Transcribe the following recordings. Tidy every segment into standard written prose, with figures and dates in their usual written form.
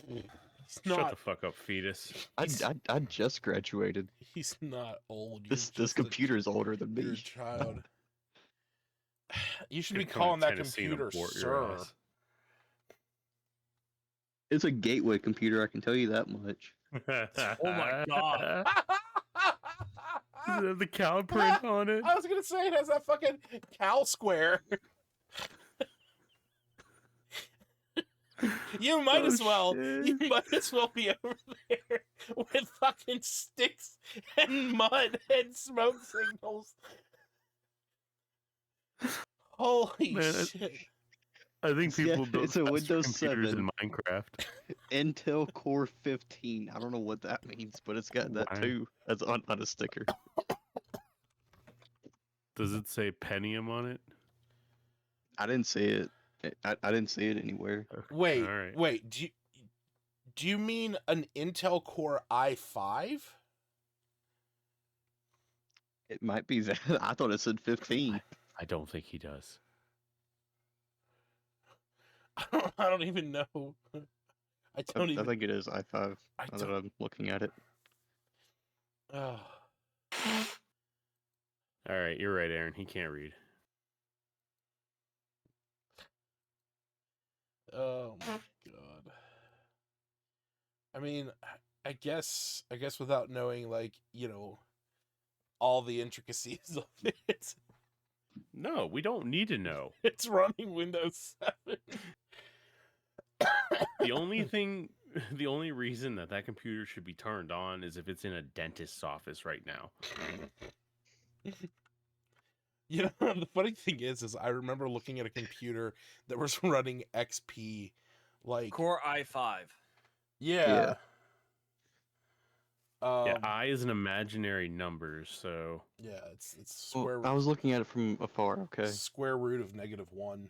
He's Shut not. the fuck up, fetus. I just graduated. He's not old. This computer's older than You're a me. child. You should Gonna be come to calling that Tennessee and computer abort your sir. ass. It's a gateway computer, I can tell you that much. Oh my god. Does it have the cow print on it? I was gonna say it has that fucking cow square. You might as well. You might as well be over there with fucking sticks and mud and smoke signals. Holy Man, shit! I think people build it's a faster Windows computers 7. in Minecraft. Intel Core 15. I don't know what that means, but it's got that Why? too as on a sticker. Does it say Pentium on it? I didn't see it. I didn't see it anywhere. Wait, All right. wait. Do you mean an Intel Core i5? It might be that. I thought it said 15. I don't think he does. I don't even know. I don't I even. think it is i5. I Now that don't. I'm looking at it. Oh. All right, you're right, Aaron. He can't read. Oh my god. I mean, I guess without knowing, like, all the intricacies of it, No, we don't need to know. it's running Windows 7. The only reason that computer should be turned on is if it's in a dentist's office right now. The funny thing is I remember looking at a computer that was running XP, like Core i5. yeah. Yeah, I is an imaginary number, so Yeah, it's square. Well, I was looking at it from afar. Okay. Square root of -1.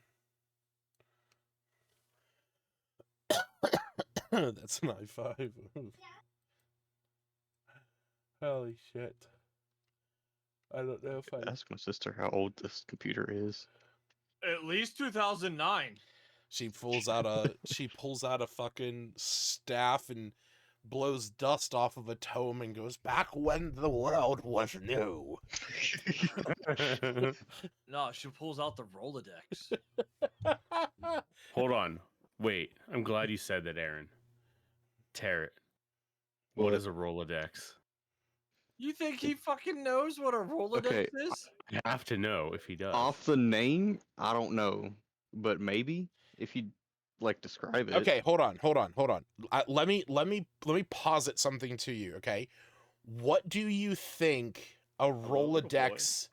That's an i5. Holy shit. I don't know if I... Ask my sister how old this computer is. At least 2009. She pulls out a fucking staff and blows dust off of a tome and goes, "Back when the world was new." No, she pulls out the Rolodex. hold on. Wait, I'm glad you said that, Aaron. Tarot. What is a Rolodex? You think he fucking knows what a Rolodex Okay, is? I have to know if he does. Off the name, I don't know, but maybe if you like describe it. Okay, hold on. Let me posit something to you, okay? What do you think a Rolodex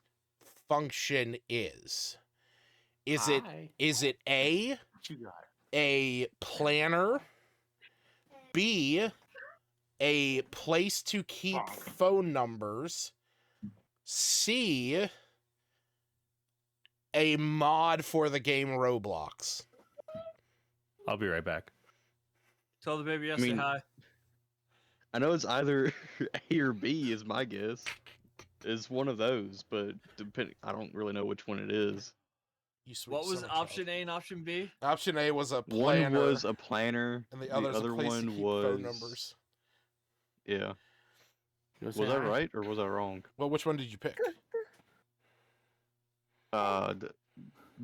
function is? Is it a planner, B, a place to keep phone numbers, C, a mod for the game Roblox? I'll be right back. Tell the baby yes, I mean- say hi. I know it's either A or B is my guess. Is one of those, but I don't really know which one it is. You sweet What was summer option child. A and option B? Option A was a One planner, was a planner, and the the other's other a place to one keep was phone numbers. Yeah. You wanna Was say that hi? right or was I wrong? Well, which one did you pick?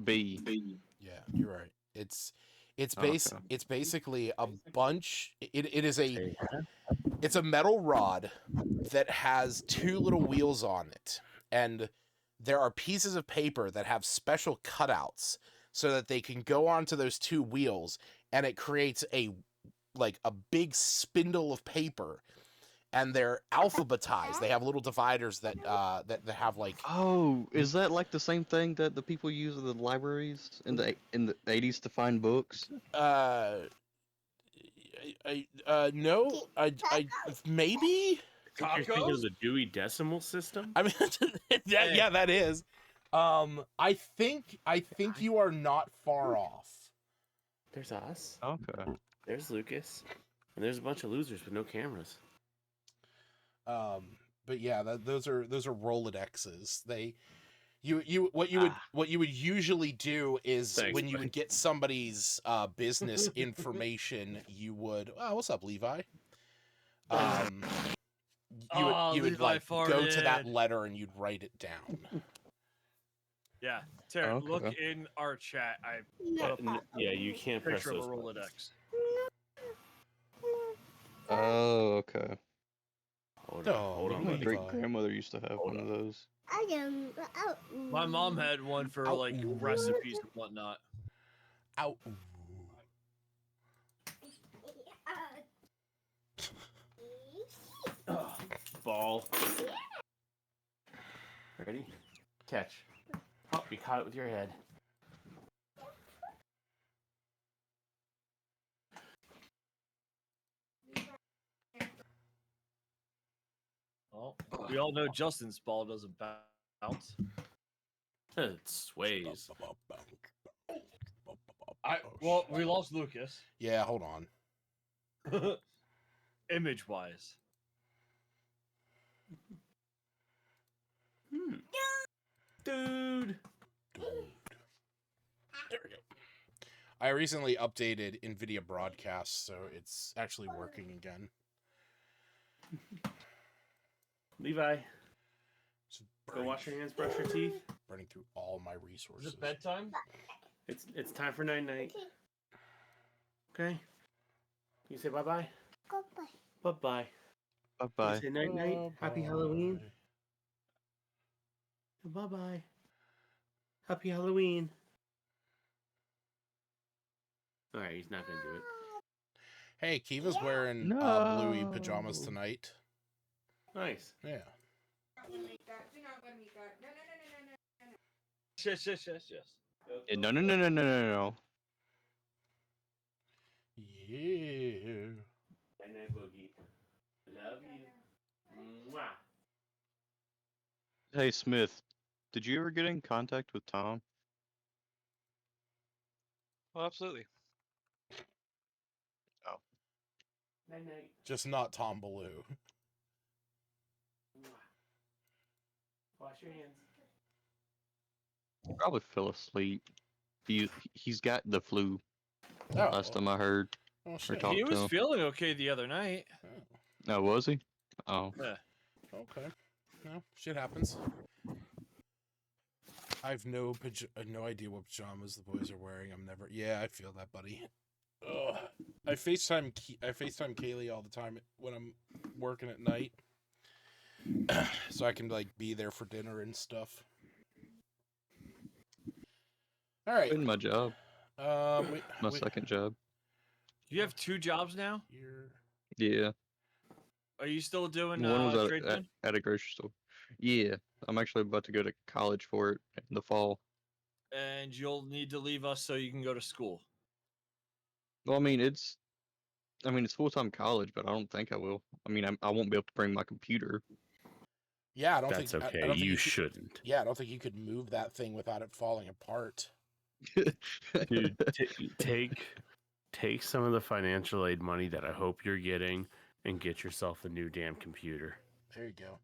B. Yeah, you're right. It's Okay. it's basically a bunch. It is a Say hi? it's a metal rod that has two little wheels on it, and there are pieces of paper that have special cutouts so that they can go onto those two wheels, and it creates a big spindle of paper, and they're alphabetized. They have little dividers that have like Oh, is that like the same thing that the people use in the libraries in the 80s to find books? no, I maybe. You're thinking of the Dewey Decimal System? I mean, yeah, that is. I think you are not far off. There's us. Okay. There's Lucas. And there's a bunch of losers with no cameras. But yeah, those are Rolodexes. What you would usually do is Thanks, when you buddy. would get somebody's business information, you would what's up, Levi? You would Levi like go to that farted. letter and you'd write it down. Yeah, Terry, Okay. look in our chat. I put a Yeah, you can't press picture of a those. Rolodex. Oh, okay. Hold on, Oh, hold on, My buddy. great grandmother used to have Hold one of those. My mom had one for Ow. like recipes and whatnot. Out. Ball. Ready? Catch. Oh, you caught it with your head. Well, we all know Justin's ball doesn't bounce. It sways. Well, we lost Lucas. Yeah, hold on. Image wise. Dude. There we go. I recently updated NVIDIA Broadcast, so it's actually working again. Levi, Just go burning, wash your hands, brush your teeth. burning through all my Is resources. it bedtime? It's time for night night. Okay. You say bye bye. Bye bye. Bye bye. Say night night. Happy Halloween. Bye bye. Happy Halloween. All right, he's not gonna do it. Hey, Kiva's wearing bluey pajamas No. tonight. Nice. Yeah. Yes. Yeah, no. Yeah. Night night, Boogie. Love you. Mwah. Hey, Smith, did you ever get in contact with Tom? Well, absolutely. Night night. Just not Tom Baloo. Mwah. Wash your hands. He probably fell asleep. He's got the flu. Oh, Last time I heard. oh or shit. talked He to was him. feeling okay the other night. Oh, was he? Oh. Yeah. Okay. No, shit happens. I have no idea what pajamas the boys are wearing. I'm never. Yeah, I feel that, buddy. Ugh. I FaceTime Kaylee all the time when I'm working at night, so I can like be there for dinner and stuff. All right. Quitting my job. My we second job. You have 2 jobs now? here. Yeah. Are you still doing One was tradesman? at a grocery store. Yeah. I'm actually about to go to college for it in the fall. And you'll need to leave us so you can go to school. Well, I mean, it's full-time college, but I don't think I will. I mean, I won't be able to bring my computer. Yeah, I don't That's think. okay. I don't think You could- shouldn't. Yeah, I don't think you could move that thing without it falling apart. Dude, take some of the financial aid money that I hope you're getting and get yourself a new damn computer. There you go.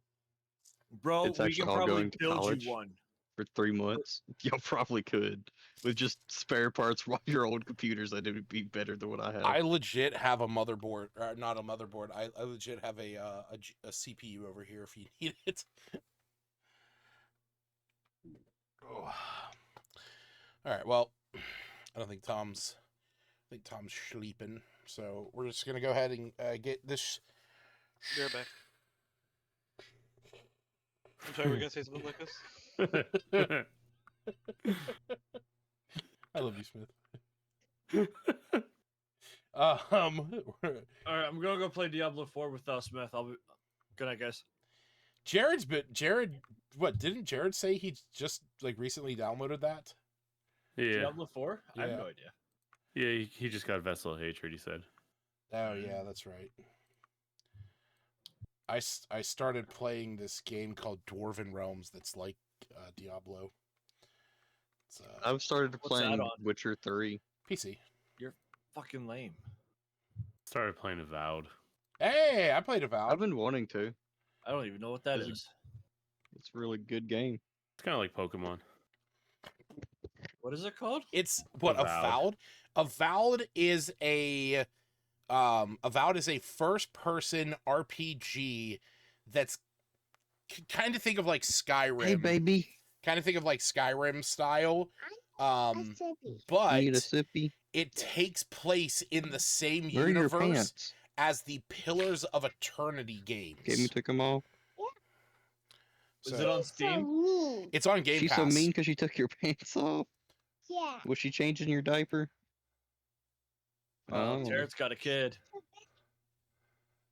Bro, It's we actually can all probably going to build college. you one. For 3 months. Y'all probably could. With just spare parts from your old computers, that it would be better than what I have. I legit have a motherboard, or not a motherboard. I legit have a CPU over here if you need it. Oh. All right. Well, I don't think Tom's. I think Tom's sleeping, so we're just gonna go ahead and get this. Be right back. I'm sorry, we're gonna say something like this. I love you, Smith. Um, All right, I'm gonna go play Diablo 4 with Smith. I'll be good night, guys. Jared. What didn't Jared say he just like recently downloaded that? Yeah. Diablo 4? I have Yeah. no idea. Yeah, he just got Vessel of Hatred, he said. Oh yeah, that's right. I started playing this game called Dwarven Realms that's like Diablo. It's I've started What's that playing on? Witcher 3. PC. Fucking lame. Started playing Avowed. Hey, I played Avowed. I've been wanting to. I don't even know what that Is it- is. It's a really good game. It's kind of like Pokemon. What is it called? It's what Avowed. Avowed is a first person RPG that's kind of think of like Skyrim. Hey, baby. Kind of think of like Skyrim style. Need But a sippy? it takes place in the same Where are your universe pants? as the Pillars of Eternity games. Get me took them off. Is So, it on Steam? it's on Game She's Pass. so mean because she took your pants off. Yeah. Was she changing your diaper? Oh, Tarot's got a kid.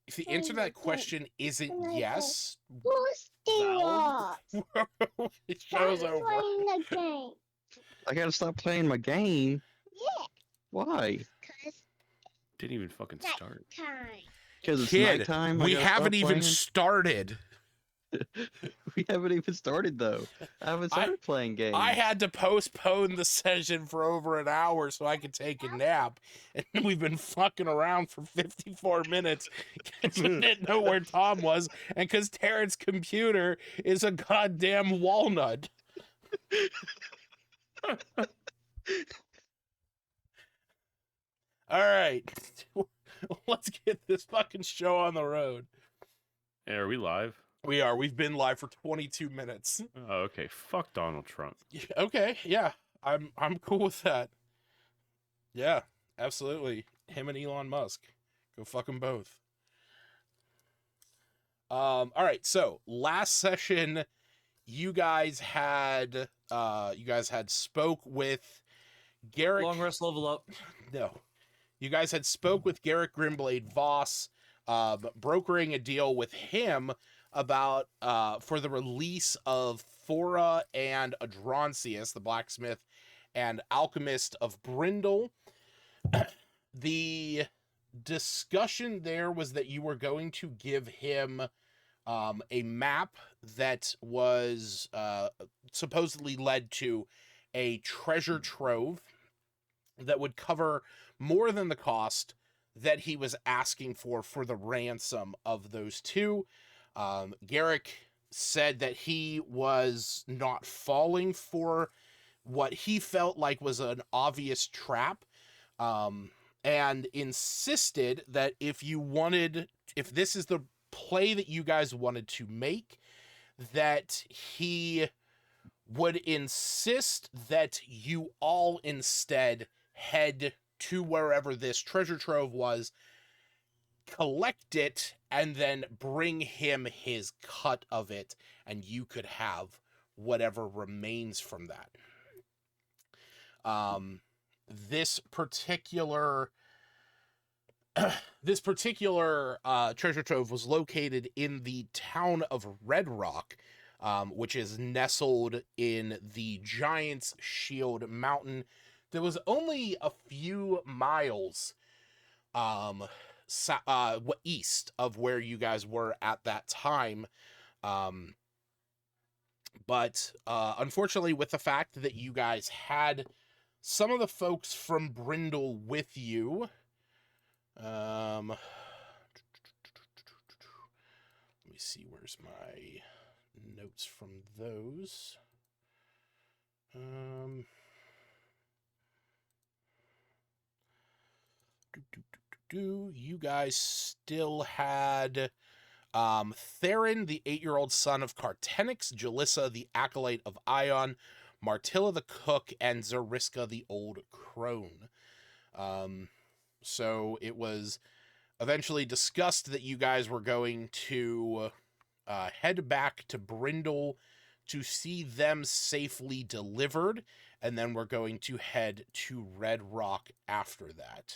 If the answer to that question isn't yes, Who's Valve? the show's over. playing the game? I gotta stop playing my game. Yeah. Why? Cause Didn't even fucking start. time. Because it's Kid, nighttime. we haven't even started. We haven't even started though. I haven't started playing games. I had to postpone the session for over an hour so I could take a nap, and we've been fucking around for 54 minutes because we didn't know where Tom was, and because Terrence's computer is a goddamn walnut. All right, let's get this fucking show on the road. Hey, are we live? We are. We've been live for 22 minutes. Oh, okay. Fuck Donald Trump. Okay, yeah, I'm cool with that. Yeah, absolutely. Him and Elon Musk, go fuck them both. All right. So last session, you guys had spoke with Garrick. Long rest level up. No, you guys had spoke with Garrick Grimblade Voss, brokering a deal with him about for the release of Thora and Adroncius, the blacksmith and alchemist of Brindle. The discussion there was that you were going to give him a map that was supposedly led to a treasure trove that would cover more than the cost that he was asking for the ransom of those two. Garrick said that he was not falling for what he felt like was an obvious trap, and insisted that if this is the play that you guys wanted to make, that he would insist that you all instead head to wherever this treasure trove was, collect it, and then bring him his cut of it, and you could have whatever remains from that. This particular treasure trove was located in the town of Red Rock, which is nestled in the Giant's Shield Mountain. There was only a few miles east of where you guys were at that time. But unfortunately, with the fact that you guys had some of the folks from Brindle with you, let me see, where's my notes from those? You guys still had Theron, the 8-year-old son of Cartenix, Jalissa, the acolyte of Ion, Martilla the cook, and Zariska the old crone. So it was eventually discussed that you guys were going to head back to Brindle to see them safely delivered, and then we're going to head to Red Rock after that.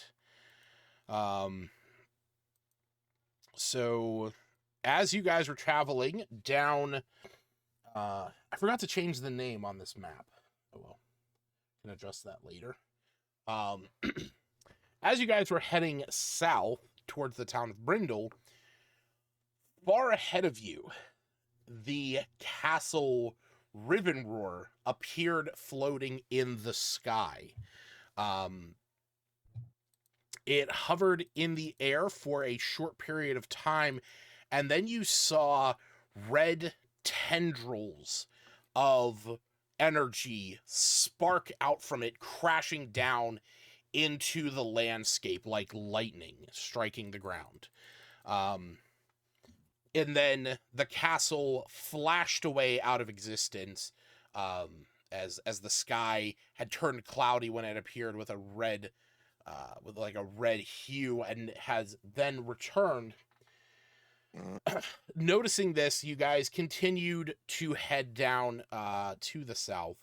So as you guys were traveling down, I forgot to change the name on this map. Oh well, can adjust that later. As you guys were heading south towards the town of Brindle, far ahead of you, the castle Rivenroar appeared floating in the sky. It hovered in the air for a short period of time, and then you saw red tendrils of energy spark out from it, crashing down into the landscape like lightning striking the ground. And then the castle flashed away out of existence, as the sky had turned cloudy when it appeared with a red, with like a red hue, and has then returned. Noticing this, you guys continued to head down to the south.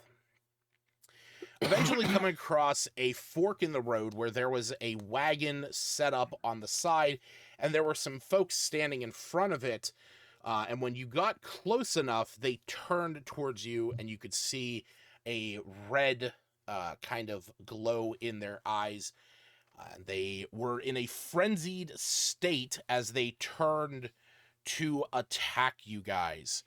Eventually coming across a fork in the road where there was a wagon set up on the side, and there were some folks standing in front of it. And when you got close enough, they turned towards you, and you could see a red kind of glow in their eyes. They were in a frenzied state as they turned to attack you guys.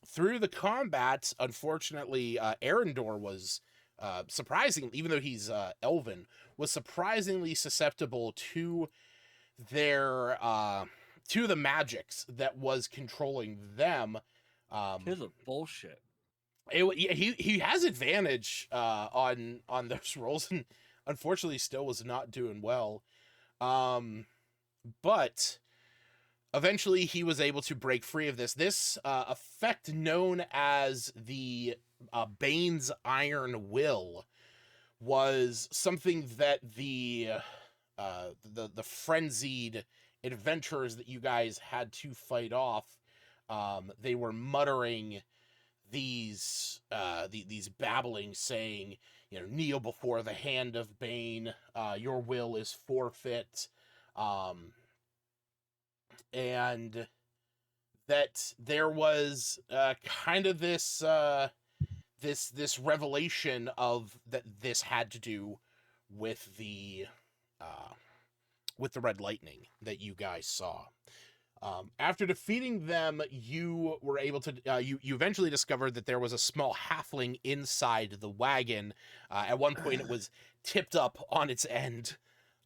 Through the combat, unfortunately, Arendor was surprising, even though he's elven, was surprisingly susceptible to their to the magics that was controlling them. Here's a bullshit. He has advantage on those rolls, and unfortunately, still was not doing well. But eventually, he was able to break free of this. This effect, known as the Bane's Iron Will, was something that the frenzied adventurers that you guys had to fight off. They were muttering these babblings, saying, kneel before the hand of Bane. Your will is forfeit. And that there was kind of this revelation of that this had to do with the red lightning that you guys saw. After defeating them, you were able to you eventually discovered that there was a small halfling inside the wagon. At one point, it was tipped up on its end,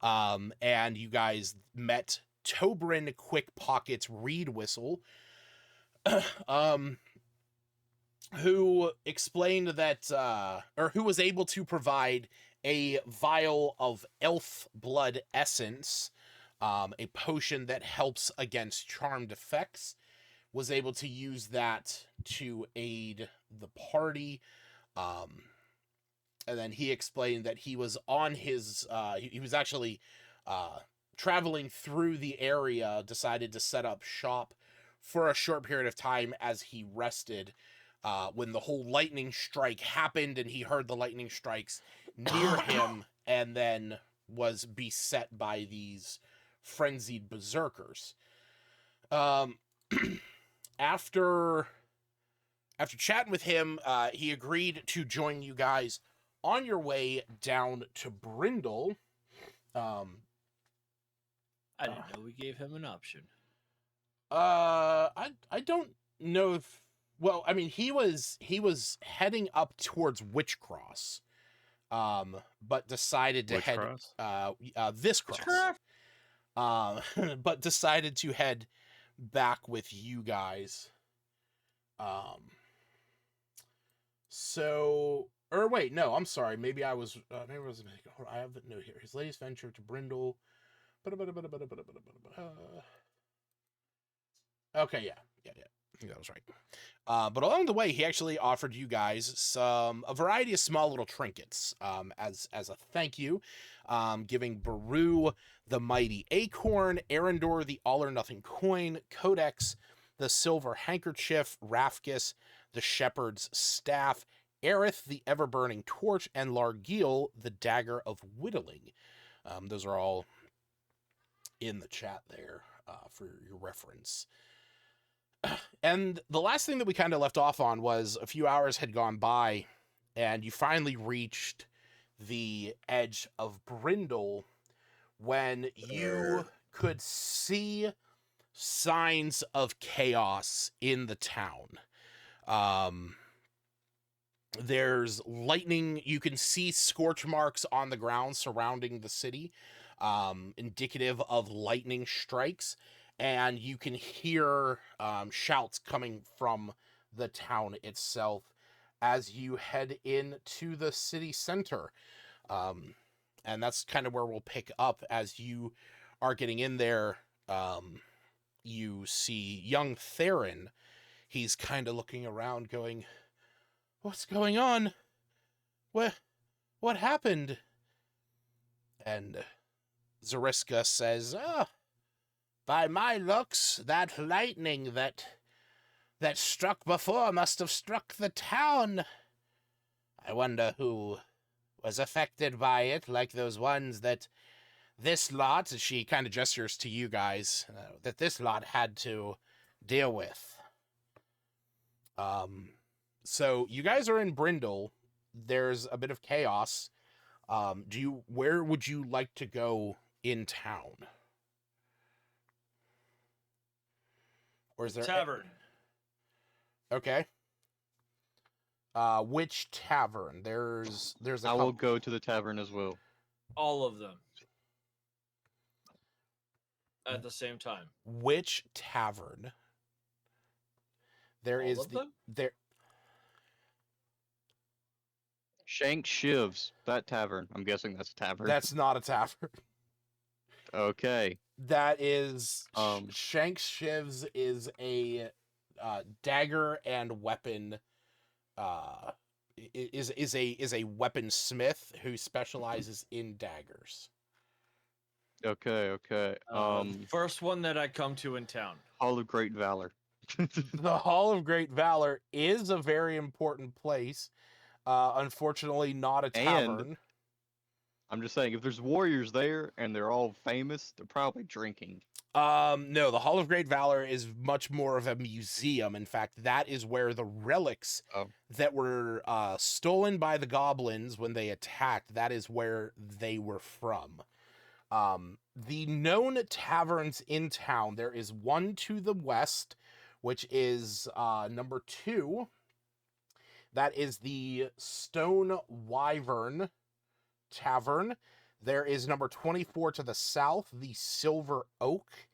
and you guys met Tobrin Quick Pockets Reed Whistle, who explained that, or who was able to provide a vial of elf blood essence, a potion that helps against charmed effects, was able to use that to aid the party. And then he explained that he was on his, he was actually traveling through the area, decided to set up shop for a short period of time as he rested, when the whole lightning strike happened, and he heard the lightning strikes near him, and then was beset by these frenzied berserkers. After chatting with him, he agreed to join you guys on your way down to Brindle. I didn't know we gave him an option. I don't know if, well, I mean, he was heading up towards Witchcross, but decided to head this cross. But decided to head back with you guys. So, or wait, no, I'm sorry. Maybe I was I have the note here. His latest venture to Brindle. Okay, yeah. I think that was right. But along the way, he actually offered you guys a variety of small little trinkets, as a thank you, giving Baru the mighty acorn, Arendor the all or nothing coin, Codex the silver handkerchief, Rafkus the shepherd's staff, Aerith the ever burning torch, and Largil the dagger of whittling. Those are all in the chat there for your reference. And the last thing that we kind of left off on was a few hours had gone by, and you finally reached the edge of Brindle when you could see signs of chaos in the town. There's lightning. You can see scorch marks on the ground surrounding the city, indicative of lightning strikes. And you can hear shouts coming from the town itself as you head into the city center. And that's kind of where we'll pick up as you are getting in there. You see young Theron. He's kind of looking around going, "What's going on? What happened?" And Zariska says, "By my looks, that lightning that struck before must have struck the town. I wonder who was affected by it, like those ones that this lot," she kind of gestures to you guys, "that this lot had to deal with." So you guys are in Brindle. There's a bit of chaos. Where would you like to go in town? Or is there Tavern. Okay. Which tavern? There's a I will couple. go to the tavern as well. All of them. At the same time. Which tavern? There All is of them? there. Shank Shivs, that tavern. I'm guessing that's a tavern. That's not a tavern. Okay. That is Um, Shank Shivs is a dagger and weapon. Is a weaponsmith who specializes in daggers. Okay. First one that I come to in town. Hall of Great Valor. The Hall of Great Valor is a very important place. Unfortunately, not a tavern. And I'm just saying, if there's warriors there and they're all famous, they're probably drinking. No, the Hall of Great Valor is much more of a museum. In fact, that is where the relics that were stolen by the goblins when they attacked, that is where they were from. The known taverns in town, there is one to the west, which is number 2. That is the Stone Wyvern Tavern. There is number 24 to the south, the Silver Oak.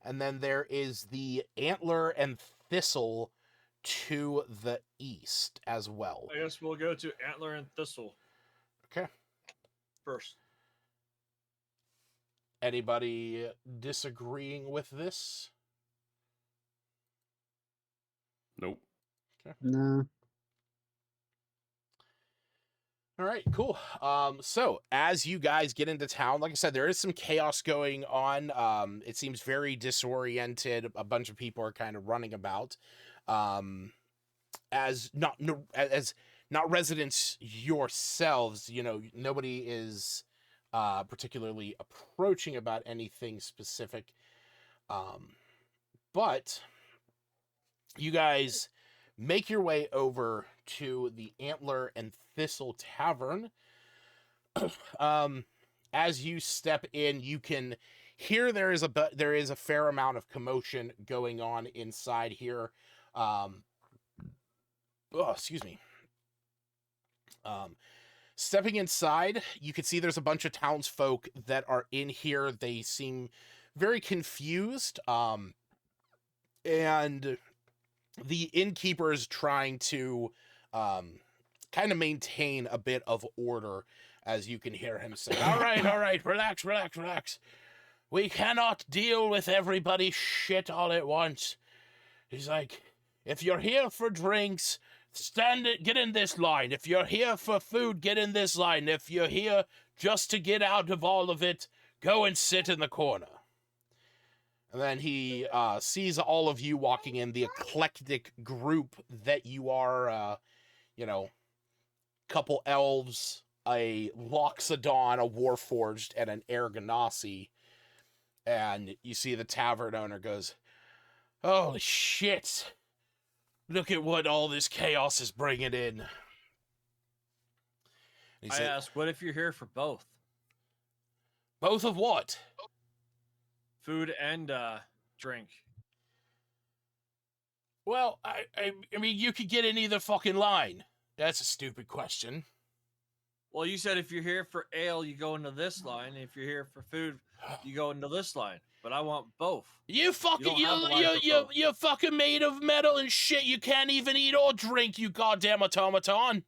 And then there is the Antler and Thistle to the east as well. I guess we'll go to Antler and Thistle. Okay. First. Anybody disagreeing with this? Nope. No. All right, cool. So as you guys get into town, like I said, there is some chaos going on. It seems very disoriented. A bunch of people are kind of running about. As not residents yourselves, nobody is particularly approaching about anything specific. But you guys make your way over to the Antler and Thistle Tavern. As you step in, you can hear there is a fair amount of commotion going on inside here. Excuse me. Stepping inside, you can see there's a bunch of townsfolk that are in here. They seem very confused. And the innkeeper is trying to kind of maintain a bit of order, as you can hear him say, all right, relax. We cannot deal with everybody's shit all at once. He's like, if you're here for drinks, get in this line. If you're here for food, get in this line. If you're here just to get out of all of it, go and sit in the corner. And then he sees all of you walking in, the eclectic group that you are, couple elves, a Loxodon, a Warforged, and an Ergonasi. And you see the tavern owner goes, holy shit. Look at what all this chaos is bringing in. I ask, what if you're here for both? Both of what? Food and drink. Well, I mean, you could get in either fucking line. That's a stupid question. Well, you said if you're here for ale, you go into this line. If you're here for food, you go into this line. but I want both. You fucking don't have the line for both. you're fucking made of metal and shit. You can't even eat or drink, you goddamn automaton.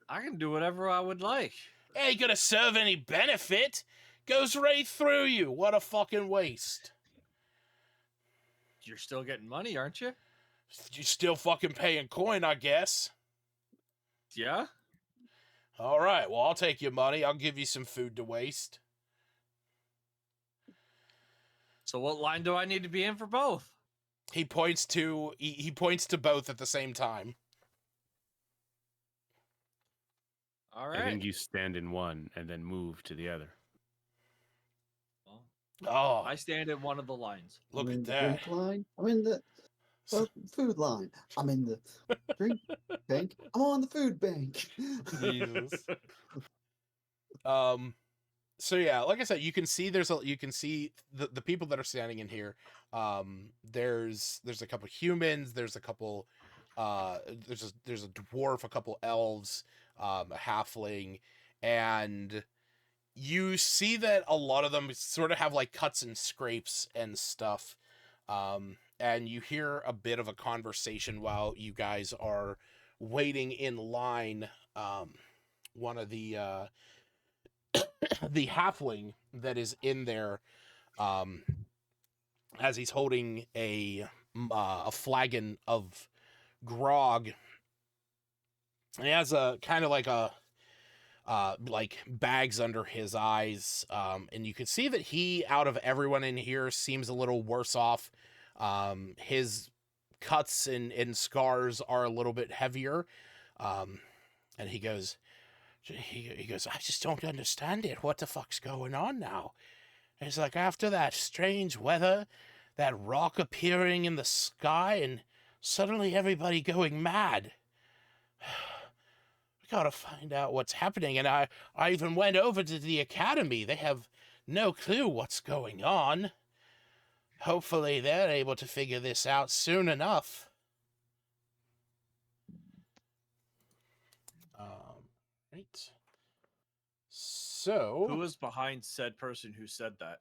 I can do whatever I would like. Ain't gonna serve any benefit. Goes right through you. What a fucking waste. You're still getting money, aren't you? You still fucking paying coin, I guess. Yeah. All right, well, I'll take your money. I'll give you some food to waste. So what line do I need to be in for both? He points to both at the same time. All I right. think you stand in one and then move to the other. Well, Oh, I stand in one of the lines. look I'm in at the that. drink line. I'm in the food line. I'm in the drink bank. I'm on the food bank. Jesus. So yeah, like I said, you can see the people that are standing in here. There's a couple humans, there's a couple there's a dwarf, a couple elves, a halfling, and you see that a lot of them sort of have like cuts and scrapes and stuff. And you hear a bit of a conversation while you guys are waiting in line. One of the the halfling that is in there, as he's holding a flagon of grog. And he has a kind of like a like bags under his eyes, and you can see that he, out of everyone in here, seems a little worse off. His cuts and scars are a little bit heavier, and he goes, I just don't understand it. What the fuck's going on now? It's like after that strange weather, that rock appearing in the sky, and suddenly everybody going mad. We gotta find out what's happening, and I even went over to the academy. They have no clue what's going on. Hopefully they're able to figure this out soon enough. Right. So Who was behind said person who said that?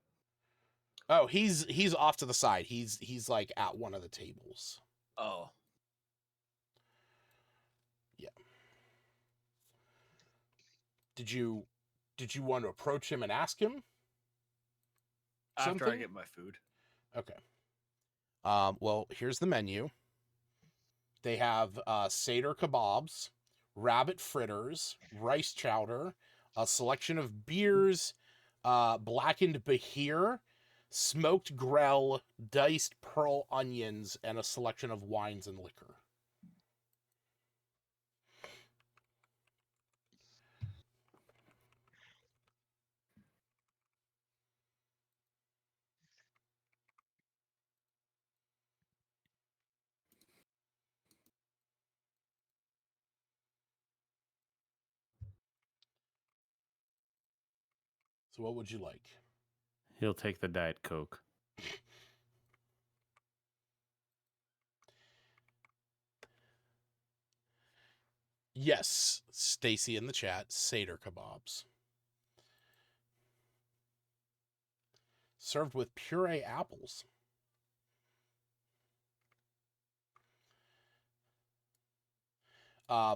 oh, he's off to the side. He's like at one of the tables. Oh. Yeah. Did you want to approach him and ask him? After I Something? get my food. Okay. Well, here's the menu. They have Seder kebabs, rabbit fritters, rice chowder, a selection of beers, blackened bahir, smoked grell, diced pearl onions, and a selection of wines and liquor. So what would you like? He'll take the Diet Coke. Yes, Stacy in the chat, Seder kebabs. Served with puree apples.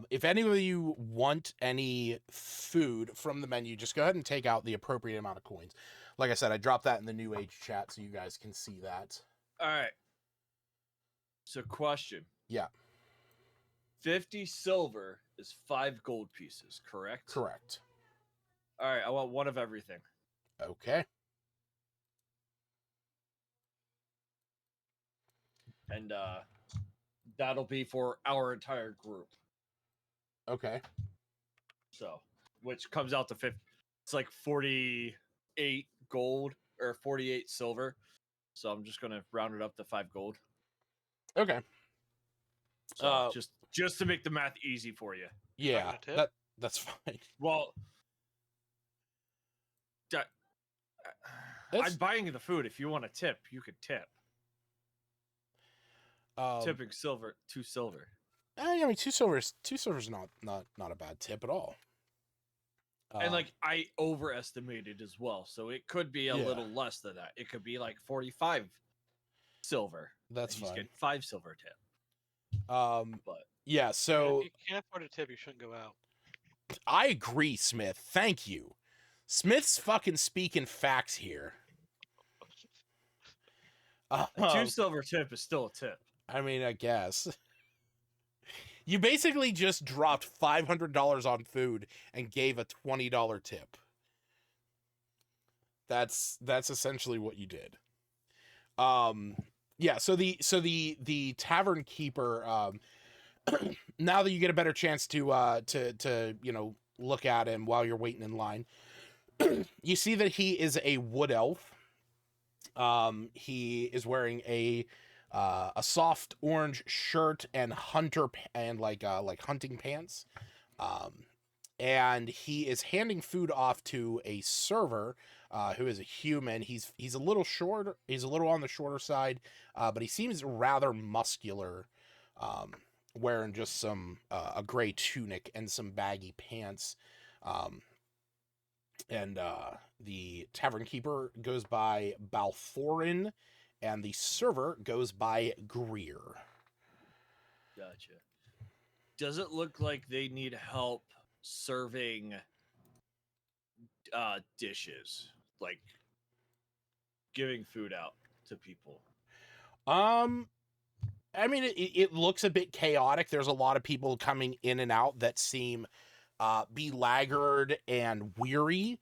If any of you want any food from the menu, just go ahead and take out the appropriate amount of coins. Like I said, I dropped that in the New Age chat so you guys can see that. All right. So, question. Yeah. 50 silver is 5 gold pieces, correct? Correct. All right. I want one of everything. Okay. And that'll be for our entire group. Okay. So, which comes out to 50. It's like 48 gold or 48 silver. So I'm just gonna round it up to 5 gold. Okay. So just to make the math easy for you. Yeah, a tip? that's fine. Well, That's- I'm buying the food. If you want a tip, you could tip. Tipping silver, 2 silver. I mean, two silver's not a bad tip at all. And like I overestimated as well, so it could be a Yeah. little less than that. It could be like 45 silver. That's and he's fine. getting 5 silver tip. But Yeah, so if you can't afford a tip, you shouldn't go out. I agree, Smith. Thank you. Smith's fucking speaking facts here. a 2 silver tip is still a tip. I mean, I guess. You basically just dropped $500 on food and gave a $20 tip. That's essentially what you did. Yeah, so the tavern keeper, now that you get a better chance to look at him while you're waiting in line, you see that he is a wood elf. He is wearing a soft orange shirt and hunting pants. And he is handing food off to a server who is a human. He's a little short. He's a little on the shorter side, but he seems rather muscular, wearing just a gray tunic and some baggy pants. And the tavern keeper goes by Balthorin, and the server goes by Greer. Gotcha. Does it look like they need help serving dishes, like giving food out to people? I mean, it looks a bit chaotic. There's a lot of people coming in and out that seem belaggard and weary,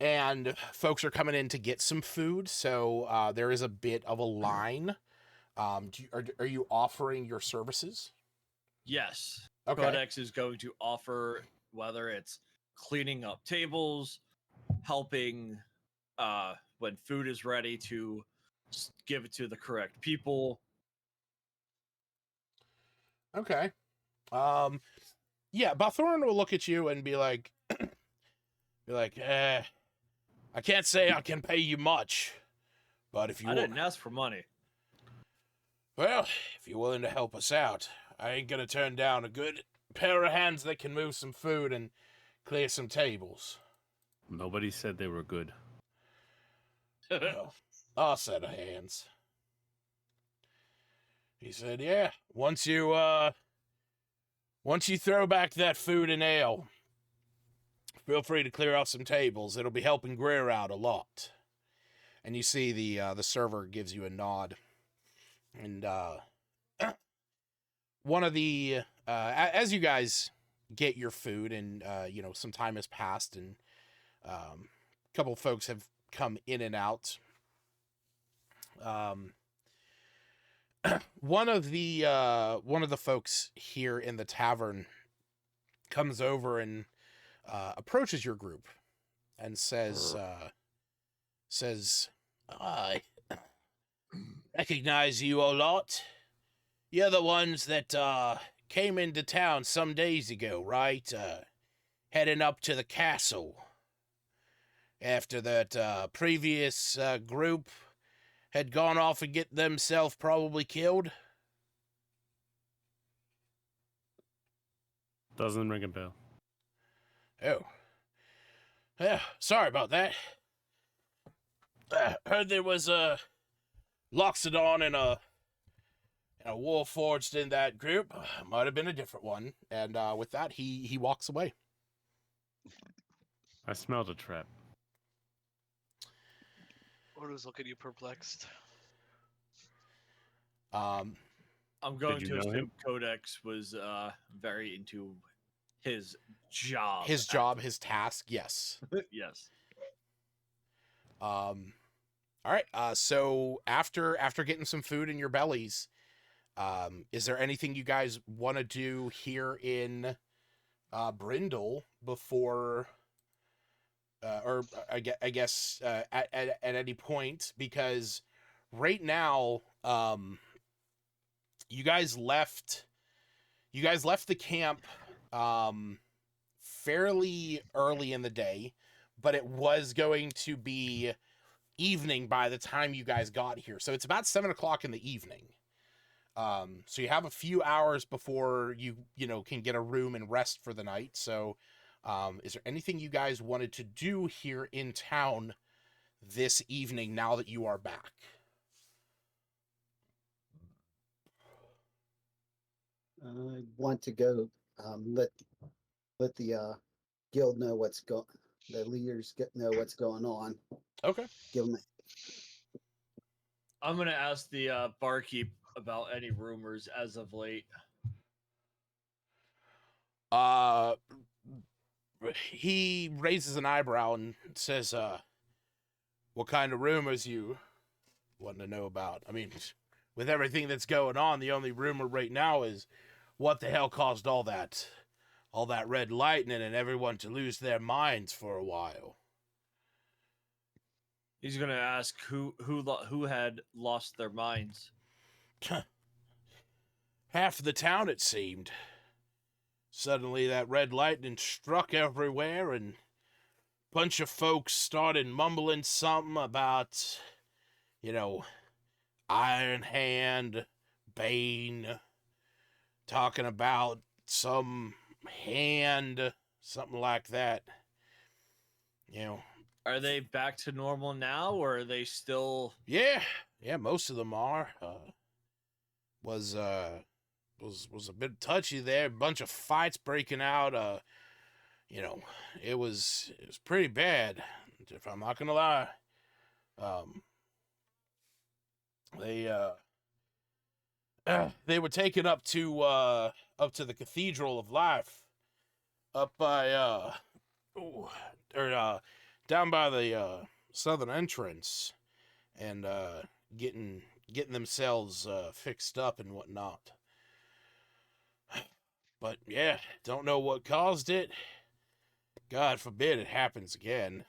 and folks are coming in to get some food, so there is a bit of a line. Are you offering your services? Yes. Okay. Codex is going to offer, whether it's cleaning up tables, helping when food is ready to give it to the correct people. Okay. Yeah, Balthorin will look at you and be like, I can't say I can pay you much, but if you I didn't ask for money. well, if you're willing to help us out, I ain't gonna turn down a good pair of hands that can move some food and clear some tables. Nobody said they were good. Well, our set of hands. He said, yeah, once you throw back that food and ale, feel free to clear out some tables. It'll be helping Greer out a lot. And you see the server gives you a nod. And one of the as you guys get your food and some time has passed and a couple of folks have come in and out. One of the folks here in the tavern comes over and approaches your group and says, I recognize you a lot. You're the ones that came into town some days ago, right? Heading up to the castle after that previous group had gone off and get themselves probably killed. Doesn't ring a bell. Oh. Yeah, sorry about that. Heard there was a Loxodon and a war forged in that group. Might have been a different one. And with that, he walks away. I smelled a trap. Odo's look at you perplexed. I'm going you to know assume him? Codex was very into his job. His job, his task, yes. Yes. All right. So after getting some food in your bellies, is there anything you guys want to do here in Brindle before, or I guess at any point? Because right now, you guys left the camp fairly early in the day, but it was going to be evening by the time you guys got here. So it's about 7 o'clock in the evening. So you have a few hours before you can get a room and rest for the night. So Is there anything you guys wanted to do here in town this evening now that you are back? I want to go let the guild know the leaders know what's going on. Okay. Give them I'm gonna ask the barkeep about any rumors as of late. He raises an eyebrow and says, what kind of rumors you want to know about? I mean, with everything that's going on, the only rumor right now is what the hell caused all that red lightning and everyone to lose their minds for a while. He's gonna ask who had lost their minds. Half the town, it seemed. Suddenly that red lightning struck everywhere and a bunch of folks started mumbling something about, Iron Hand, Bane, talking about some hand, something like that. Are they back to normal now, or are they still? Yeah, most of them are. Was a bit touchy there. A bunch of fights breaking out. It was pretty bad, if I'm not gonna lie. They were taken up to the Cathedral of Life, up by down by the southern entrance, and getting themselves fixed up and whatnot. But yeah, don't know what caused it. God forbid it happens again.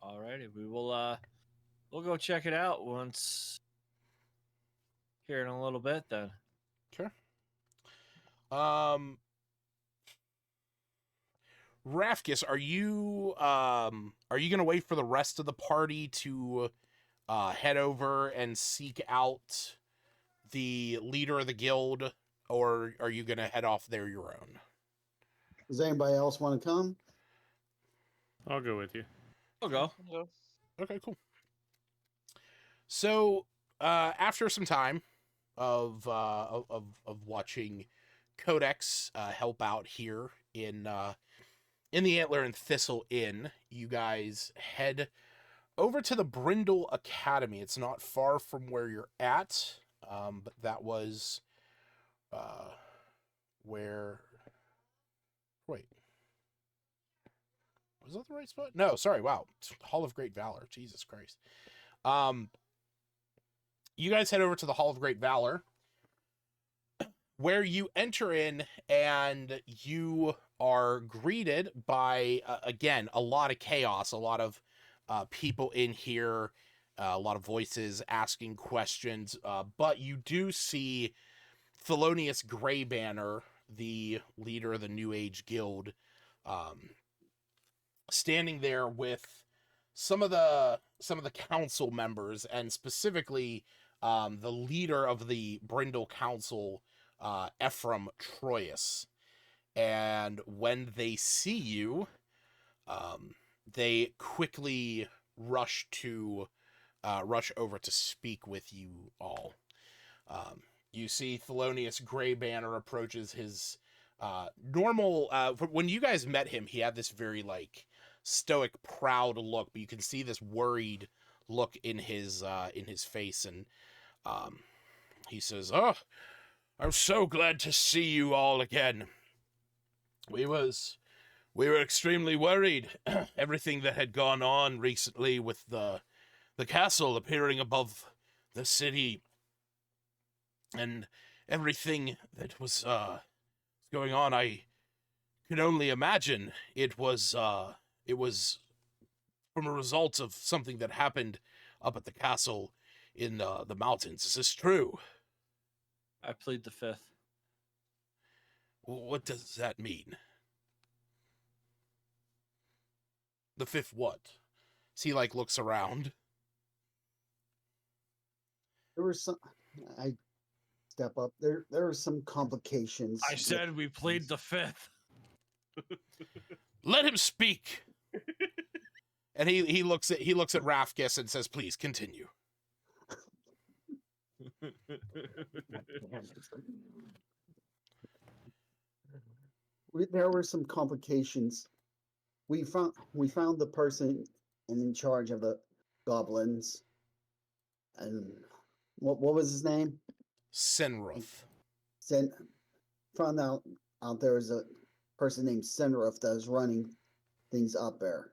Alrighty, we'll go check it out once here in a little bit then. Sure. Rafkus, are you gonna wait for the rest of the party to head over and seek out the leader of the guild, or are you gonna head off there your own? Does anybody else want to come? I'll go with you. I'll go. Yeah. Okay, cool. So, after some time of watching Codex help out here in the Antler and Thistle Inn, you guys head over to the Brindle Academy. It's not far from where you're at, but that was where. Wait. Was that the right spot? No, sorry. Wow. Hall of Great Valor. Jesus Christ. You guys head over to the Hall of Great Valor, where you enter in and you are greeted by, again, a lot of chaos, a lot of people in here, a lot of voices asking questions, but you do see Thelonious Greybanner, the leader of the New Age Guild, standing there with some of the council members, and specifically the leader of the Brindle Council, Ephraim Troyus. And when they see you, they quickly rush over to speak with you all. You see Thelonious Greybanner approaches his normal. When you guys met him, he had this very stoic, proud look, but you can see this worried look in his face, and he says, "Oh, I'm so glad to see you all again. We were extremely worried. Everything that had gone on recently with the castle appearing above the city, and everything that was going on. I can only imagine it was from a result of something that happened up at the castle in the mountains. Is this true?" I plead the fifth. What does that mean? The fifth what? He looks around. There was some. step up. There are some complications. I said we played the fifth. Let him speak. And he looks at Rafkus and says, "Please continue." There were some complications. We found the person in charge of the goblins, and what was his name? Senruth. Found out there was a person named Senruth that was running things up there.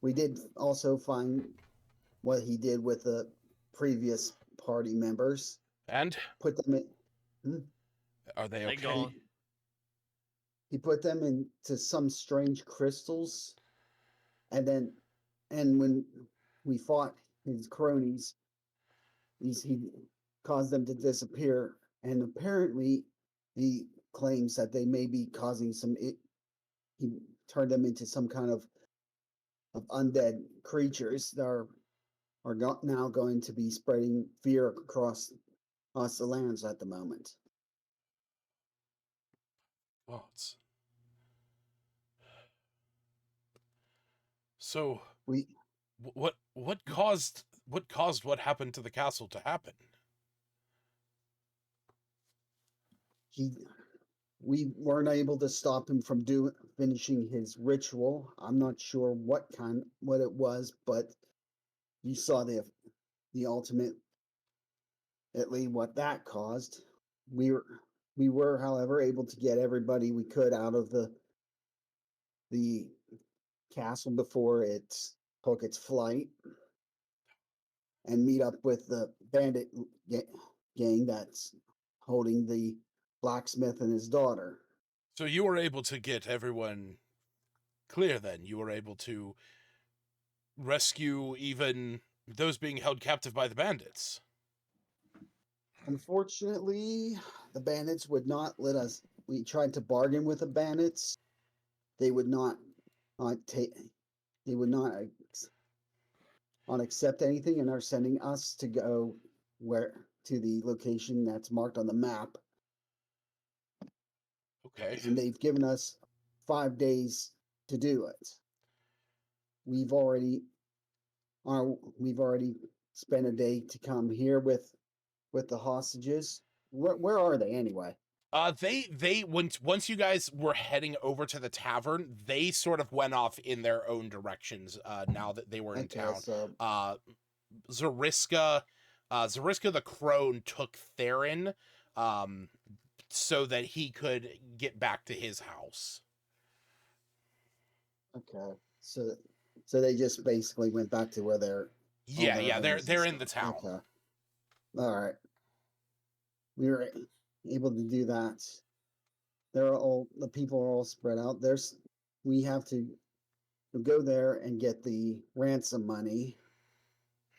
We did also find what he did with the previous party members. And Put them in. are they They okay? gone. He put them into some strange crystals, and when we fought his cronies, he caused them to disappear. And apparently, he claims that they may be causing he turned them into some kind of undead creatures that are now going to be spreading fear across the lands at the moment. Well, so what caused what happened to the castle to happen? We weren't able to stop him from finishing his ritual. I'm not sure what it was, but you saw the ultimate, at least what that caused. We were, however, able to get everybody we could out of the castle before it took its flight, and meet up with the bandit gang that's holding the blacksmith and his daughter. So you were able to get everyone clear then? You were able to rescue even those being held captive by the bandits? Unfortunately, the bandits would not let us. We tried to bargain with the bandits. They would not take. They would not accept anything, and are sending us to go to the location that's marked on the map. Okay. And they've given us 5 days to do it. We've already spent a day to come here with the hostages. Where are they anyway? They once you guys were heading over to the tavern, they sort of went off in their own directions. Now that they were in town, So Zariska the crone took Theron, so that he could get back to his house. okay, so they just basically went back to where they're. Yeah, they're in the town. Okay. All right. We were able to do that. The people are all spread out. We have to go there and get the ransom money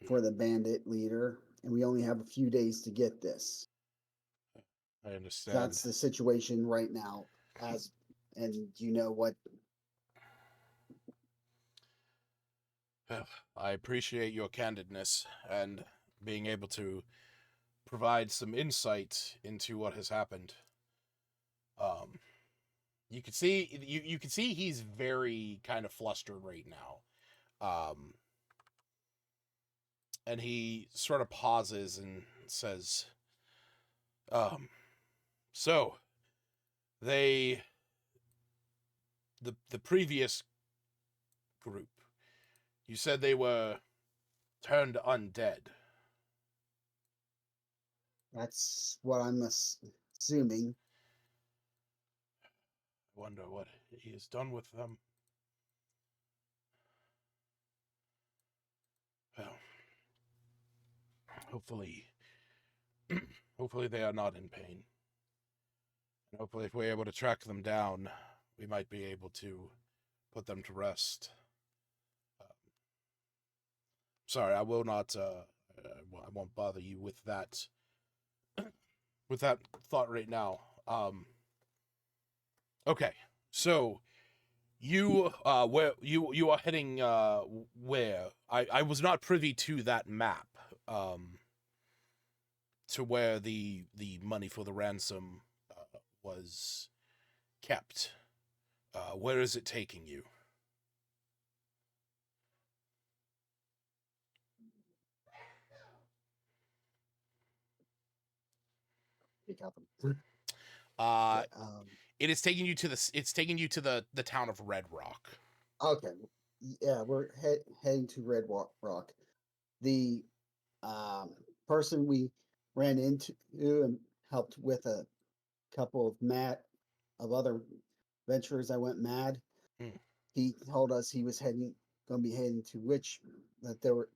for the bandit leader, and we only have a few days to get this. I understand. That's the situation right now. And you know what? Well, I appreciate your candidness and being able to provide some insight into what has happened. You can see he's very kind of flustered right now. And he sort of pauses and says, so the previous group, you said they were turned undead. That's what I'm assuming. I wonder what he has done with them. Well, hopefully they are not in pain. And hopefully if we're able to track them down, we might be able to put them to rest. Sorry, I will not, I won't bother you with that, thought right now. Okay, so you where you are heading where? I was not privy to that map. to where the money for the ransom was kept. Where is it taking you? Pick up them. Uh, Yeah, it is taking you to the town of Red Rock. okay. Yeah, we're heading to Rock. The person we ran into and helped with a couple of other ventures that went mad. Hmm. He told us he was going to be heading to that there were.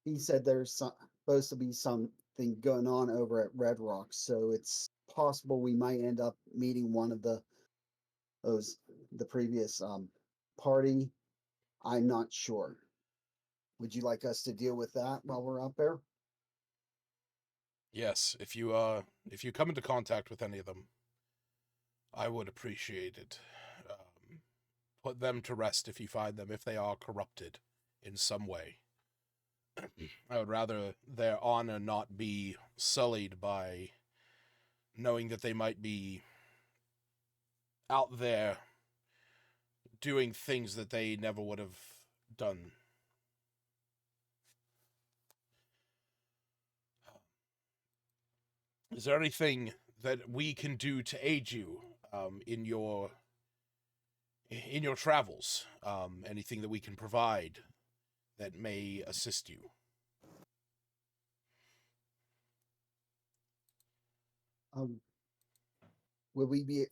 He said there's supposed to be something going on over at Red Rock, so it's possible we might end up meeting one of the previous party. I'm not sure. Would you like us to deal with that while we're up there? Yes, if you come into contact with any of them, I would appreciate it. Put them to rest if you find them, if they are corrupted in some way. I would rather their honor not be sullied by knowing that they might be out there doing things that they never would have done. Is there anything that we can do to aid you in your travels? Anything that we can provide that may assist you? Um, will we be?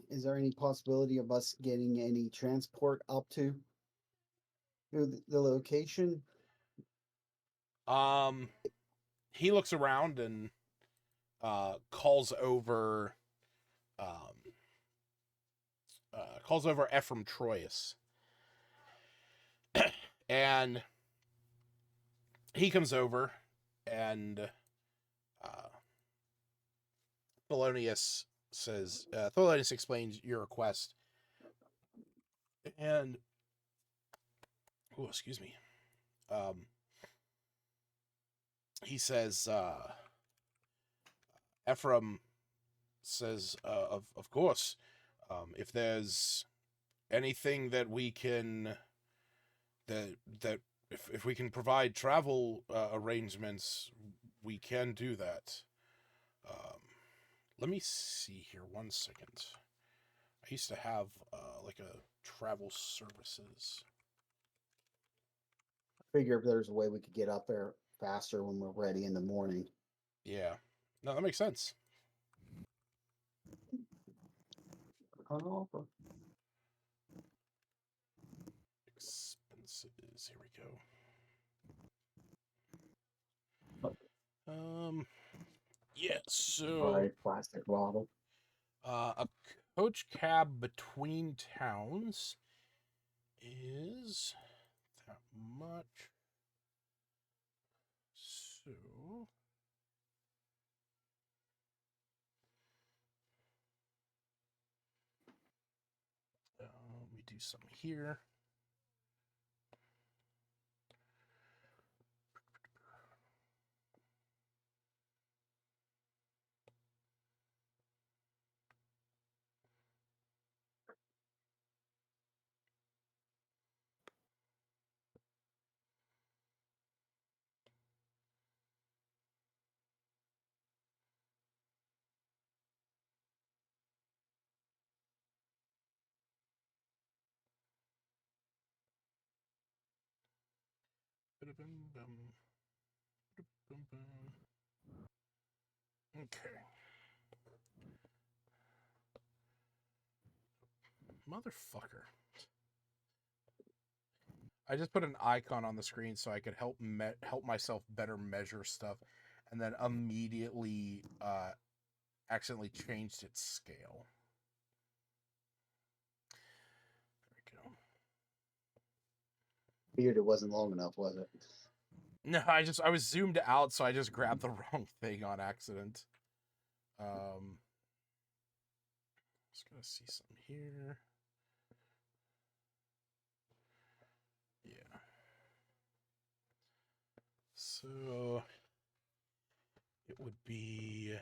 Is there any possibility of us getting any transport up to the location? He looks around and calls over Ephraim Troyus. And he comes over, and Thelonious Thelonious explains your request. And, oh, excuse me. He says, Ephraim says, of course, if there's anything that we can, that if we can provide travel arrangements, we can do that. Let me see here 1 second. I used to have like a travel services. Figure if there's a way we could get up there faster when we're ready in the morning. Yeah, no, that makes sense. Expenses. Here we go. Yeah. So, Right, plastic bottle. a coach cab between towns is that much. So, let me do something here. Okay. Motherfucker. I just put an icon on the screen so I could help myself better measure stuff, and then immediately accidentally changed its scale. There we go. Figured it wasn't long enough, was it? No, I was zoomed out, so I just grabbed the wrong thing on accident. Just gonna see something here. Yeah. So it would be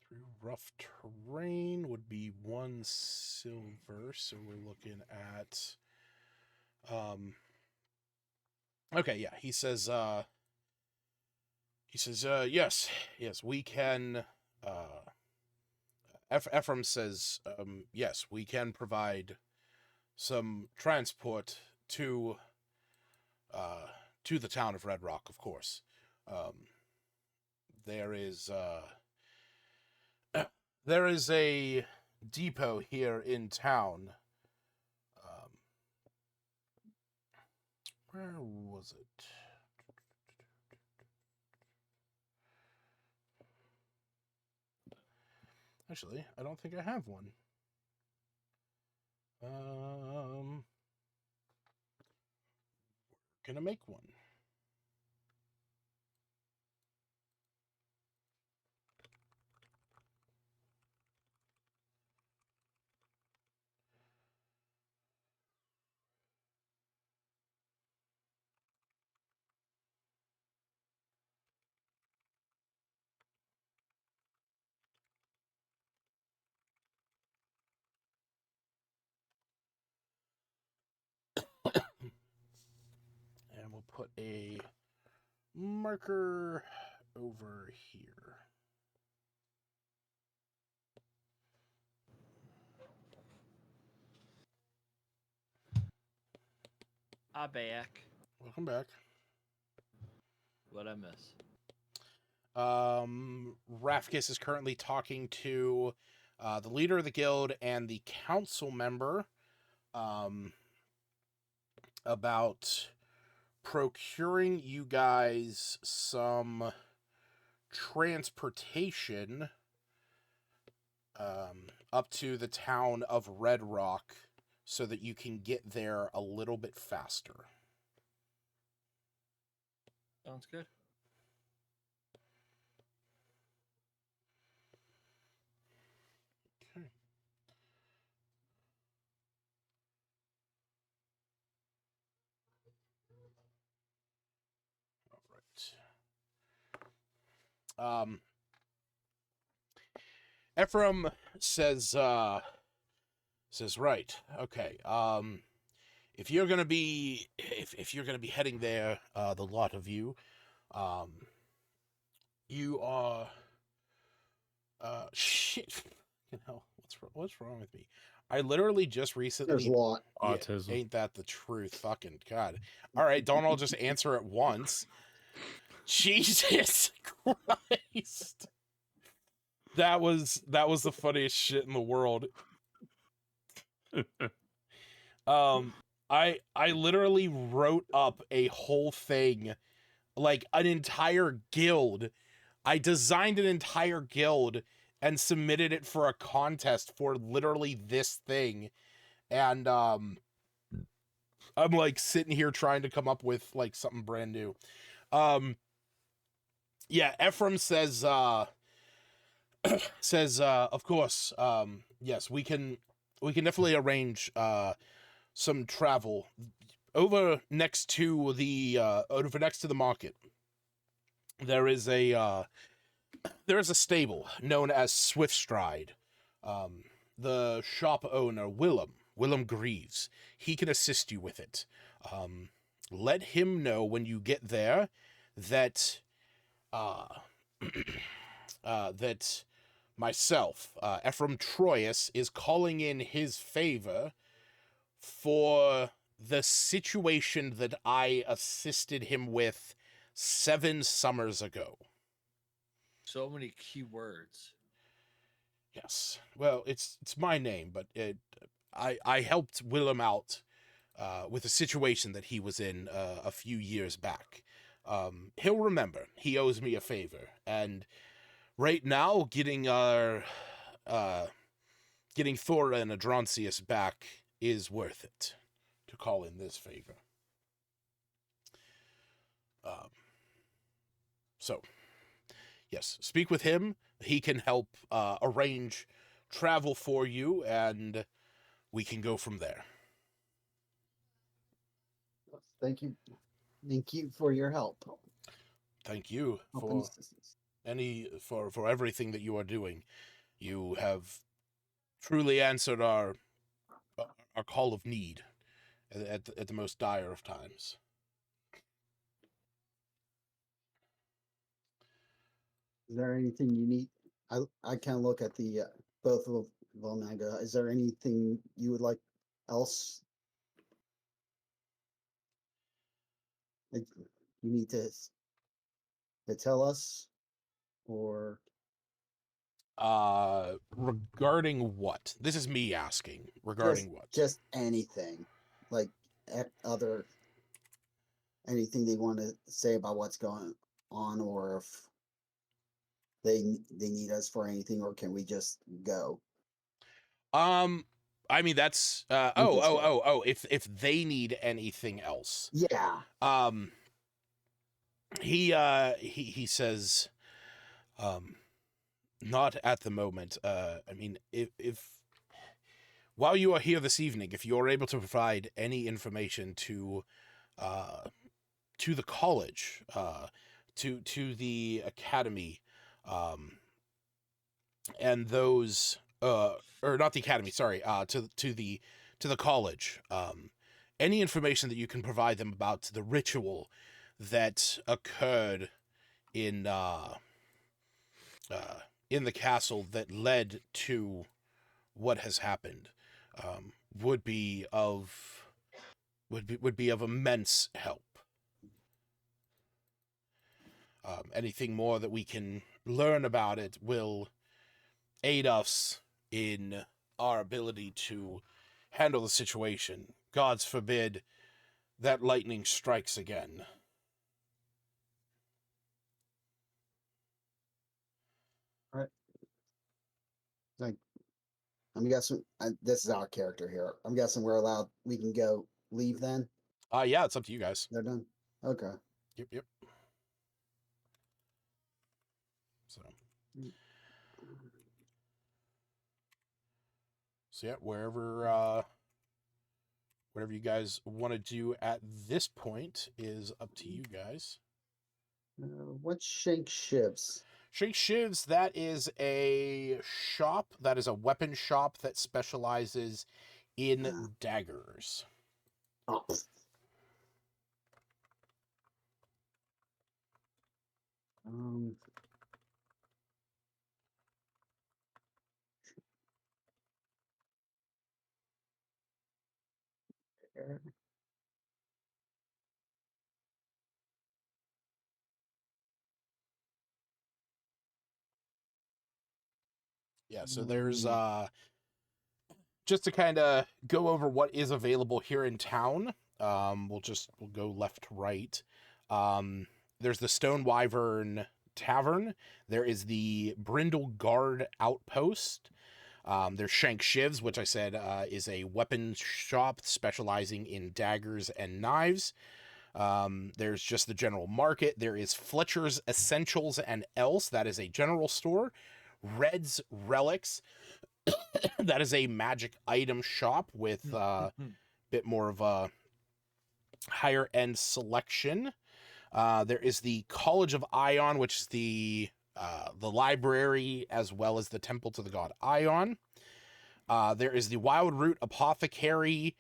through rough terrain would be 1 silver. So we're looking at okay, yeah. He says yes, we can Ephraim says yes, we can provide some transport to the town of Red Rock, of course. There is there is a depot here in town. Where was it? Actually, I don't think I have one. Gonna make one. And we'll put a marker over here. I'm back. Welcome back. What'd I miss? Rafkus is currently talking to the leader of the guild and the council member about procuring you guys some transportation up to the town of Red Rock so that you can get there a little bit faster. Sounds good. Okay. All right. Ephraim says right. Okay. If you're gonna be heading there, the lot of you, you are shit. You know what's wrong with me? I literally just There's recently a lot. Yeah, Autism. ain't that the truth? Fucking God. All right, don't all just answer at once. Jesus Christ. That was the funniest shit in the world. I literally wrote up a whole thing, like an entire guild. I designed an entire guild and submitted it for a contest for literally this thing. And I'm like sitting here trying to come up with like something brand new. Yeah, Ephraim says of course, yes, we can definitely arrange some travel over next to the market. There is a stable known as Swiftstride. The shop owner, Willem Greaves, he can assist you with it. Let him know when you get there that that myself, Ephraim Troyus, is calling in his favor for the situation that I assisted him with 7 summers ago. So many keywords. Yes. Well, it's my name, but I helped Willem out with a situation that he was in a few years back. He'll remember. He owes me a favor, and right now, getting Thora and Adroncius back is worth it to call in this favor. So, yes, speak with him. He can help arrange travel for you, and we can go from there. Thank you. Thank you for your help. Thank you Help and for assistance. for everything that you are doing. You have truly answered our call of need at the most dire of times. Is there anything you need? I can look at the both of Volnaga. Is there anything you would like else? Like you need to tell us, or Regarding what? This is me asking. Regarding what? just anything, like other anything they want to say about what's going on, or if they need us for anything, or can we just go? I mean that's We just go. if they need anything else. Yeah. He says not at the moment. I mean if while you are here this evening, if you're able to provide any information to the college, to the academy, and those or not the academy, sorry, to the college, any information that you can provide them about the ritual that occurred in the castle that led to what has happened, would be of immense help. Anything more that we can learn about it will aid us in our ability to handle the situation. Gods forbid that lightning strikes again. All right. Like I'm guessing this is our character here. I'm guessing we're allowed. We can go leave then. Yeah, it's up to you guys. They're done. Okay. Yep. So yeah, wherever whatever you guys want to do at this point is up to you guys. What's Shank Shivs? Shake Shivs, that is a shop, that is a weapon shop that specializes in daggers. Oh. Um. Yeah, so there's just to kind of go over what is available here in town. We'll go left to right. There's the Stone Wyvern Tavern. There is the Brindle Guard Outpost. There's Shank Shivs, which I said is a weapons shop specializing in daggers and knives. There's just the general market. There is Fletcher's Essentials and Else. That is a general store. Red's Relics. That is a magic item shop with a bit more of a higher end selection. There is the College of Ion, which is the library as well as the temple to the god Ion. There is the Wild Root Apothecary,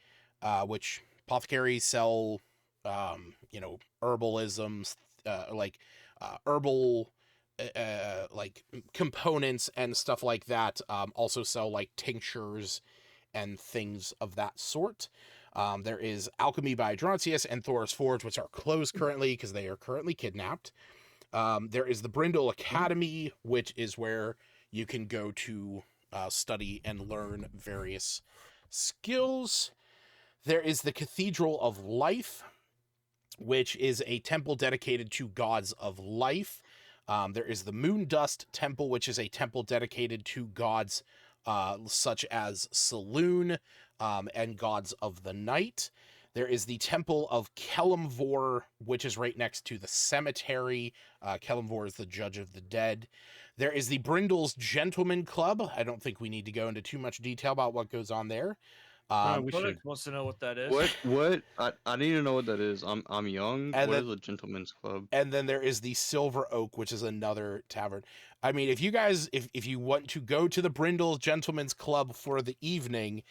which apothecaries sell, herbalisms, herbal, like components and stuff like that. Also sell like tinctures and things of that sort. There is Alchemy by Adrontius and Thor's Forge, which are closed currently because they are currently kidnapped. There is the Brindle Academy, which is where you can go to study and learn various skills. There is the Cathedral of Life, which is a temple dedicated to gods of life. There is the Moondust Temple, which is a temple dedicated to gods such as Saloon and gods of the night. There is the Temple of Kelemvor, which is right next to the cemetery. Kelemvor is the judge of the dead. There is the Brindle's Gentleman Club. I don't think we need to go into too much detail about what goes on there. We Codex should. wants to know what that is. What? I need to know what that is. I'm young. And What then- is a gentleman's club? And then there is the Silver Oak, which is another tavern. I mean, if you guys, if you want to go to the Brindle Gentlemen's Club for the evening,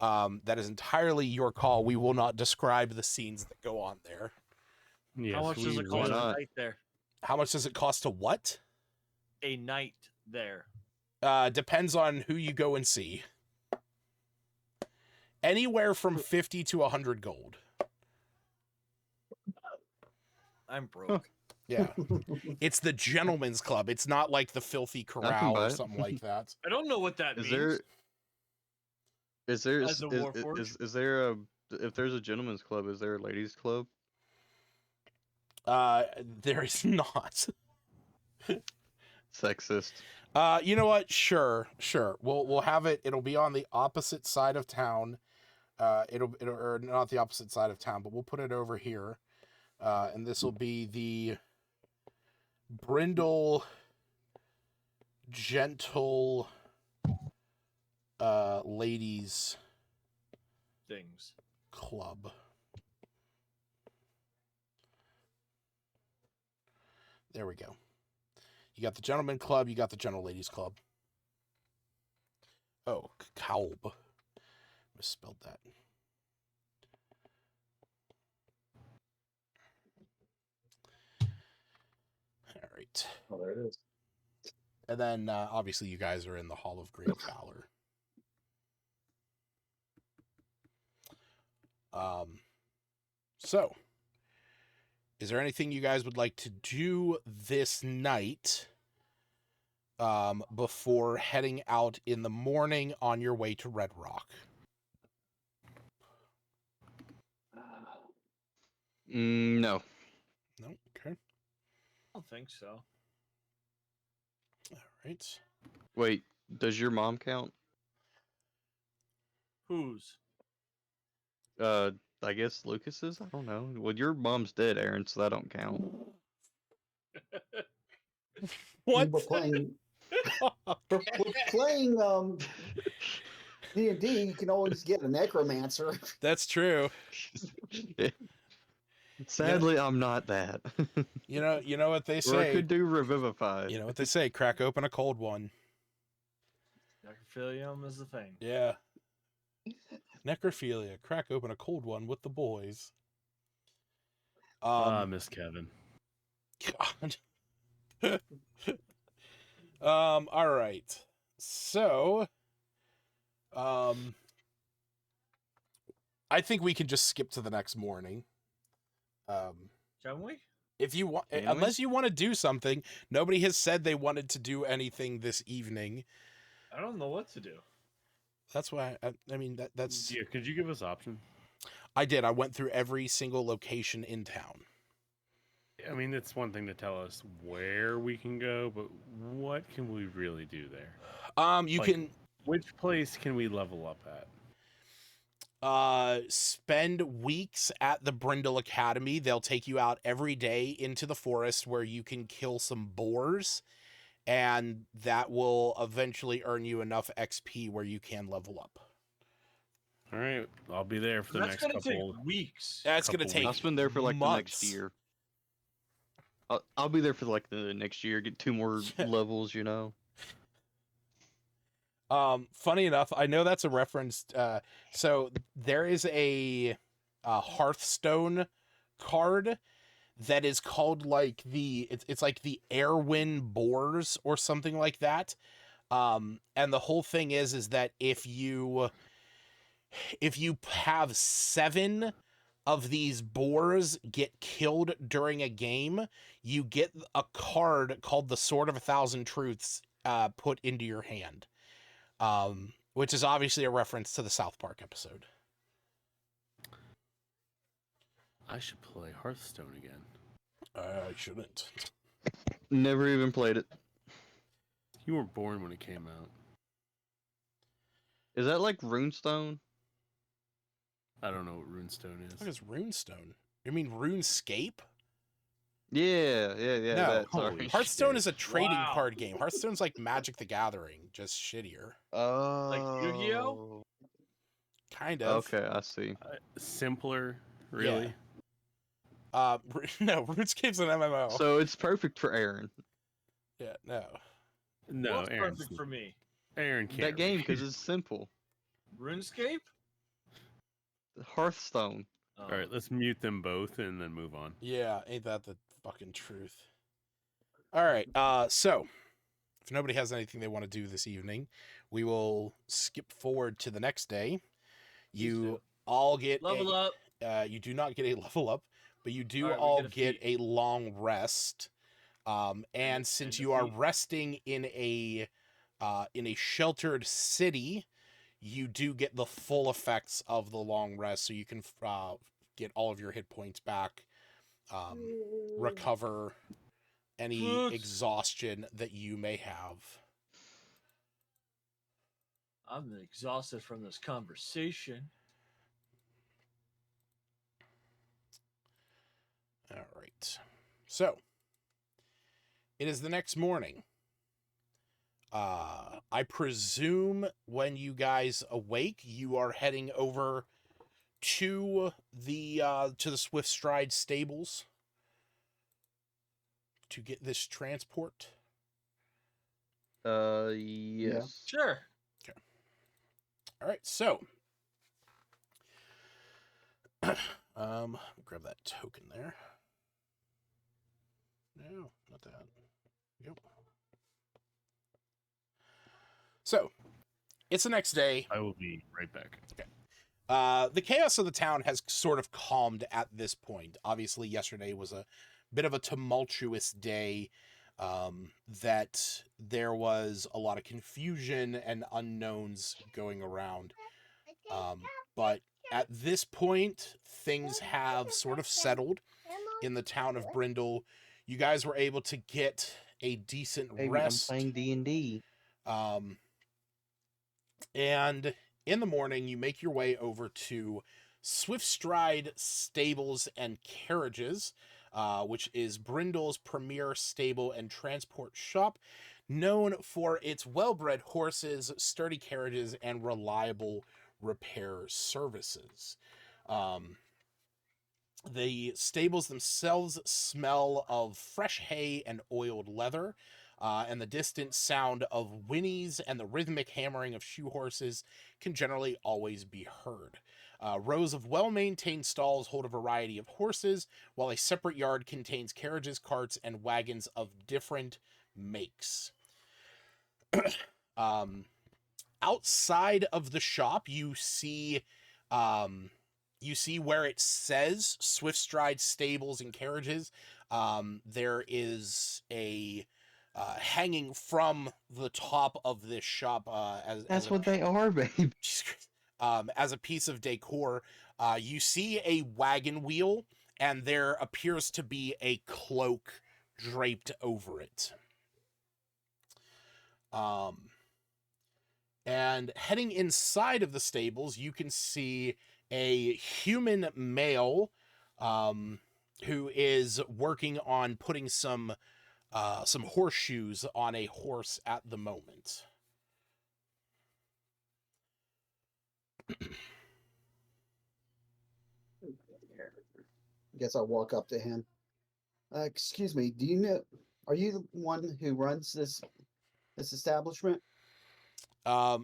that is entirely your call. We will not describe the scenes that go on there. Yes, How much does it why cost a not? night there? How much does it cost to what? A night there. Depends on who you go and see. Anywhere from 50 to 100 gold. I'm broke. Yeah. It's the Gentlemen's Club. It's not like the Filthy Corral buy or it. something like that. I don't know what that Is means. there? Is there? As a Warforged? Is there a? If there's a gentleman's club, is there a ladies' club? There is not. Sexist. You know what? Sure. We'll have it. It'll be on the opposite side of town. It'll or not the opposite side of town, but we'll put it over here. And this will be the Brindle Gentle Ladies Things. Club. There we go. You got the Gentleman Club, you got the Gentle Ladies Club. Oh, Kalb. Misspelled that. All right. Oh, there it is. And then, obviously, you guys are in the Hall of Great Valor. So, is there anything you guys would like to do this night before heading out in the morning on your way to Red Rock? No. No? Okay. I don't think so. All right. Wait. Does your mom count? Whose? I guess Lucas's. I don't know. Well, your mom's dead, Aaron, so that don't count. What? We're playing. We're playing D&D. You can always get a necromancer. That's true. Sadly, I'm not that. You know what they Or I say. could do revivify. You know what they say. Crack open a cold one. Necrophilium is the thing. Yeah. Necrophilia. Crack open a cold one with the boys. Miss Kevin. God. All right. So, I think we can just skip to the next morning. Can we? If you want, Can we? unless you want to do something, nobody has said they wanted to do anything this evening. I don't know what to do. That's why I mean that's Yeah, could you give us options? I did. I went through every single location in town. I mean, it's one thing to tell us where we can go, but what can we really do there? You Like- can Which place can we level up at? spend weeks at the Brindle Academy. They'll take you out every day into the forest where you can kill some boars, and that will eventually earn you enough XP where you can level up. All right, I'll be there for the That's next gonna couple. take weeks. That's going to Couple take I'll spend there for like the months. next year. I'll be there for like the next year. Get 2 more levels, you know. Funny enough, I know that's a reference. So there is a Hearthstone card that is called like it's like the Airwind Boars or something like that. And the whole thing is that if you have 7 of these boars get killed during a game, you get a card called the Sword of 1,000 Truths put into your hand. Which is obviously a reference to the South Park episode. I should play Hearthstone again. I shouldn't. Never even played it. You weren't born when it came out. Is that like Runestone? I don't know what Runestone What is. is Runestone? You mean RuneScape? Yeah. No, That, holy sorry. Hearthstone shit. is a trading Wow. card game. Hearthstone's like Magic the Gathering, just shittier. Oh. Yu-Gi-Oh? Kind of. Okay, I see. Simpler, really. No, RuneScape's an MMO. So it's perfect for Aaron. Yeah, no. No, What's Aaron's perfect for me? Aaron can't. That game read. because it's simple. RuneScape? Hearthstone. Oh. All right, let's mute them both and then move on. Yeah, ain't that the fucking truth? All right. So if nobody has anything they want to do this evening, we will skip forward to the next day. Please You do. all get Level up. you do not get a level up, but you do All right, we all get a get feat. a long rest. And since a you are feat. resting in a sheltered city, you do get the full effects of the long rest, so you can get all of your hit points back, recover any What? exhaustion that you may have. I'm exhausted from this conversation. All right. So, it is the next morning. I presume when you guys awake, you are heading over to the Swift Stride stables to get this transport. Yes. Sure. All right, so grab that token there. No, not that. Yep. So, it's the next day. I will be right back. The chaos of the town has sort of calmed at this point. Obviously, yesterday was a bit of a tumultuous day, that there was a lot of confusion and unknowns going around. But at this point, things have sort of settled in the town of Brindle. You guys were able to get a decent rest. I'm playing D&D. And in the morning, you make your way over to Swift Stride Stables and Carriages, which is Brindle's premier stable and transport shop, known for its well-bred horses, sturdy carriages, and reliable repair services. The stables themselves smell of fresh hay and oiled leather, and the distant sound of whinnies and the rhythmic hammering of shoe horses can generally always be heard. Rows of well-maintained stalls hold a variety of horses, while a separate yard contains carriages, carts, and wagons of different makes. Outside of the shop, you see where it says Swift Stride Stables and Carriages. There is a hanging from the top of this shop That's what they are, babe. as a piece of decor. You see a wagon wheel, and there appears to be a cloak draped over it. And heading inside of the stables, you can see a human male who is working on putting some horseshoes on a horse at the moment. Guess I'll walk up to him. Excuse me, do you know, are you the one who runs this establishment?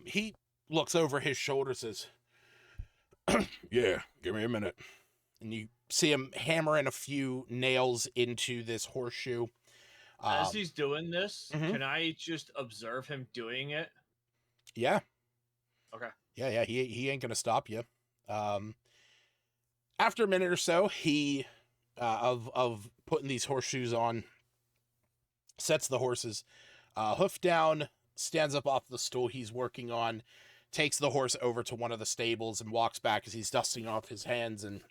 He looks over his shoulder, says, "Yeah, give me a minute." And you see him hammering a few nails into this horseshoe. As he's doing this, mhm. can I just observe him doing it? Yeah. Okay. Yeah, he ain't gonna stop you. After a minute or so, he of putting these horseshoes on, sets the horses hoof down, stands up off the stool he's working on, takes the horse over to one of the stables, and walks back as he's dusting off his hands and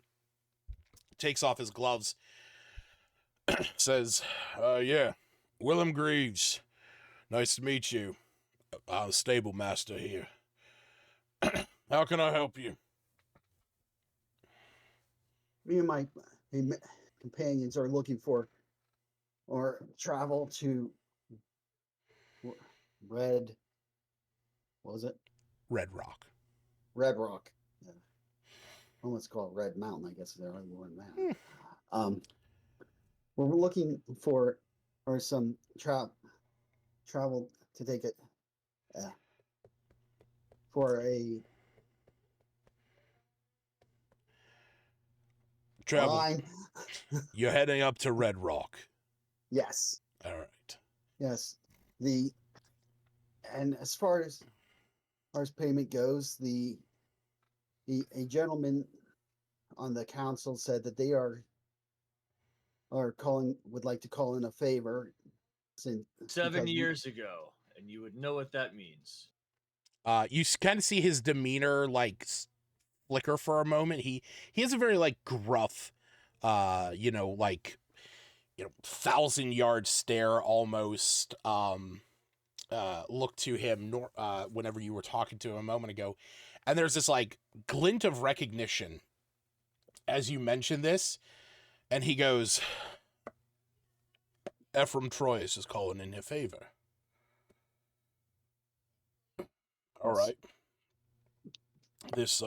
takes off his gloves. Says, "Yeah, Willem Greaves. Nice to meet you. I'm stable master here. How can I help you?" Me and my companions are looking for or travel to Red, what was it? Red Rock. Red Rock. Yeah. let's call it Red Mountain. I guess they're more than that. We're looking for some travel to take it for a Travel. line. You're heading up to Red Rock. Yes. All right. Yes. And as far as payment goes, a gentleman on the council said that they would like to call in a favor. 7 years ago, and you would know what that means. You kind of see his demeanor like flicker for a moment. He has a very like gruff, 1,000-yard stare almost. Look to him whenever you were talking to him a moment ago, and there's this like glint of recognition as you mention this, and he goes, Ephraim Troyes is calling in your favor. All right. This,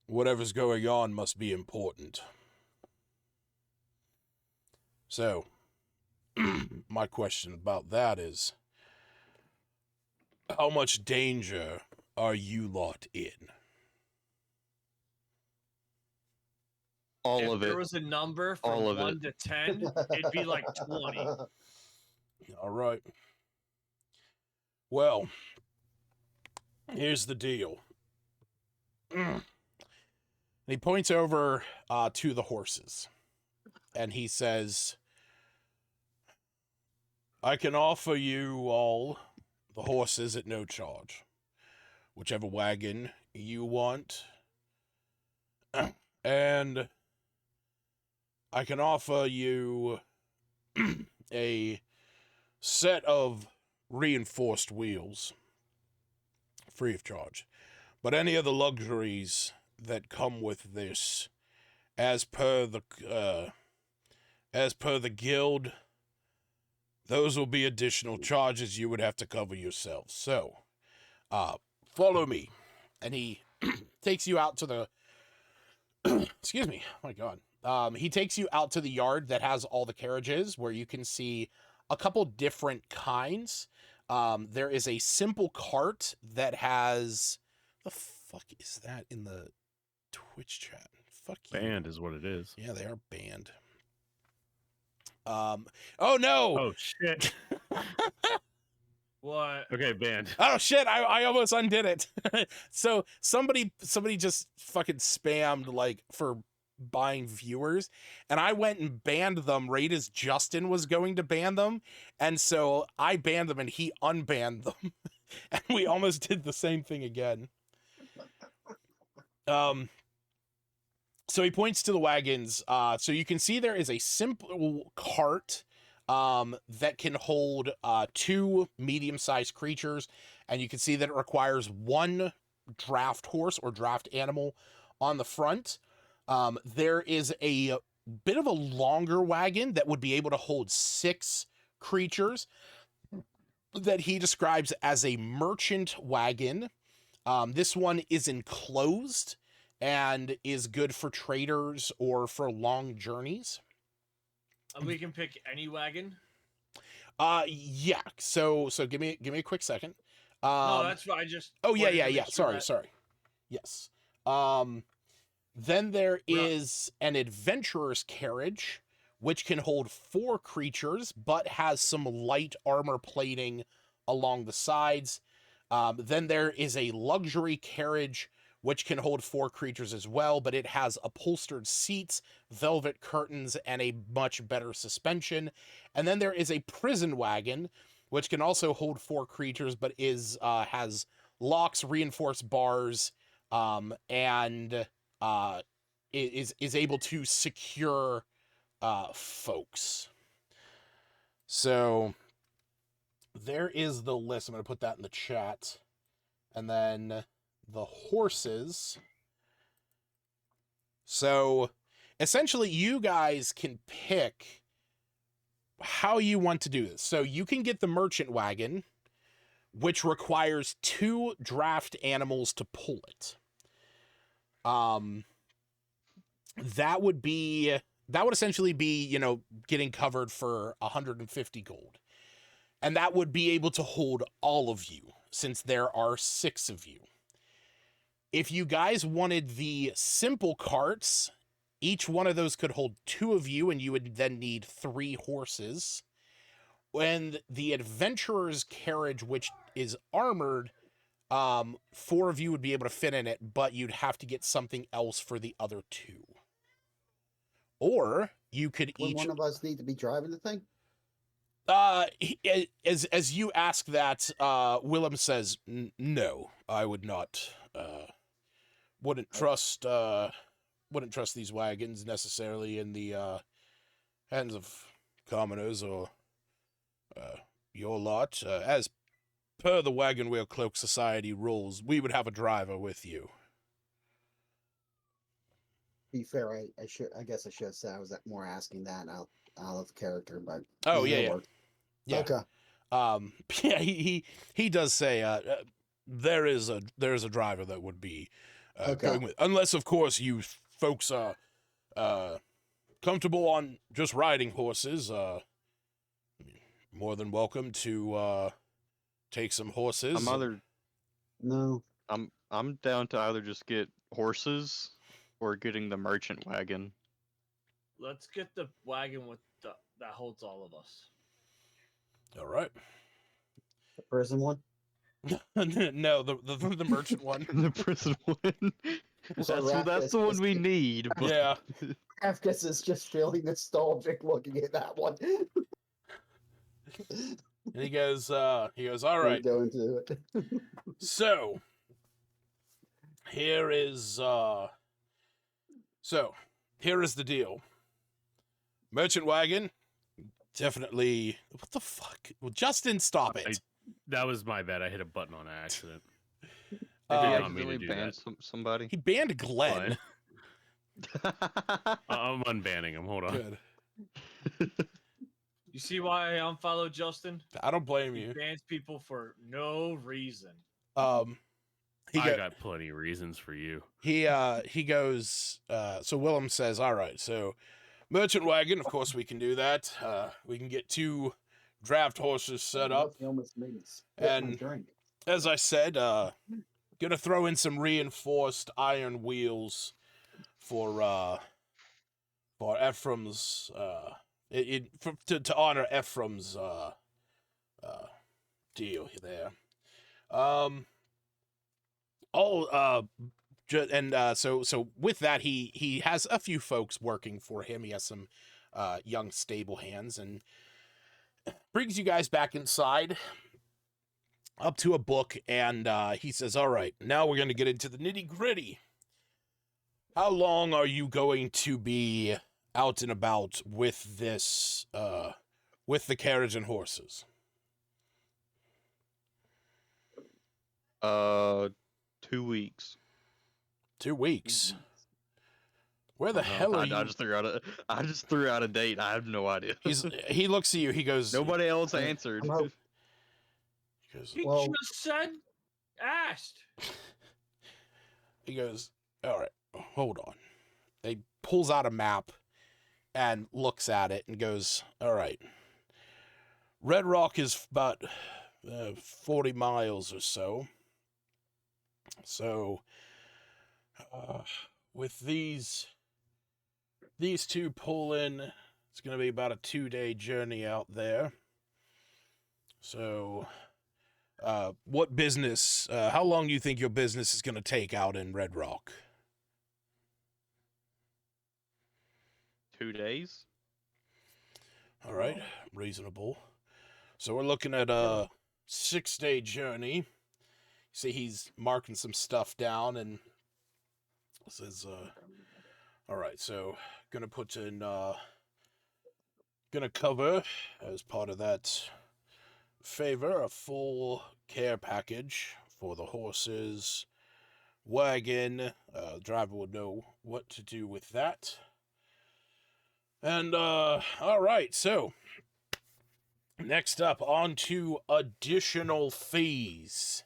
whatever's going on must be important. So, my question about that is, how much danger are you lot in? All if of there it. was a number from All of 1 it. to 10, it'd be like 20. All right. Well, here's the deal. And he points over to the horses, and he says, I can offer you all the horses at no charge. Whichever wagon you want. And I can offer you a set of reinforced wheels free of charge. But any of the luxuries that come with this, as per the guild, those will be additional charges you would have to cover yourselves. So, follow me. And he takes you out to the excuse me. Oh my God. He takes you out to the yard that has all the carriages, where you can see a couple different kinds. There is a simple cart that has, the fuck is that in the Twitch chat? Fuck you. Banned is what it is. Yeah, they are banned. Oh no! Oh shit. What? Okay, banned. Oh shit, I almost undid it. So somebody just fucking spammed like for buying viewers, and I went and banned them right as Justin was going to ban them, and so I banned them and he unbanned them. And we almost did the same thing again. So he points to the wagons. So you can see there is a simple cart that can hold 2 medium-sized creatures, and you can see that it requires 1 draft horse or draft animal on the front. There is a bit of a longer wagon that would be able to hold 6 creatures that he describes as a merchant wagon. This one is enclosed and is good for traders or for long journeys. And we can pick any wagon? Yeah. So give me a quick second. No, that's what I just. Oh yeah, wanted to yeah, make yeah. sure Sorry. that- Yes. Then there is an adventurer's carriage, which can hold 4 creatures, but has some light armor plating along the sides. Then there is a luxury carriage, which can hold 4 creatures as well, but it has upholstered seats, velvet curtains, and a much better suspension. And then there is a prison wagon, which can also hold 4 creatures, but has locks, reinforced bars, and is able to secure folks. So there is the list. I'm going to put that in the chat. And then the horses. So essentially you guys can pick how you want to do this. So you can get the merchant wagon, which requires 2 draft animals to pull it. Um, that would essentially be, you know, getting covered for 150 gold. And that would be able to hold all of you, since there are 6 of you. If you guys wanted the simple carts, each one of those could hold 2 of you, and you would then need 3 horses. When the adventurer's carriage, which is armored, 4 of you would be able to fit in it, but you'd have to get something else for the other 2. Or you could Wouldn't each one of us need to be driving the thing? as you ask that, Willem says, no, I would not, wouldn't trust these wagons necessarily in the hands of commoners or your lot. As per the Wagon Wheel Cloak Society rules, we would have a driver with you. Be fair, I guess I should have said I was more asking that out of character, but Oh yeah, that yeah. worked. Yeah. Okay. Yeah, he does say there's a driver that would be Okay. going with, unless of course you folks are comfortable on just riding horses. More than welcome to take some horses. No. I'm down to either just get horses or getting the merchant wagon. Let's get the wagon with that holds all of us. All right. The prison one? No, the merchant one. The prison one. That's the one we need. But... Yeah. Afkas is just feeling nostalgic looking at that one. And he goes, all right. Go into it. So, here is the deal. Merchant wagon, definitely. What the fuck? Well, Justin, stop it. That was my bad. I hit a button on accident. Did he not Um, mean to accidentally do ban that. somebody? he banned Glenn. I'm unbanning him. Hold on. Good. You see why I unfollowed Justin? I don't blame He you. bans people for no reason. He I go- got plenty of reasons for you. he goes. So Willem says, "All right, so merchant wagon. Of course, we can do that. We can get 2 draft horses set up. He almost made me spit my And- drink. As I said, gonna throw in some reinforced iron wheels for Ephraim's to honor Ephraim's deal there. So with that, he has a few folks working for him. He has some young stable hands, and brings you guys back inside up to a book, and he says, all right, now we're going to get into the nitty gritty. How long are you going to be out and about with this, with the carriage and horses? 2 weeks. 2 weeks. Where the hell are you? I just threw out a date. I have no idea. He looks at you. He goes. Nobody else answered. He goes. He Well- just said, asked. He goes. All right, hold on. He pulls out a map and looks at it and goes, all right. Red Rock is about 40 miles or so. So, with these 2 pull in, it's going to be about a 2-day journey out there. So, what business, how long do you think your business is going to take out in Red Rock? 2 days. All right, reasonable. So we're looking at a 6-day journey. See, he's marking some stuff down and says, all right, so gonna put in, gonna cover as part of that favor a full care package for the horses, wagon. Driver would know what to do with that. And, all right, so next up, on to additional fees.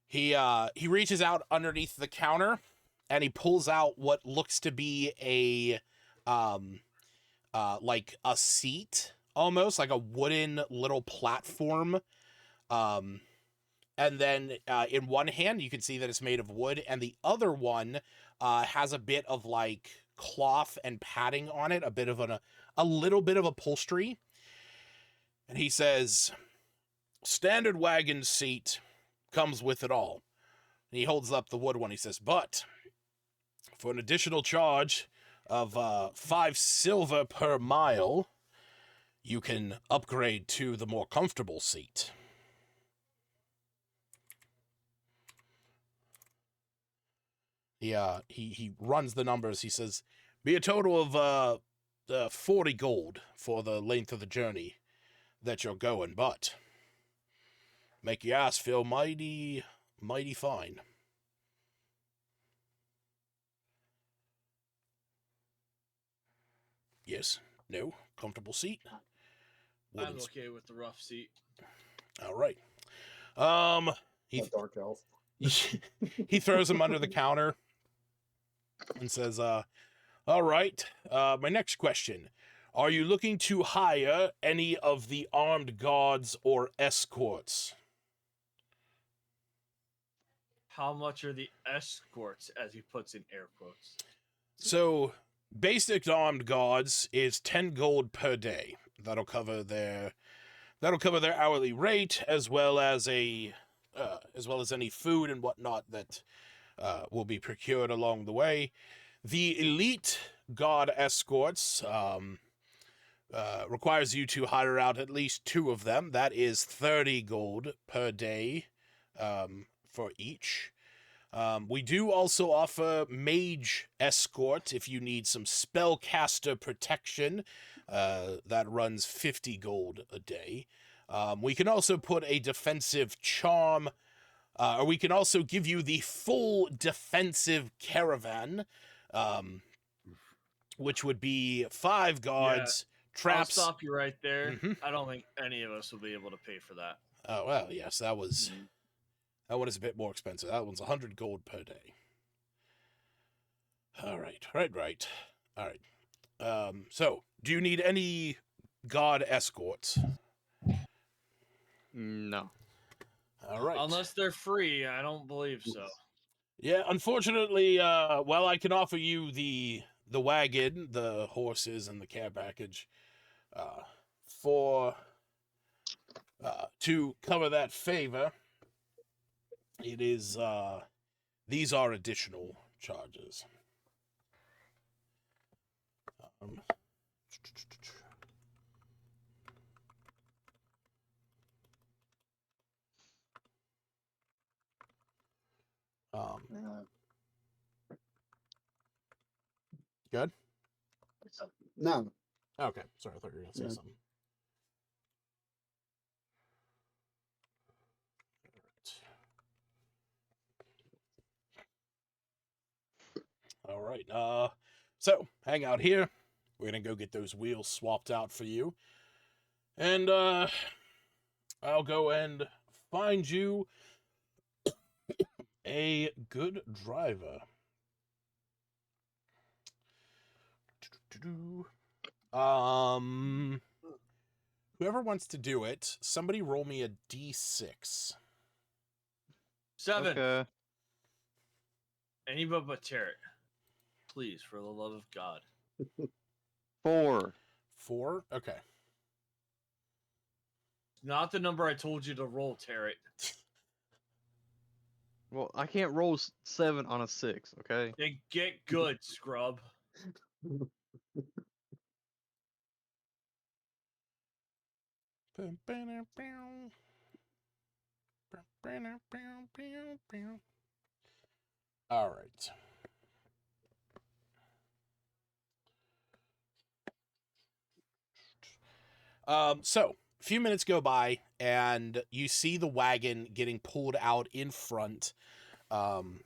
He reaches out underneath the counter and he pulls out what looks to be like a seat, almost like a wooden little platform. And then in one hand, you can see that it's made of wood, and the other one has a bit of like cloth and padding on it, a little bit of upholstery. And he says, "Standard wagon seat comes with it all." And he holds up the wood one. He says, "But for an additional charge of 5 silver per mile, you can upgrade to the more comfortable seat." He runs the numbers. He says, "Be a total of 40 gold for the length of the journey that you're going, but make your ass feel mighty, mighty fine." Yes. No. Comfortable seat. I'm Wooden okay with the rough seat. All right. He A dark elf. he throws him under the counter and says, "All right. My next question: are you looking to hire any of the armed guards or escorts?" How much are the escorts, as he puts in air quotes? So, basic armed guards is 10 gold per day. That'll cover their hourly rate, as well as any food and whatnot that will be procured along the way. The elite guard escorts requires you to hire out at least 2 of them. That is 30 gold per day for each. We do also offer mage escort if you need some spellcaster protection. That runs 50 gold a day. We can also put a defensive charm, or we can also give you the full defensive caravan, which would be 5 guards, traps. I'll stop you right there. Mhm. I don't think any of us will be able to pay for that. Oh, well, yes, that one is a bit more expensive. That one's 100 gold per day. All right. All right. So, do you need any guard escorts? No. All right. Unless they're free, I don't believe so. Yeah, unfortunately, well, I can offer you the wagon, the horses, and the care package for to cover that favor. It is these are additional charges. Um, Uh, good. no, Okay, sorry, I thought you were gonna say Yeah. something. All right. So hang out here. We're gonna go get those wheels swapped out for you, and I'll go and find you a good driver. Whoever wants to do it, somebody roll me a d6. 7. Okay. Anybody but Tarot. Please, for the love of God. 4. 4. Okay. Not the number I told you to roll, Tarot. Well, I can't roll 7 on a 6, okay? Then get good, scrub. All right. So a few minutes go by, and you see the wagon getting pulled out in front, and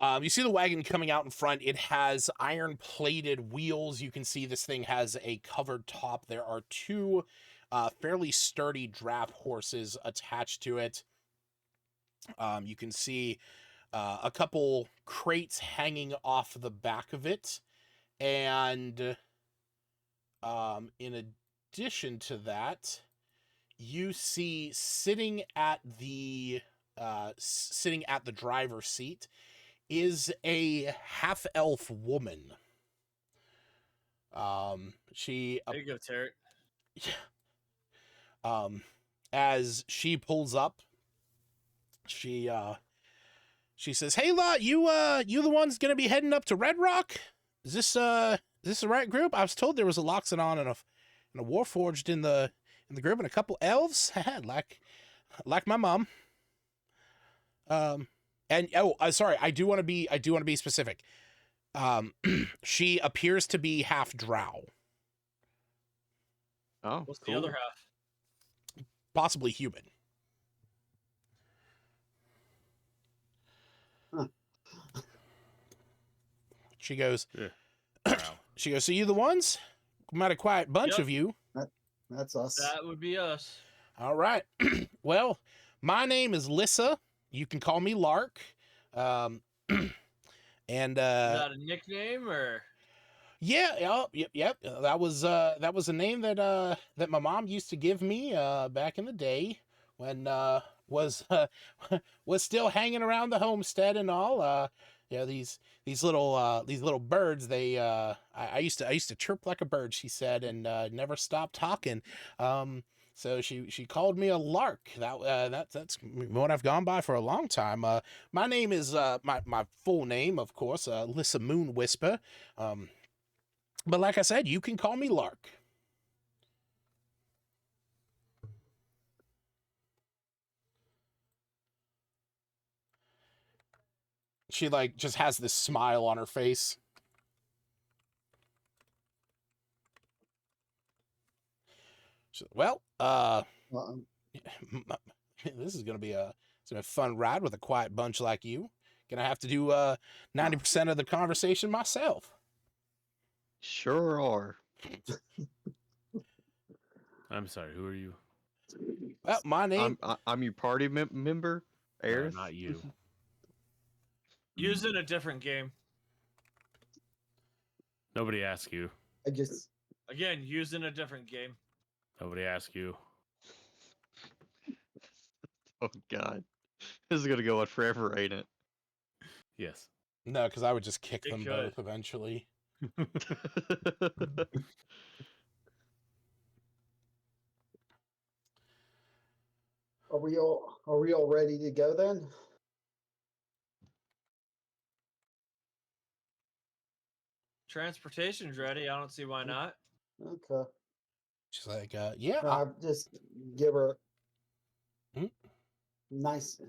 You see the wagon coming out in front. It has iron-plated wheels. You can see this thing has a covered top. There are two fairly sturdy draft horses attached to it. You can see a couple crates hanging off the back of it. And in addition to that, you see sitting at the driver's seat is a half elf woman. She There you go, Terry. as she pulls up, she says, "Hey lot, you the ones gonna be heading up to Red Rock? Is this the right group? I was told there was a Loxodon and a Warforged in the group and a couple elves, like my mom. And sorry, I do want to be specific. She appears to be half drow, Oh, What's cool. the other half? possibly human. Huh. She goes, Wow. She goes, so you the ones? Might a quiet bunch Yep. of you. That's us. That would be us. All right. Well, my name is Lissa. You can call me Lark. And Is that a nickname or? yeah, yep. That was a name that my mom used to give me back in the day when was was still hanging around the homestead and all. These little birds. They I used to chirp like a bird. She said, and never stop talking. So she called me a lark. That's what I've gone by for a long time. My name is my full name, of course, Lissa Moon Whisper. But like I said, you can call me Lark. She like just has this smile on her face. Well, Um, this is gonna be a fun ride with a quiet bunch like you. Gonna have to do 90% of the conversation myself. Sure are. I'm sorry. Who are you? Well, my name. I'm your party member, No, Aerith. not you. Using a different game. Nobody asked you. I just Again, using a different game. Nobody asked you. Oh God, this is gonna go on forever, ain't it? Yes. No, because I would just kick It them could. both eventually. are we all ready to go then? Transportation's ready. I don't see why not. Okay. She's like, yeah. I'll just give her Hmm? nice.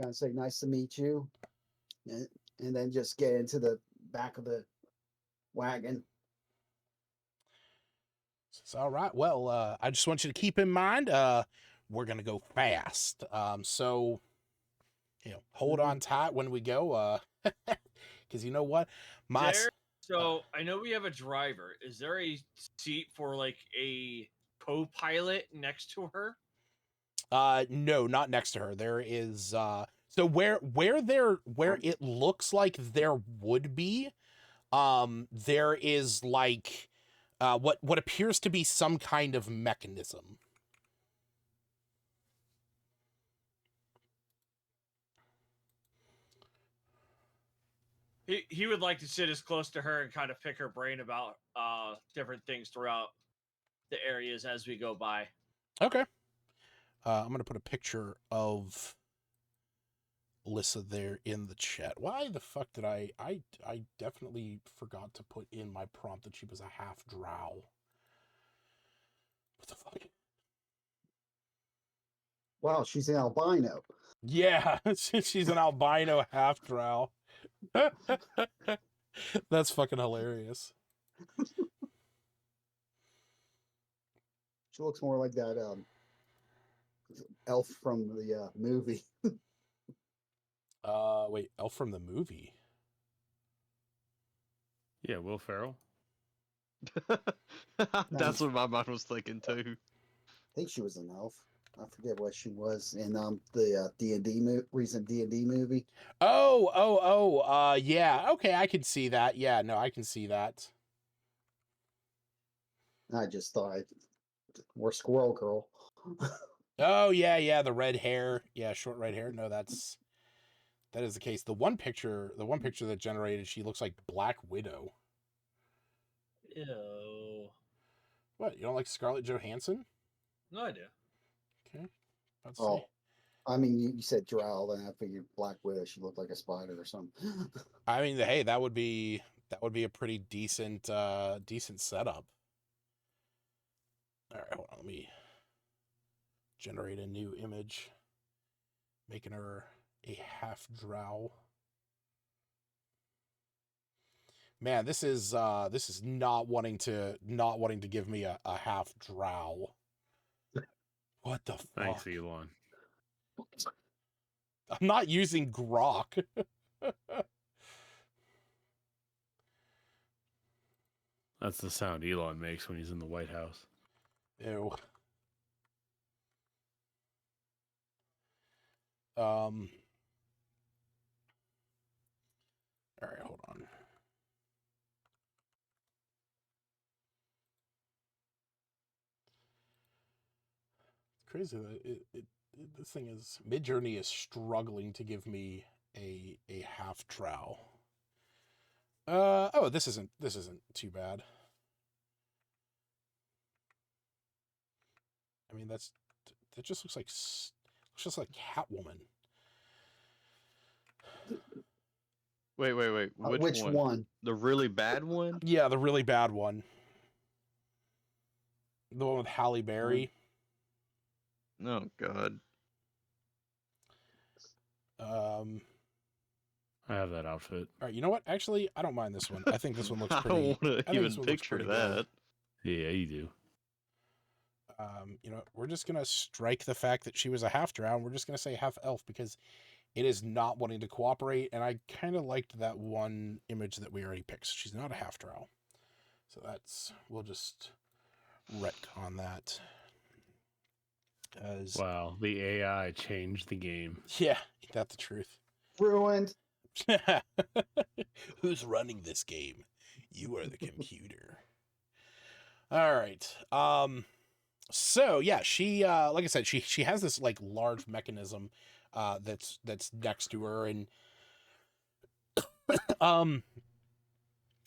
Gonna say nice to meet you, and then just get into the back of the wagon. It's all right. Well, I just want you to keep in mind, we're gonna go fast. So hold on tight when we go. Because you know what, There. So I know we have a driver. Is there a seat for like a co-pilot next to her? no, not next to her. There is so where it looks like there would be, there is like what appears to be some kind of mechanism. He would like to sit as close to her and kind of pick her brain about different things throughout the areas as we go by. Okay. I'm gonna put a picture of Lissa there in the chat. Why the fuck did I definitely forgot to put in my prompt that she was a half drow. What the fuck? Wow, she's an albino. Yeah, she's an albino half drow. That's fucking hilarious. She looks more like that elf from the movie. Wait, elf from the movie. Yeah, Will Ferrell. That's what my mind was thinking too. I think she was an elf. I forget what she was in the D&D recent D&D movie. Yeah. Okay, I can see that. Yeah, no, I can see that. I just thought, or Squirrel Girl. Oh yeah, the red hair. Yeah, short red hair. No, that is the case. The one picture that generated, she looks like Black Widow. Ew. What? You don't like Scarlett Johansson? No idea. Okay. Let's see. Oh, I mean, you said Drow, and I figured Black Widow. She looked like a spider or something. I mean, hey, that would be a pretty decent setup. All right, hold on. Let me generate a new image, making her a half drow. Man, this is not wanting to give me a half drow. What the fuck? Thanks, Elon. I'm not using grok. That's the sound Elon makes when he's in the White House. Ew. All right, hold on. It's crazy that this thing is Midjourney is struggling to give me a half drow. Oh, this isn't too bad. I mean, that just looks like Catwoman. Wait. Which one? The really bad one? Yeah, the really bad one. The one with Halle Berry. Oh God. All I have that outfit. right, you know what? Actually, I don't mind this one. I think this one looks I pretty. don't want I to think even this one looks picture pretty that. good. Yeah, you do. You know, we're just gonna strike the fact that she was a half drow. We're just gonna say half elf because it is not wanting to cooperate, and I kind of liked that one image that we already picked. So she's not a half drow, so we'll just retcon that. As Wow, the AI changed the game. yeah, ain't that the truth? Ruined. Who's running this game? You are the computer. All right. So yeah, she like I said, she has this like large mechanism that's next to her, and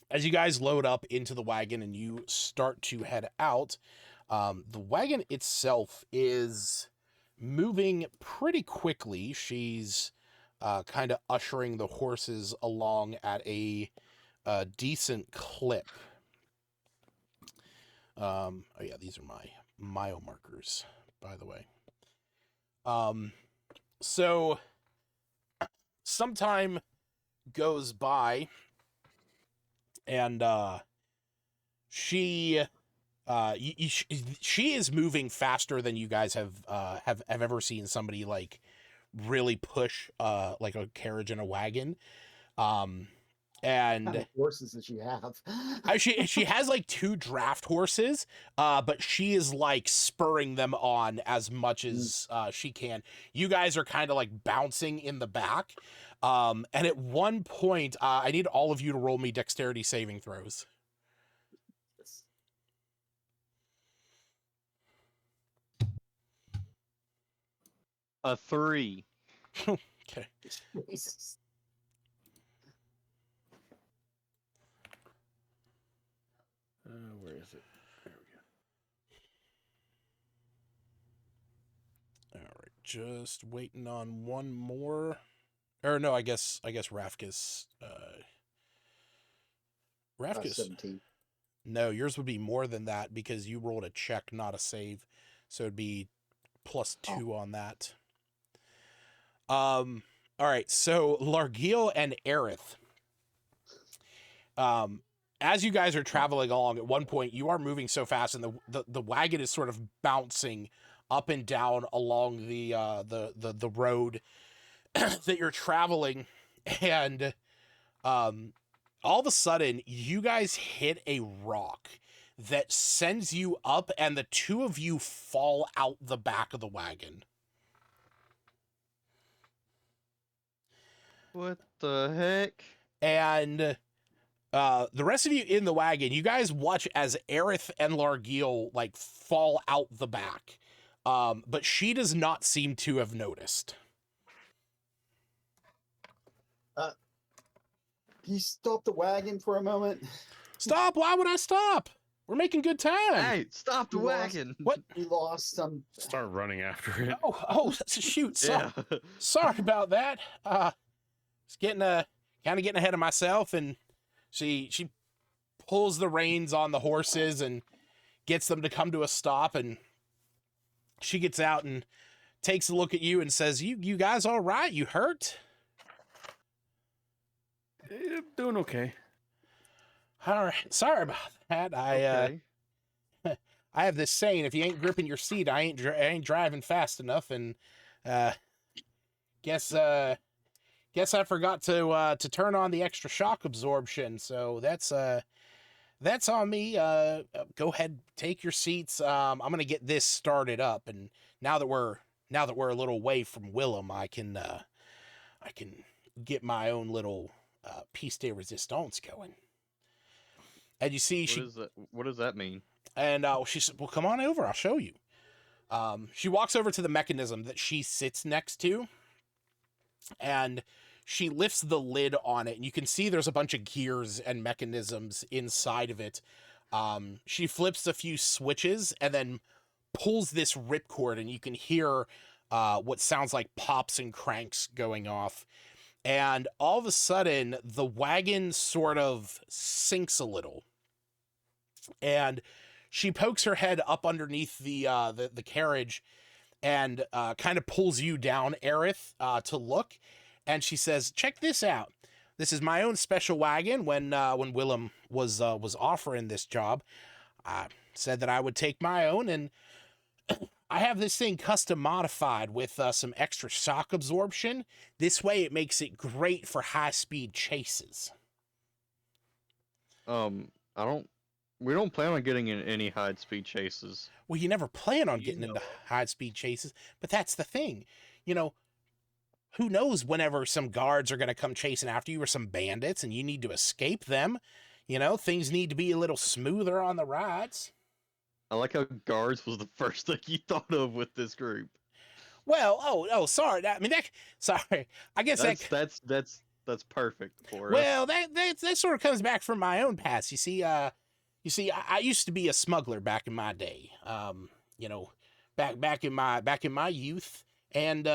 as you guys load up into the wagon and you start to head out, the wagon itself is moving pretty quickly. She's kind of ushering the horses along at a decent clip. Oh yeah, these are my mile markers, by the way. So some time goes by, and she is moving faster than you guys have ever seen somebody like really push like a carriage in a wagon. And How many horses does she have? she has like 2 draft horses, but she is like spurring them on as much as she can. You guys are kind of like bouncing in the back. And at one point, I need all of you to roll me dexterity saving throws. A 3. Okay. Jesus. Where is it? There we go. All right, just waiting on one more. Or no, I guess Rafkus. Rafkus. 17. No, yours would be more than that because you rolled a check, not a save. So it'd be +2 on that. All right, so Largil and Aerith. As you guys are traveling along, at one point you are moving so fast, and the wagon is sort of bouncing up and down along the road that you're traveling, and all of a sudden, you guys hit a rock that sends you up, and the two of you fall out the back of the wagon. What the heck? And the rest of you in the wagon, you guys watch as Aerith and Largil like fall out the back. But she does not seem to have noticed. Can you stop the wagon for a moment? Stop! Why would I stop? We're making good time. Hey, stop the We lost- wagon! What? We lost some. Start running after it. Oh, shoot! Sorry, Yeah. sorry about that. It's getting kind of getting ahead of myself, and she pulls the reins on the horses and gets them to come to a stop, and she gets out and takes a look at you and says, "You guys all right? You hurt?" Doing okay. All right. Sorry about that. Okay. I have this saying: if you ain't gripping your seat, I ain't driving fast enough. And guess I forgot to turn on the extra shock absorption. So that's on me. Go ahead, take your seats. I'm gonna get this started up. And now that we're a little away from Willem, I can get my own little piece de resistance going. And you see, What does that mean? and she said, "Well, come on over. I'll show you." She walks over to the mechanism that she sits next to, and she lifts the lid on it, and you can see there's a bunch of gears and mechanisms inside of it. She flips a few switches and then pulls this ripcord, and you can hear what sounds like pops and cranks going off. And all of a sudden, the wagon sort of sinks a little. And she pokes her head up underneath the carriage and kind of pulls you down, Aerith, to look. And she says, "Check this out. This is my own special wagon. When Willem was offering this job, I said that I would take my own, and I have this thing custom modified with some extra shock absorption. This way it makes it great for high-speed chases." We don't plan on getting in any high speed chases. Well, you never plan on You getting into know. high-speed chases, but that's the thing. You know, who knows whenever some guards are going to come chasing after you or some bandits and you need to escape them. You know, things need to be a little smoother on the rides. I like how guards was the first thing you thought of with this group. Well, sorry. Sorry. I guess That's perfect for us. well, that sort of comes back from my own past. You see, I used to be a smuggler back in my day. You know, back in my youth, and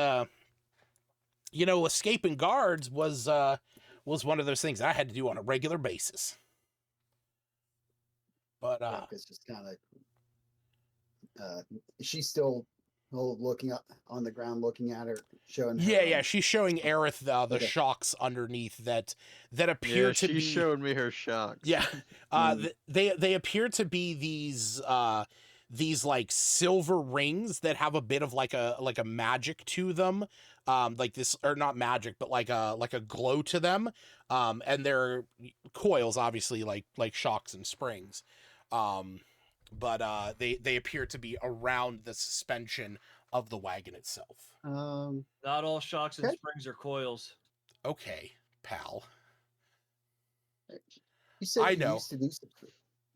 escaping guards was one of those things I had to do on a regular basis. But It's just kind of. She's still looking up on the ground, looking at her, showing. Her, yeah, she's showing Aerith the Okay. shocks underneath that appear yeah, to be. she's showing me her shocks. Yeah, they appear to be these like silver rings that have a bit of like a magic to them, like this, or not magic, but like a glow to them, and they're coils, obviously, like shocks and springs, but they appear to be around the suspension of the wagon itself. Not all shocks and Okay. springs are coils. Okay, pal. You said I you know. used to do some.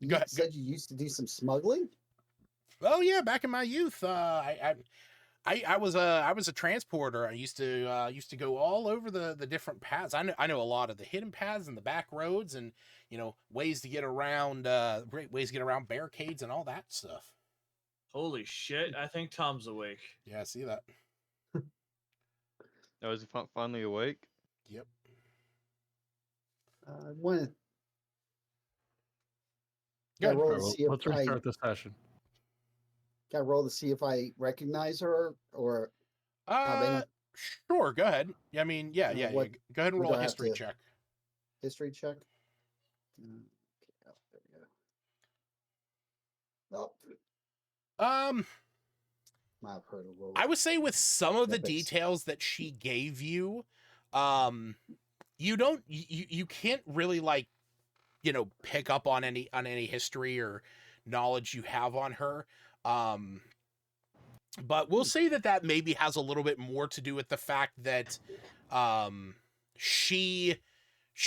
You Go ahead, go- said you used to do some smuggling. Oh yeah, back in my youth, I was a transporter. I used to go all over the different paths. I know a lot of the hidden paths and the back roads, and ways to get around barricades and all that stuff. Holy shit! I think Tom's awake. Yeah, I see that. Oh, is he finally awake? Yep. I want to. Good. roll Alright, to well, see if let's I restart the session. got to roll to see if I recognize her or have any Sure. Go ahead. I mean, yeah. what- Go ahead and what roll do a I have history to- check. history check. Okay, there we go. Oh, might have heard a little. I would say with some of the Epics. details that she gave you, you can't really like pick up on any history or knowledge you have on her. But we'll say that maybe has a little bit more to do with the fact that she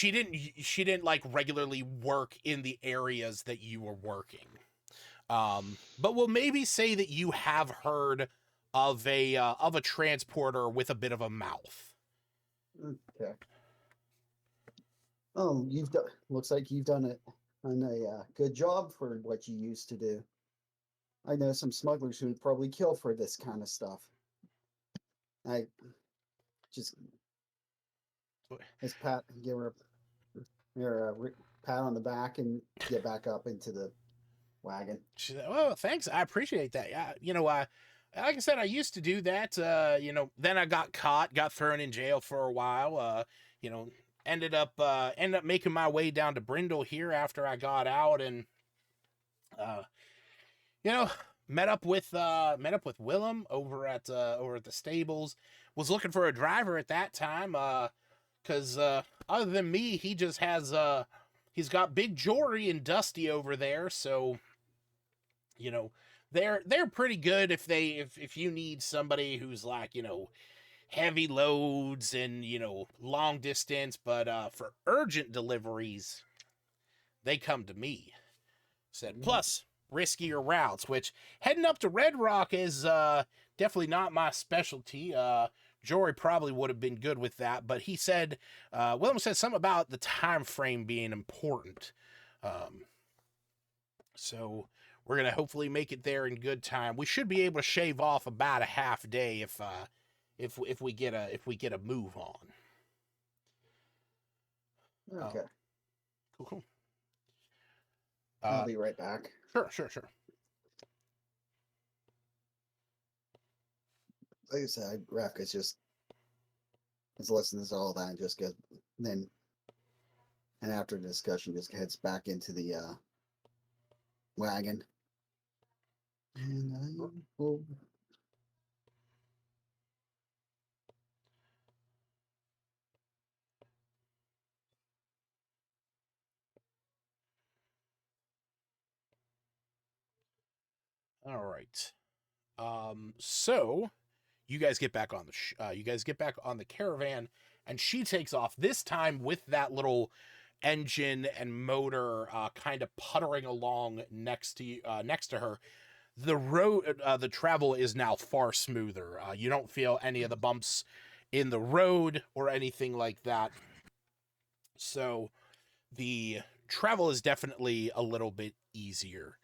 didn't like regularly work in the areas that you were working. But we'll maybe say that you have heard of a transporter with a bit of a mouth. Okay. Oh, looks like you've done a good job for what you used to do. I know some smugglers who would probably kill for this kind of stuff. I just give her a pat on the back and get back up into the wagon. She said, "Oh, thanks. I appreciate that. Yeah, like I said, I used to do that. Then I got caught, got thrown in jail for a while. Ended up making my way down to Brindle here after I got out, and met up with Willem over at the stables. Was looking for a driver at that time, because other than me, he just has he's got Big Jory and Dusty over there, so they're pretty good if you need somebody who's like, heavy loads and, long distance, but for urgent deliveries, they come to me. Said, plus riskier routes, which heading up to Red Rock is definitely not my specialty. Jory probably would have been good with that, but he said, Willem said something about the time frame being important. So we're going to hopefully make it there in good time. We should be able to shave off about a half day if we get a move on. Okay. Cool. I'll be right back. Sure. Like I said, Rafka's just listens to all that and just gets then, and after the discussion, just heads back into the wagon. And I will. All right. So you guys get back on the caravan, and she takes off this time with that little engine and motor kind of puttering along next to her. The road, the travel is now far smoother. You don't feel any of the bumps in the road or anything like that. So the travel is definitely a little bit easier.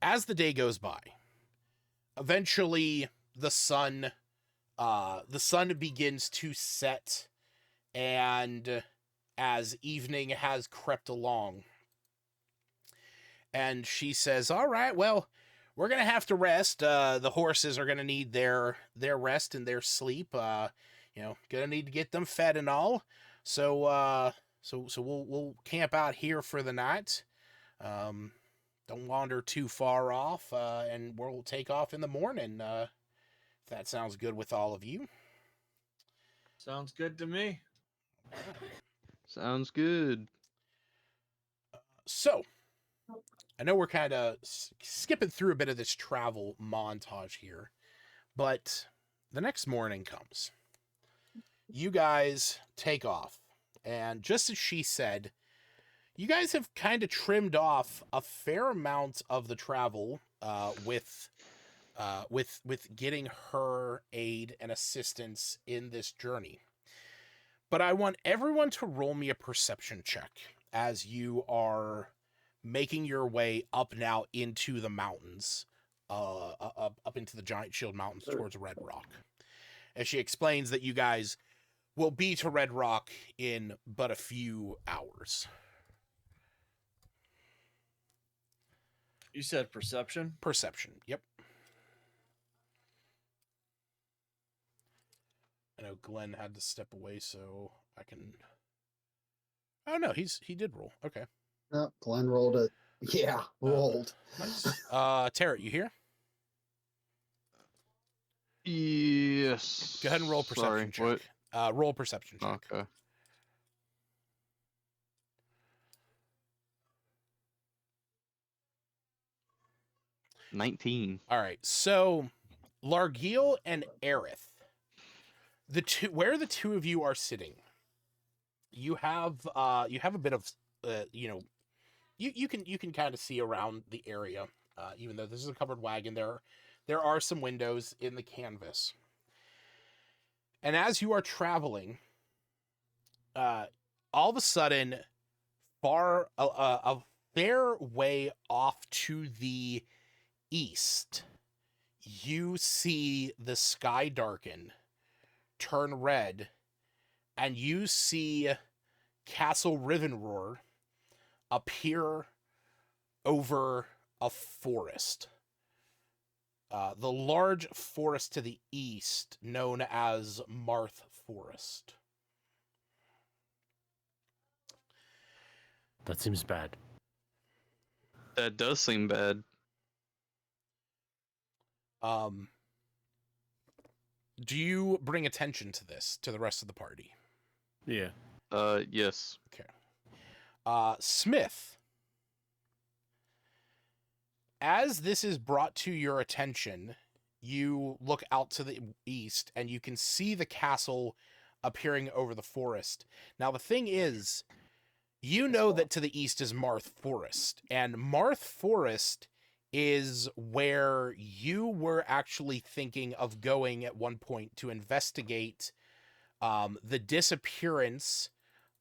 As the day goes by, eventually the sun begins to set, and as evening has crept along, and she says, all right, well, we're going to have to rest. The horses are going to need their rest and their sleep. Going to need to get them fed and all. So we'll camp out here for the night. Don't wander too far off, and we'll take off in the morning, if that sounds good with all of you. Sounds good to me. Sounds good. So, I know we're kind of skipping through a bit of this travel montage here, but the next morning comes. You guys take off, and just as she said, you guys have kind of trimmed off a fair amount of the travel with getting her aid and assistance in this journey. But I want everyone to roll me a perception check as you are making your way up now into the mountains, up into the Giant Shield Mountains towards Red Rock. As she explains that you guys will be to Red Rock in but a few hours. You said perception? Perception, yep. I know Glenn had to step away, so I can... Oh, no, he did roll. Okay. No, Glenn rolled it. Yeah, rolled. Nice. Tarot, you here? Yes. Go ahead and roll perception check. What? Roll perception check. Okay. 19. All right. So Largil and Aerith, where the two of you are sitting, you have a bit of you can kind of see around the area, even though this is a covered wagon. There are some windows in the canvas, and as you are traveling, all of a sudden, a fair way off to the east, you see the sky darken, turn red, and you see Castle Rivenroar appear over a forest. The large forest to the east, known as Marth Forest. That seems bad. That does seem bad. Do you bring attention to this to the rest of the party? Yeah. Yes. Smith, as this is brought to your attention, you look out to the east and you can see the castle appearing over the forest. Now, the thing is, you know that to the east is Marth Forest, and Marth Forest is where you were actually thinking of going at one point to investigate the disappearance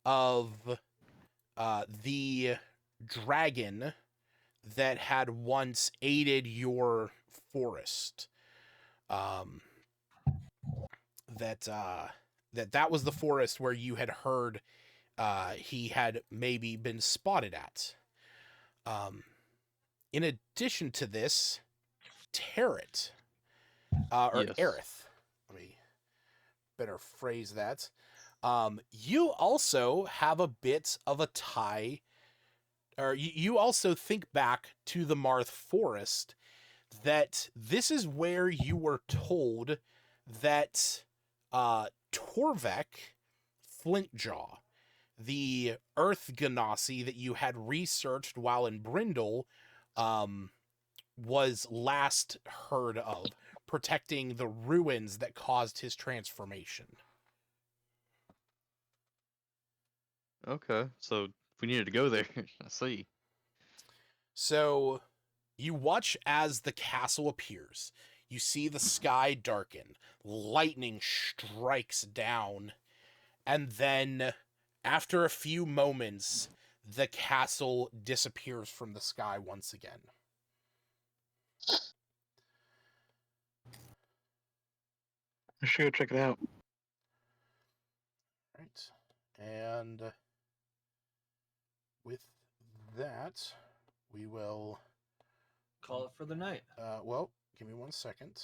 of the dragon that had once aided your forest. That was the forest where you had heard he had maybe been spotted at. In addition to this, Tarot, or Yes. Aerith, let me better phrase that. You also have a bit of a tie, or you also think back to the Marth Forest, that this is where you were told that Torvek Flintjaw, the Earth Ganassi that you had researched while in Brindle, was last heard of, protecting the ruins that caused his transformation. Okay, so we needed to go there. I see. So you watch as the castle appears. You see the sky darken, lightning strikes down, and then after a few moments, the castle disappears from the sky once again. I should go check it out. Right. And with that, we will Call it for the night. well, give me 1 second.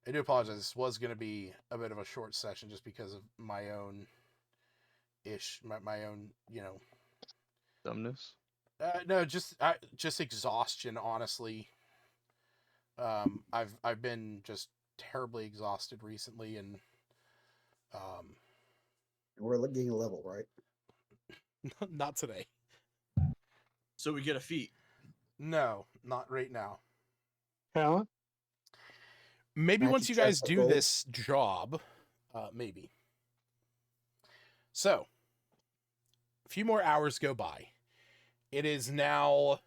I do apologize. This was going to be a bit of a short session just because of my own my own, Dumbness. no, just exhaustion, honestly. I've been just terribly exhausted recently, and We're getting a level, right? not today. So we get a feat. No, not right now. Talent? Maybe Magic once you guys chest of do gold. this job, maybe. So, a few more hours go by. It is now,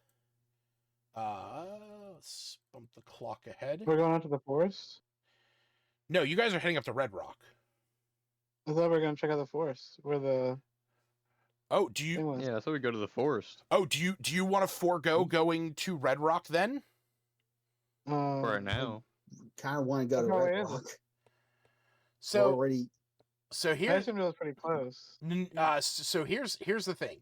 let's bump the clock ahead. We're going out to the forest? No, you guys are heading up to Red Rock. I thought we were going to check out the forest where the Oh, do thing you? was. Yeah, I thought we'd go to the forest. Oh, do you want to forego going to Red Rock then? Right now. Kind of want to go to How far Red away is it? Rock. We're So, already. so I here, assumed it was pretty close. so here's the thing.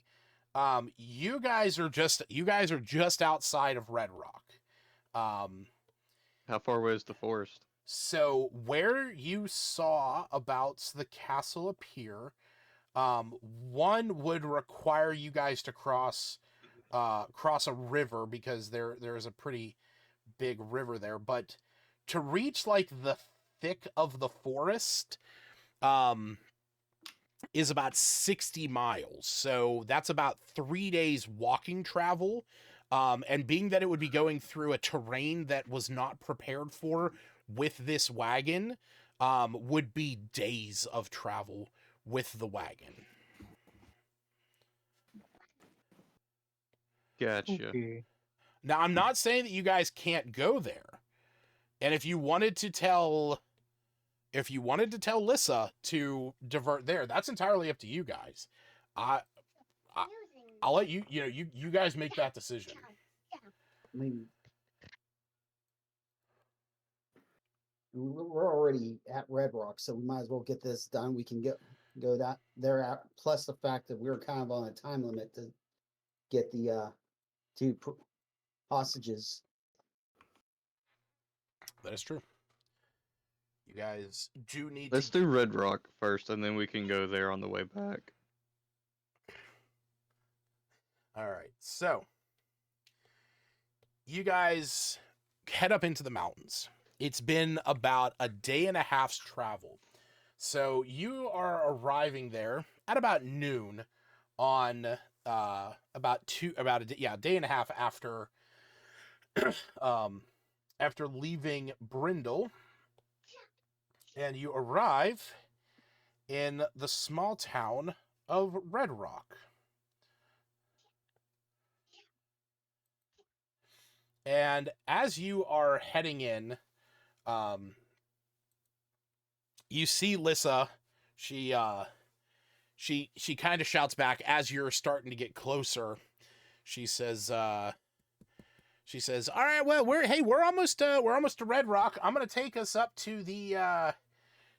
You guys are just outside of Red Rock. How far away is the forest? So where you saw about the castle appear, one would require you guys to cross a river, because there is a pretty big river there. But to reach like the thick of the forest, is about 60 miles. So that's about 3 days walking travel. And being that it would be going through a terrain that was not prepared for with this wagon, would be days of travel with the wagon. Gotcha. Okay. Now, I'm not saying that you guys can't go there. And if you wanted to tell Lissa to divert there, that's entirely up to you guys. I I'll let you you guys make that decision. I mean, we're already at Red Rock, so we might as well get this done. We can go that there out. Plus the fact that we're kind of on a time limit to get the two hostages. That is true. You guys do need Let's to do Red Rock first, and then we can go there on the way back. All right. So, you guys head up into the mountains. It's been about a day and a half's travel. So, you are arriving there at about noon on about a day and a half after after leaving Brindle, and you arrive in the small town of Red Rock. And as you are heading in, you see Lissa. She kind of shouts back as you're starting to get closer. She says, "All right, well, we're almost to Red Rock. I'm gonna take us up to the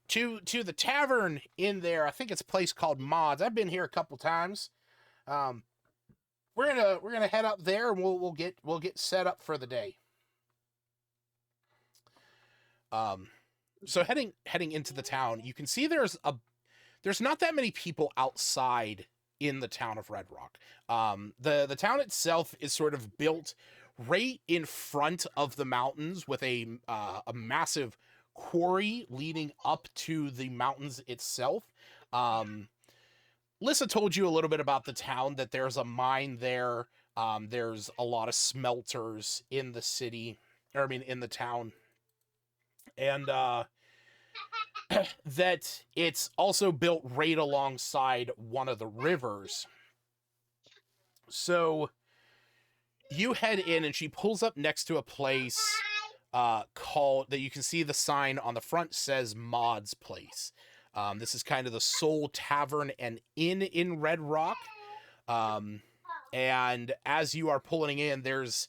to the tavern in there. I think it's a place called Mods. I've been here a couple times. We're gonna head up there and we'll get set up for the day." So heading into the town, you can see there's not that many people outside in the town of Red Rock. The town itself is sort of built right in front of the mountains with a massive quarry leading up to the mountains itself. Lissa told you a little bit about the town, that there's a mine there. There's a lot of smelters in the city, or I mean in the town. And that it's also built right alongside one of the rivers. So you head in, and she pulls up next to a place called, that you can see the sign on the front says Mod's Place. This is kind of the sole tavern and inn in Red Rock. And as you are pulling in, there's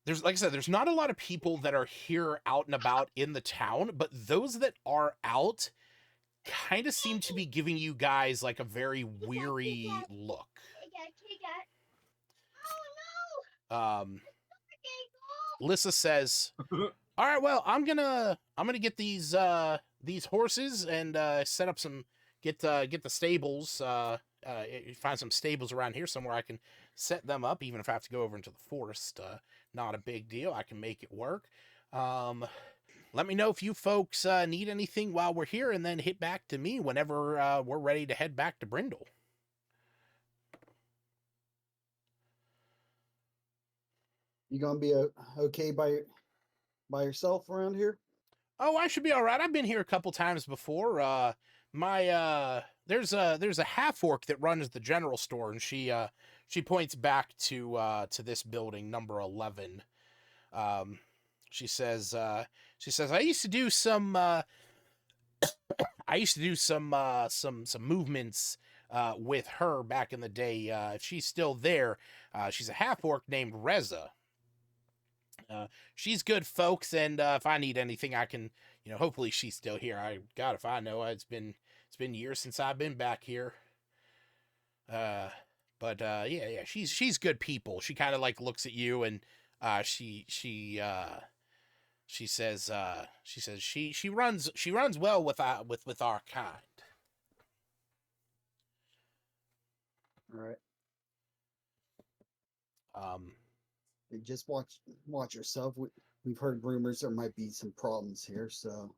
like I said, there's not a lot of people that are here out and about in the town, but those that are out kind of seem to be giving you guys like a very weary look. Lissa says, "All right, well, I'm gonna get these horses and set up some get the stables. Find some stables around here somewhere I can set them up, even if I have to go over into the forest. Not a big deal. I can make it work. Let me know if you folks need anything while we're here, and then hit back to me whenever we're ready to head back to Brindle." You gonna be okay by yourself around here? Oh, I should be all right. I've been here a couple times before. There's a half orc that runs the general store, and she points back to this building, number 11. She says I used to do some movements with her back in the day. If she's still there, she's a half orc named Reza. She's good folks, and if I need anything, I can, hopefully she's still here. God, if I know, it's been years since I've been back here. But yeah, she's good people. She kind of like looks at you, and she says she runs well with our kind. All right. Um, Just watch yourself. We've heard rumors there might be some problems here, so.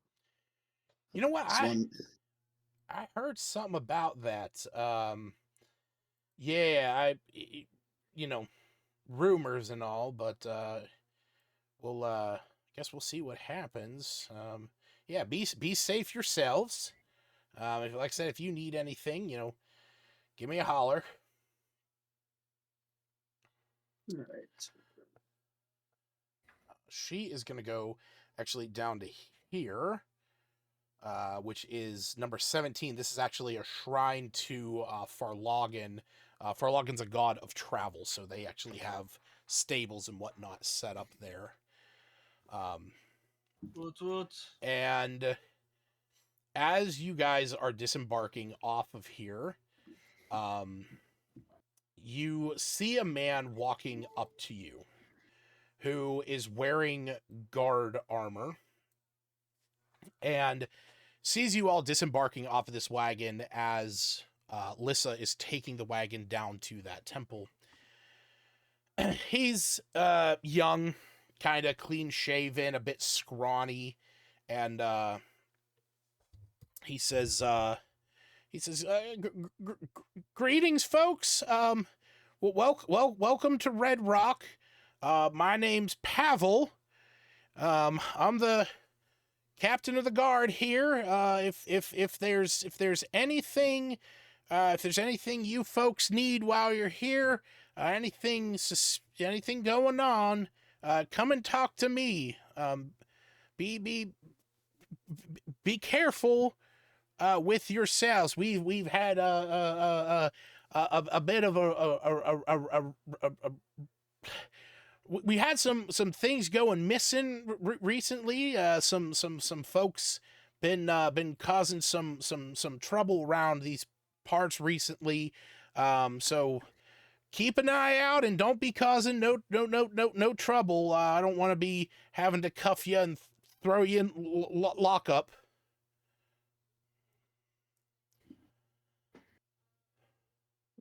You know what? One, I heard something about that. Yeah, rumors and all, but we'll guess we'll see what happens. Yeah, be safe yourselves. Like I said, if you need anything, give me a holler. All right. She is gonna go actually down to here, which is number 17. This is actually a shrine to Farlogin. Farlogin's a god of travel, so they actually have stables and whatnot set up there. What? And as you guys are disembarking off of here, you see a man walking up to you who is wearing guard armor and sees you all disembarking off of this wagon as Lissa is taking the wagon down to that temple. He's young, kind of clean shaven, a bit scrawny, and he says, greetings, folks. Welcome to Red Rock. My name's Pavel. I'm the captain of the guard here. If there's anything you folks need while you're here, anything going on, come and talk to me. Be careful with yourselves. We've had a bit of we had some things going missing recently. Some folks been causing some trouble around these parts recently. So keep an eye out and don't be causing no trouble. I don't want to be having to cuff you and throw you in lockup.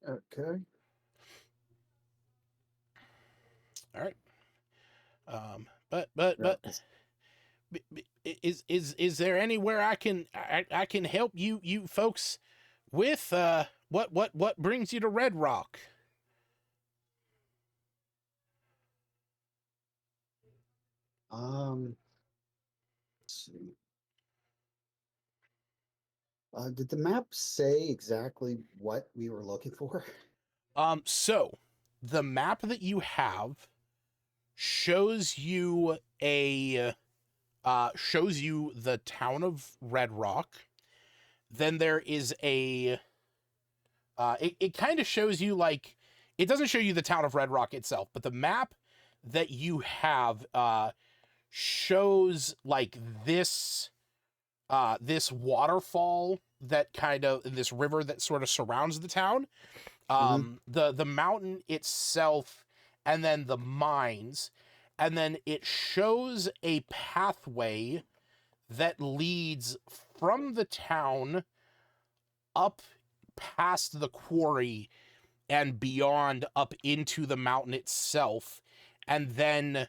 Okay. All right. But is there anywhere I can help you folks with? What brings you to Red Rock? Let's see. Did the map say exactly what we were looking for? So the map that you have shows you the town of Red Rock. Then there is it kind of shows you, like, it doesn't show you the town of Red Rock itself, but the map that you have shows like this waterfall that kind of, this river that sort of surrounds the town. The mountain itself, and then the mines, and then it shows a pathway that leads from the town up past the quarry and beyond up into the mountain itself. And then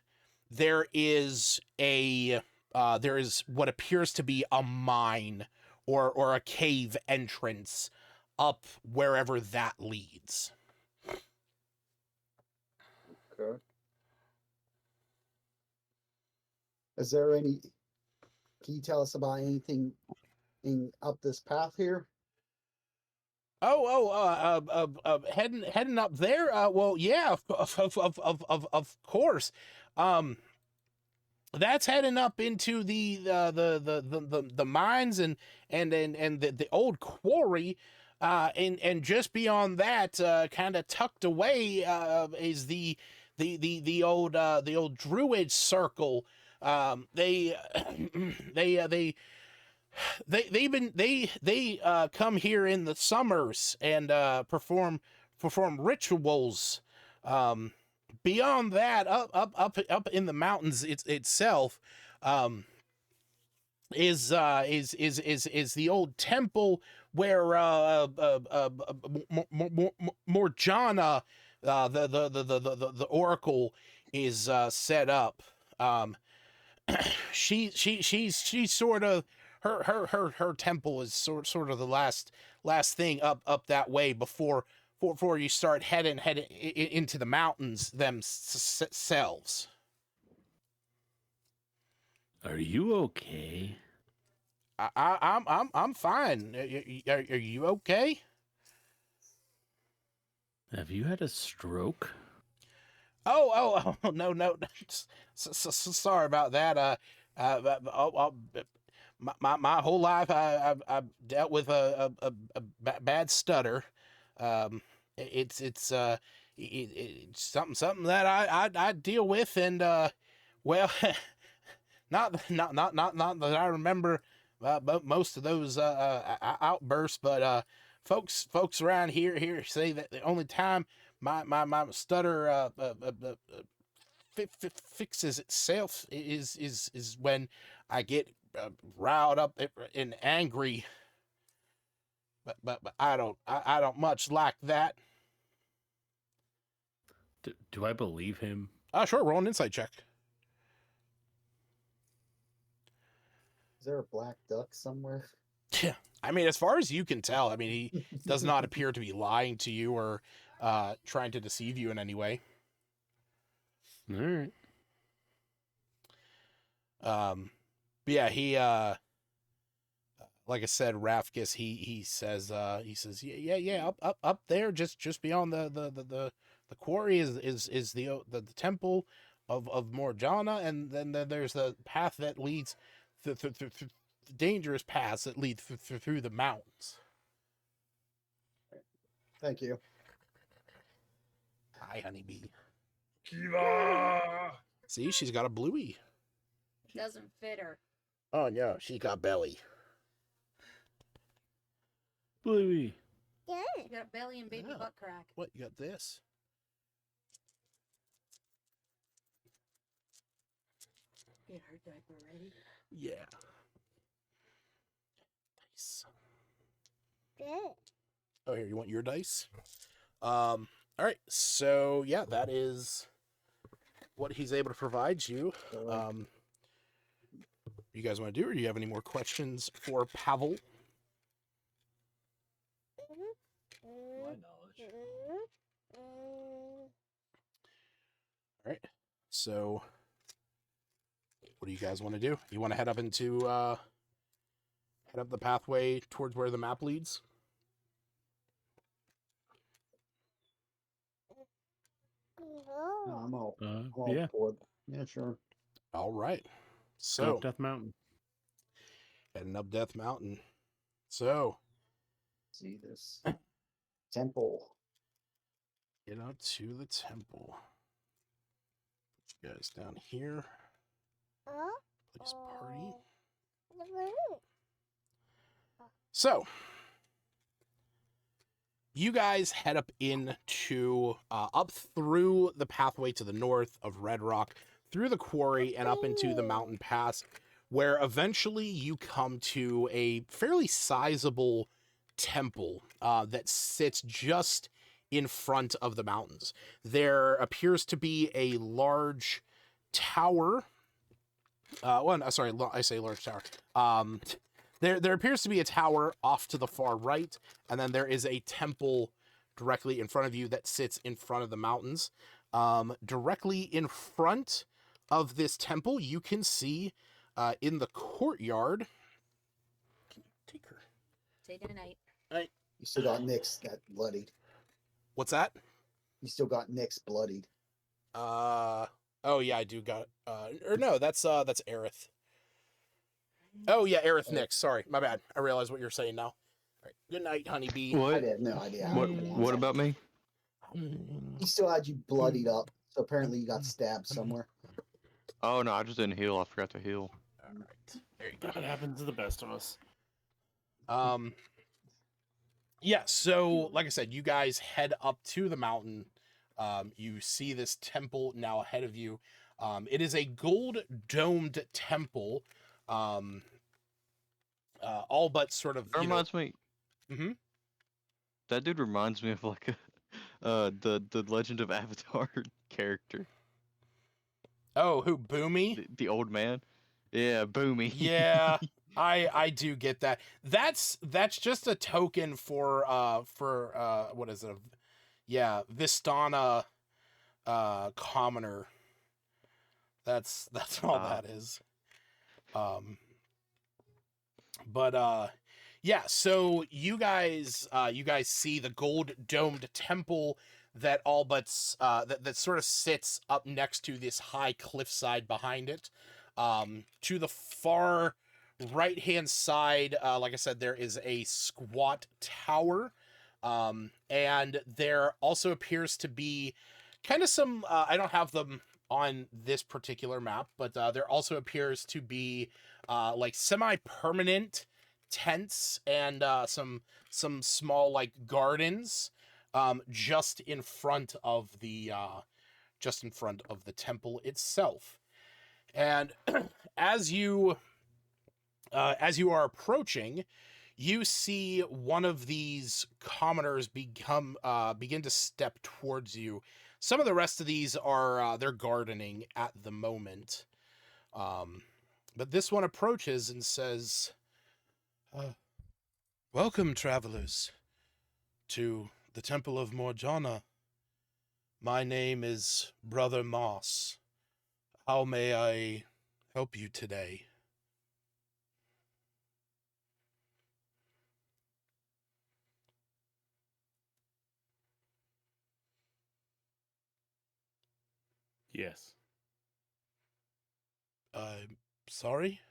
there is what appears to be a mine or a cave entrance up wherever that leads. Okay. Is there any? Can you tell us about anything up this path here? Heading up there. Well, yeah, of course. That's heading up into the mines and the old quarry. And just beyond that, kind of tucked away, is the old druid circle. They come here in the summers and perform rituals. Beyond that, up in the mountains itself, is the old temple where Morjana, the oracle, is set up. She's sort of, her temple is sort of the last thing up that way before before you start heading into the mountains themselves. Are you okay? I'm fine. Are you okay? Have you had a stroke? Oh, no. Sorry about that. My whole life I've dealt with a bad stutter. It's something that I deal with, and well, not that I remember most of those outbursts, but folks around here say that the only time my stutter fixes itself is when I get riled up and angry. But I don't much like that. Do I believe him? Sure. Roll an insight check. Is there a black duck somewhere? Yeah. I mean, as far as you can tell, I mean, he does not appear to be lying to you or trying to deceive you in any way. All right. But yeah, he like I said, Rafkus, he says yeah, up there, just beyond the quarry is the temple of Morjana, and then there's the path that leads through dangerous paths that lead through the mountains. Thank you. Hi, honeybee. Kiva! See, she's got a bluey. Doesn't fit her. Oh no, she got belly. Bluey. She got a belly and baby Yeah. butt crack. What, you got this? Get her diaper ready. Yeah. Nice. Oh, here, you want your dice? All right. So yeah, that is what he's able to provide you. You guys want to do, or do you have any more questions for Pavel? My knowledge. All right. So, what do you guys want to do? You want to head up the pathway towards where the map leads? No, I'm all Yeah. bored. Yeah, sure. All right. Go So, up Death Mountain. heading up Death Mountain. So, See this temple. get out to the temple. Put you guys down here. Place party. So, you guys head up up through the pathway to the north of Red Rock, through the quarry, and up into the mountain pass, where eventually you come to a fairly sizable temple that sits just in front of the mountains. There appears to be a large tower. I say large tower. There appears to be a tower off to the far right, and then there is a temple directly in front of you that sits in front of the mountains. Directly in front of this temple, you can see in the courtyard. Can you take her? Say goodnight. You still got Nick's that bloodied. What's that? You still got Nick's bloodied. Oh yeah, I do got or no, that's Aerith. Oh yeah, Aerith Nix. Sorry, my bad. I realize what you're saying now. All right. Good night, honeybee. I What? had no idea. What about me? He still had you bloodied up, so apparently you got stabbed somewhere. Oh no, I just didn't heal. I forgot to heal. All right. There you go. That happens to the best of us. Yeah, so like I said, you guys head up to the mountain. You see this temple now ahead of you. It is a gold domed temple. All but sort of That reminds me. Mhm. That dude reminds me of like the Legend of Avatar character. Oh, who, Boomy? The old man. Yeah, Boomy. Yeah, I do get that. That's just a token for what is it? Yeah, Vistana commoner. That's all that is. But yeah, so you guys see the gold domed temple that all but that sort of sits up next to this high cliffside behind it. To the far right hand side, like I said, there is a squat tower. And there also appears to be kind of some I don't have them on this particular map, but there also appears to be like semi-permanent tents and some small like gardens just in front of the temple itself. And as you are approaching, you see one of these commoners begin to step towards you. Some of the rest of these are they're gardening at the moment. But this one approaches and says, "Welcome, travelers, to the Temple of Morjana. My name is Brother Moss. How may I help you today?" Yes. I'm sorry?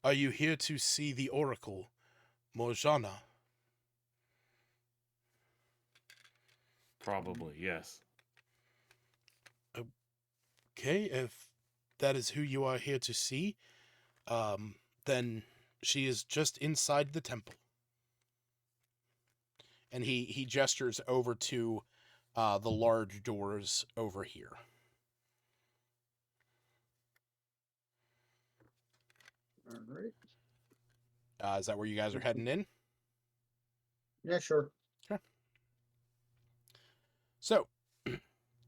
Are you here to see the Oracle, Morjana? Probably, yes. Okay, if that is who you are here to see, then she is just inside the temple. And he gestures over to the large doors over here. All right. Is that where you guys are heading in? Yeah, sure. Okay. So,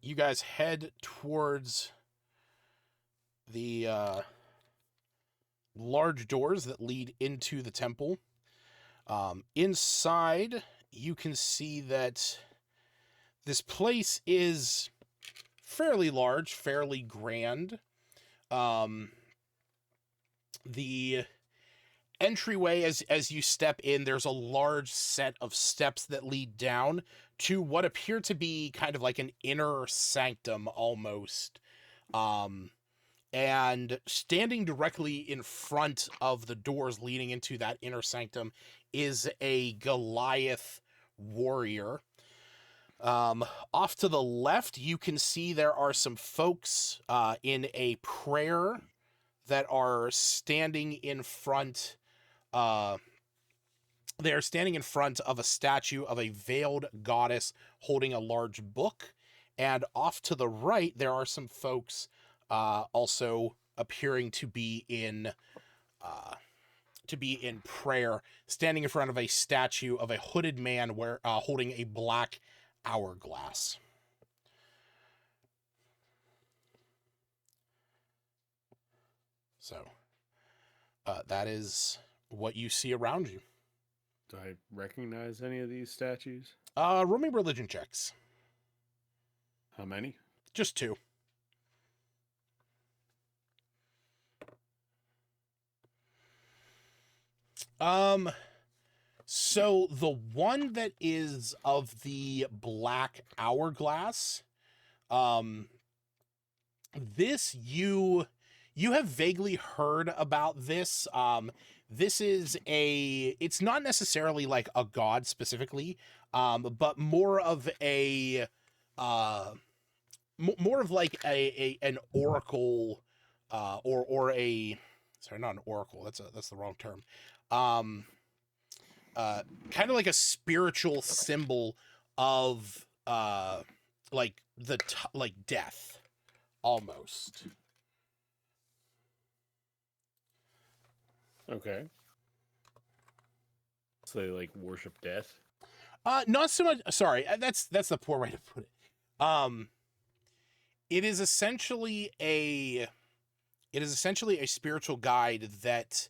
you guys head towards the large doors that lead into the temple. Inside, you can see that this place is fairly large, fairly grand. The entryway, as you step in, there's a large set of steps that lead down to what appear to be kind of like an inner sanctum almost. And standing directly in front of the doors leading into that inner sanctum is a Goliath warrior. Off to the left, you can see there are some folks in a prayer that are standing in front. They are standing in front of a statue of a veiled goddess holding a large book. And off to the right, there are some folks also appearing to be in prayer, standing in front of a statue of a hooded man holding a black hourglass. So that is what you see around you. Do I recognize any of these statues? Roll me religion checks. How many? Just 2. So the one that is of the black hourglass, this you have vaguely heard about this. This is it's not necessarily like a god specifically, but more of a more of like an oracle, or a, sorry, not an oracle. That's the wrong term. Kind of like a spiritual symbol of like like death almost. Okay. So they like worship death? Not so much. Sorry, that's the poor way to put it. It is essentially a spiritual guide that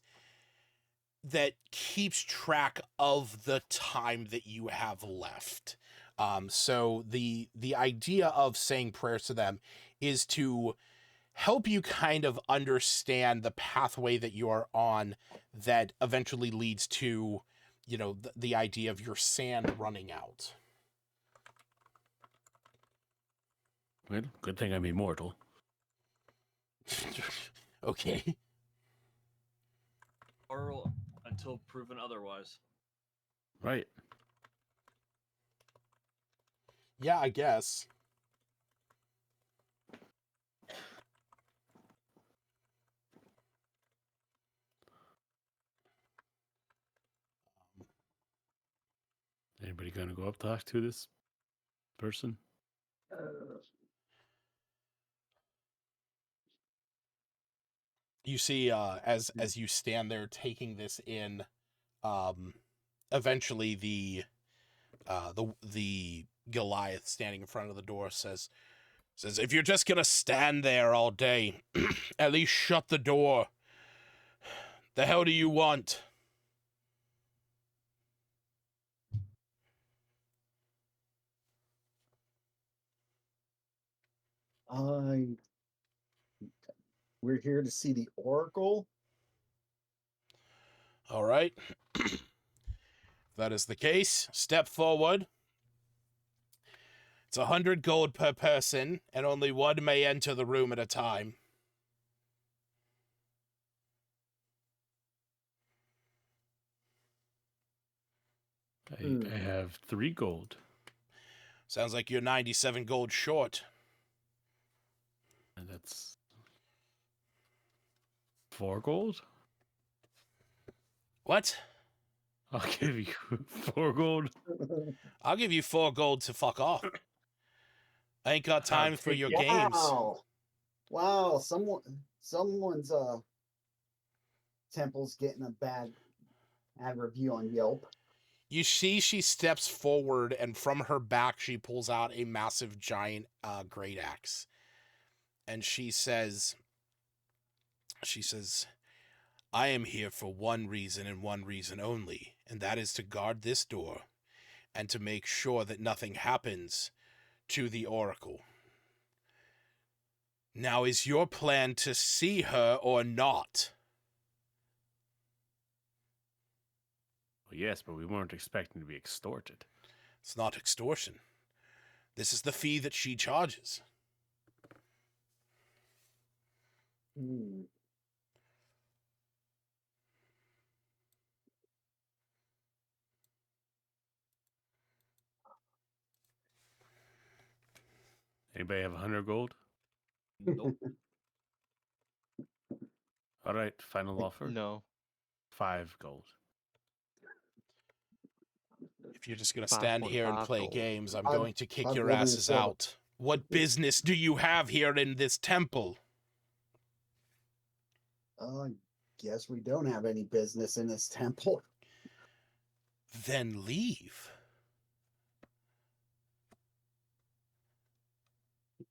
that keeps track of the time that you have left. So the idea of saying prayers to them is to help you kind of understand the pathway that you are on that eventually leads to, the idea of your sand running out. Well, good thing I'm immortal. Okay. Or until proven otherwise. Right. Yeah, I guess. Anybody gonna go up talk to this person? You see, as you stand there taking this in, eventually the Goliath standing in front of the door says, if you're just gonna stand there all day, at least shut the door. The hell do you want? We're here to see the Oracle. All right. If that is the case, step forward. It's 100 gold per person, and only one may enter the room at a time. I have 3 gold. Sounds like you're 97 gold short. And that's 4 gold? What? I'll give you 4 gold. I'll give you 4 gold to fuck off. I ain't got time for your wow. games. Wow, someone's temple's getting a bad review on Yelp. You see she steps forward, and from her back she pulls out a massive giant great axe. And she says, I am here for one reason and one reason only, and that is to guard this door and to make sure that nothing happens to the Oracle. Now, is your plan to see her or not? Well, yes, but we weren't expecting to be extorted. It's not extortion. This is the fee that she charges. Anybody have 100 gold? Nope. All right, final offer. No. 5 gold. If you're just going to stand here and 5.5 play gold. games, I'm I'd- going to kick I'd your live in asses silver. out. What business do you have here in this temple? Guess we don't have any business in this temple. Then leave.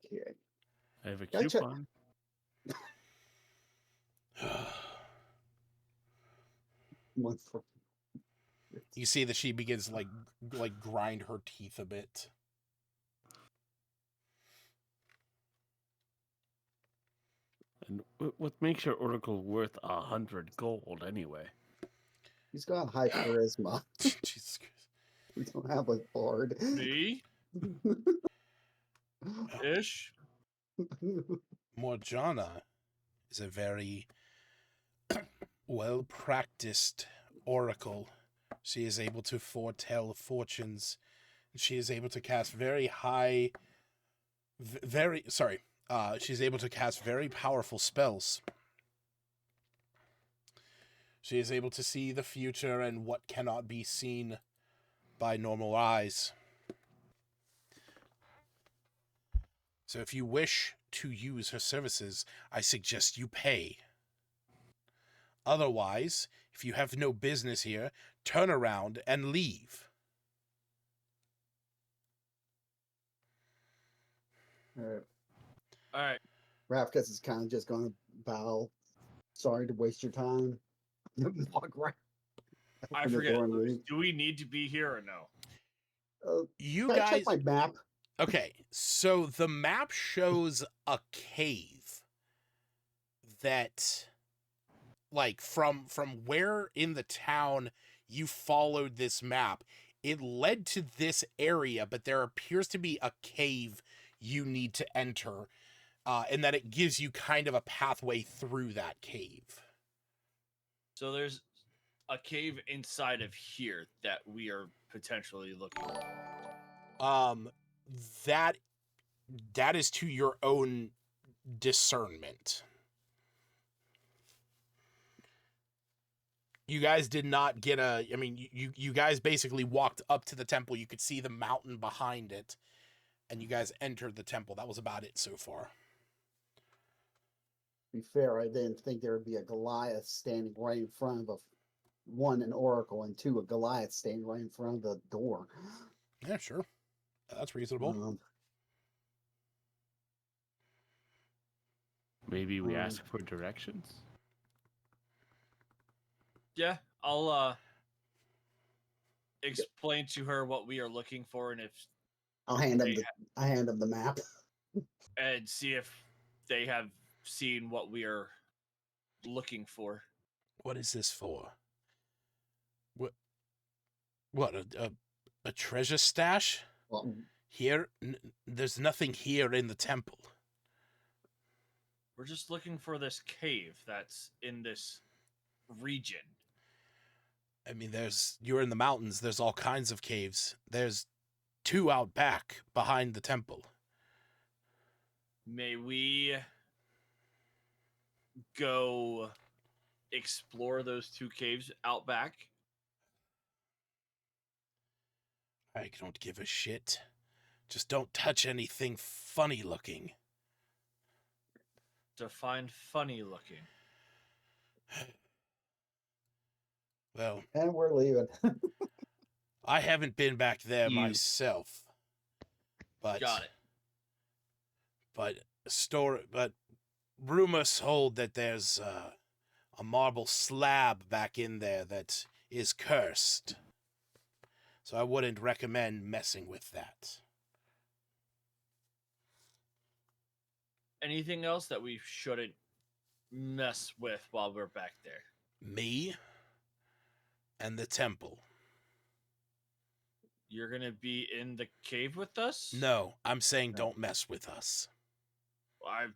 Okay. I have a Can I check- coupon. One for You see that she begins like grind her teeth a bit. And what makes your oracle worth 100 gold anyway? He's got high charisma. Jesus Christ. We don't have a bard. Me? Ish? Morgana is a very well-practiced oracle. She is able to foretell fortunes. She is able to cast she's able to cast very powerful spells. She is able to see the future and what cannot be seen by normal eyes. So if you wish to use her services, I suggest you pay. Otherwise, if you have no business here, turn around and leave. All right. Rafkus is kind of just going to bow. Sorry to waste your time. Walk right. I Open the forget. door and leave. Do we need to be here or no? You Can I check guys, my map? okay, so the map shows a cave that, like, from where in the town you followed this map, it led to this area, but there appears to be a cave you need to enter, and that it gives you kind of a pathway through that cave. So there's a cave inside of here that we are potentially looking for. That is to your own discernment. You guys did not get I mean, you guys basically walked up to the temple. You could see the mountain behind it, and you guys entered the temple. That was about it so far. To be fair, I didn't think there would be a Goliath standing right in front of an oracle, and two, a Goliath standing right in front of the door. Yeah, sure. That's reasonable. Maybe we ask for directions. Yeah, I'll explain to her what we are looking for, and if I hand him the map. and see if they have seen what we are looking for. What is this for? What a treasure stash? Well, Here, there's nothing here in the temple. We're just looking for this cave that's in this region. I mean, you're in the mountains. There's all kinds of caves. There's 2 out back behind the temple. May we go explore those 2 caves out back? I don't give a shit. Just don't touch anything funny looking. Define funny looking. Well, and we're leaving. I haven't been back there You- myself. But Got it. But rumors hold that there's a marble slab back in there that is cursed. So I wouldn't recommend messing with that. Anything else that we shouldn't mess with while we're back there? Me and the temple. You're gonna be in the cave with us? No, I'm saying don't mess with us. I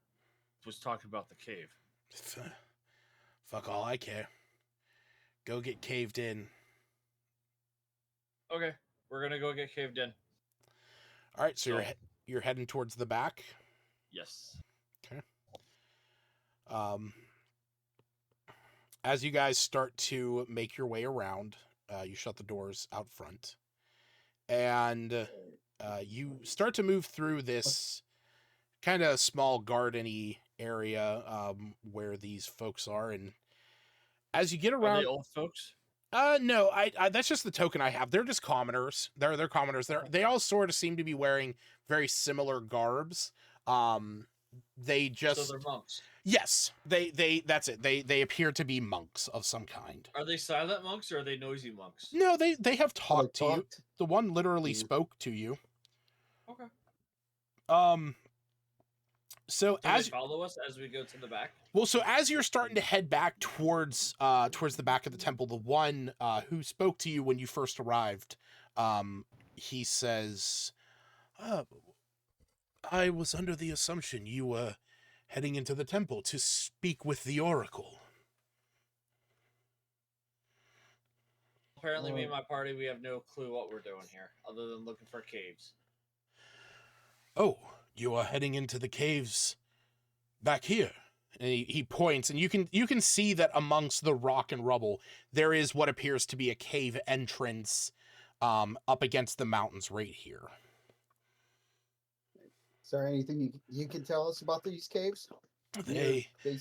was talking about the cave. Fuck all I care. Go get caved in. Okay, we're gonna go get caved in. All right, so you're heading towards the back. Yes. Okay. As you guys start to make your way around, you shut the doors out front, and you start to move through this kind of small garden-y area where these folks are, and as you get Are around, they old folks? no, I that's just the token I have. They're just commoners. They're commoners. They all sort of seem to be wearing very similar garbs. They just So they're monks. yes, that's it. They appear to be monks of some kind. Are they silent monks or are they noisy monks? No, they have talked to you. Talked. The one literally Mm. spoke to you. Okay. So Do as they follow us as we go to the back? well, so as you're starting to head back towards the back of the temple, the one who spoke to you when you first arrived, he says, I was under the assumption you were heading into the temple to speak with the oracle. Apparently, me and my party, we have no clue what we're doing here, other than looking for caves. Oh, you are heading into the caves back here. And he points, and you can see that amongst the rock and rubble, there is what appears to be a cave entrance up against the mountains right here. Is there anything you can tell us about these caves? They, They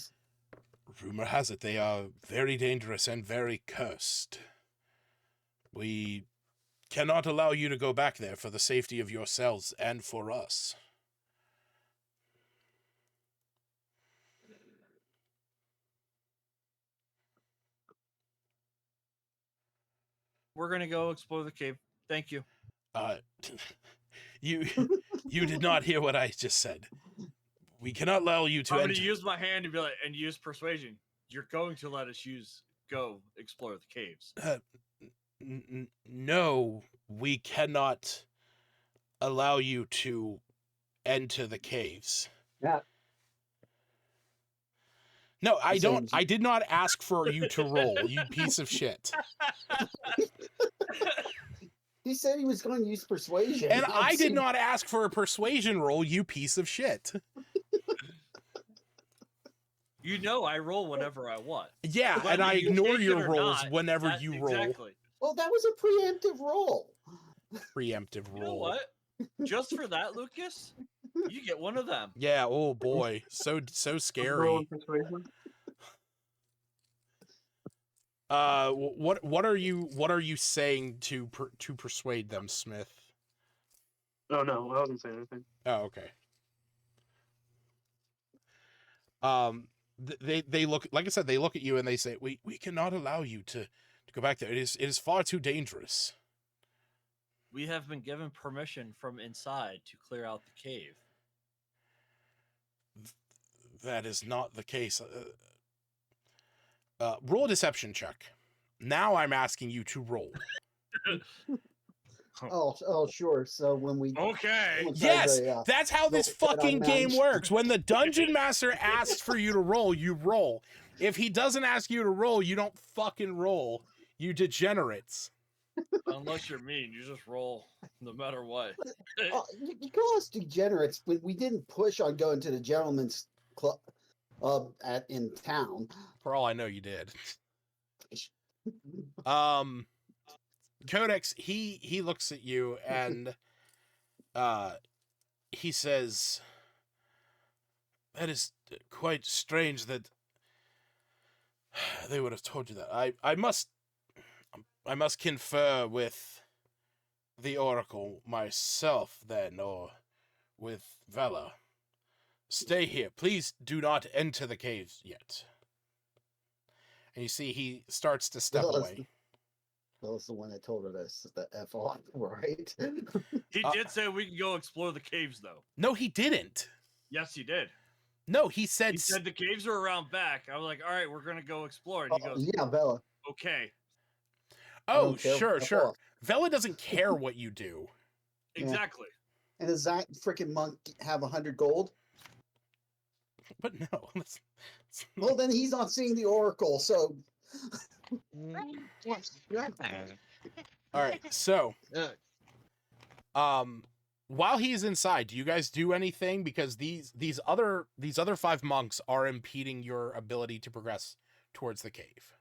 rumor has it, they are very dangerous and very cursed. We cannot allow you to go back there for the safety of yourselves and for us. We're gonna go explore the cave. Thank you. Uh, you did not hear what I just said. We cannot allow you to I'm gonna enter. use my hand and be like, and use persuasion. You're going to let us go explore the caves. No, we cannot allow you to enter the caves. Yeah. No, I So don't. I did not ask for you to roll, you piece of shit. He said he was going to use persuasion. And I've I did seen- not ask for a persuasion roll, you piece of shit. You know, I roll whenever I want. Yeah, and Whether I you ignore take it your or rolls not, whenever that- you roll. Exactly. Well, that was a preemptive roll. Preemptive roll. You know what? Just for that, Lucas, you get one of them. Yeah, oh boy. So Roll scary. persuasion. What are you saying to persuade them, Smith? Oh no, I wasn't saying anything. Oh, okay. They look, like I said, they look at you and they say, we cannot allow you to go back there. It is far too dangerous. We have been given permission from inside to clear out the cave. That is not the case. Roll a deception check. Now I'm asking you to roll. Oh, sure. So when we Okay. once I Yes, say, that's how this roll that I fucking game managed. works. When the dungeon master asks for you to roll, you roll. If he doesn't ask you to roll, you don't fucking roll. You degenerates. Unless you're mean, you just roll no matter what. you call us degenerates, but we didn't push on going to the gentleman's club in town. For all I know, you did. Codex, he looks at you and he says, that is quite strange that they would have told you that. I must confer with the Oracle myself then, or with Vela. Stay here. Please do not enter the caves yet. And you see he starts to step away. That was the one that told us the F off, right? He did say we can go explore the caves, though. No, he didn't. Yes, he did. No, he said... He said the caves are around back. I was like, all right, we're going to go explore. And he goes, yeah, Bella. okay. I Oh, don't care. sure, F sure. off. Vela doesn't care what you do. Yeah. Exactly. And does that freaking monk have 100 gold? But no. Well, then he's not seeing the Oracle, so... All right, so... while he's inside, do you guys do anything? Because these other 5 monks are impeding your ability to progress towards the cave.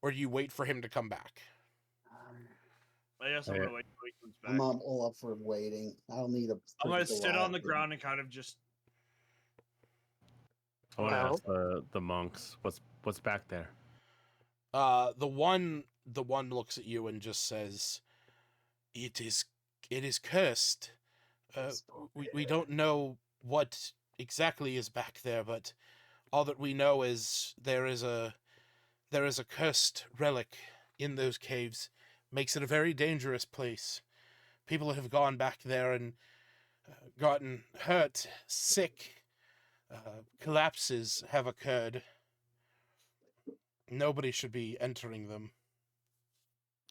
Or do you wait for him to come back? I guess I'm going to wait until he comes back. I'm all up for waiting. I don't need a... I'm going to freaking sit on the Goliath. ground and kind of just... I want to Well. ask the monks what's back there. The one looks at you and just says, It is cursed. We don't know what exactly is back there, but all that we know is there is a cursed relic in those caves. Makes it a very dangerous place. People have gone back there and gotten hurt, sick. Collapses have occurred. Nobody should be entering them.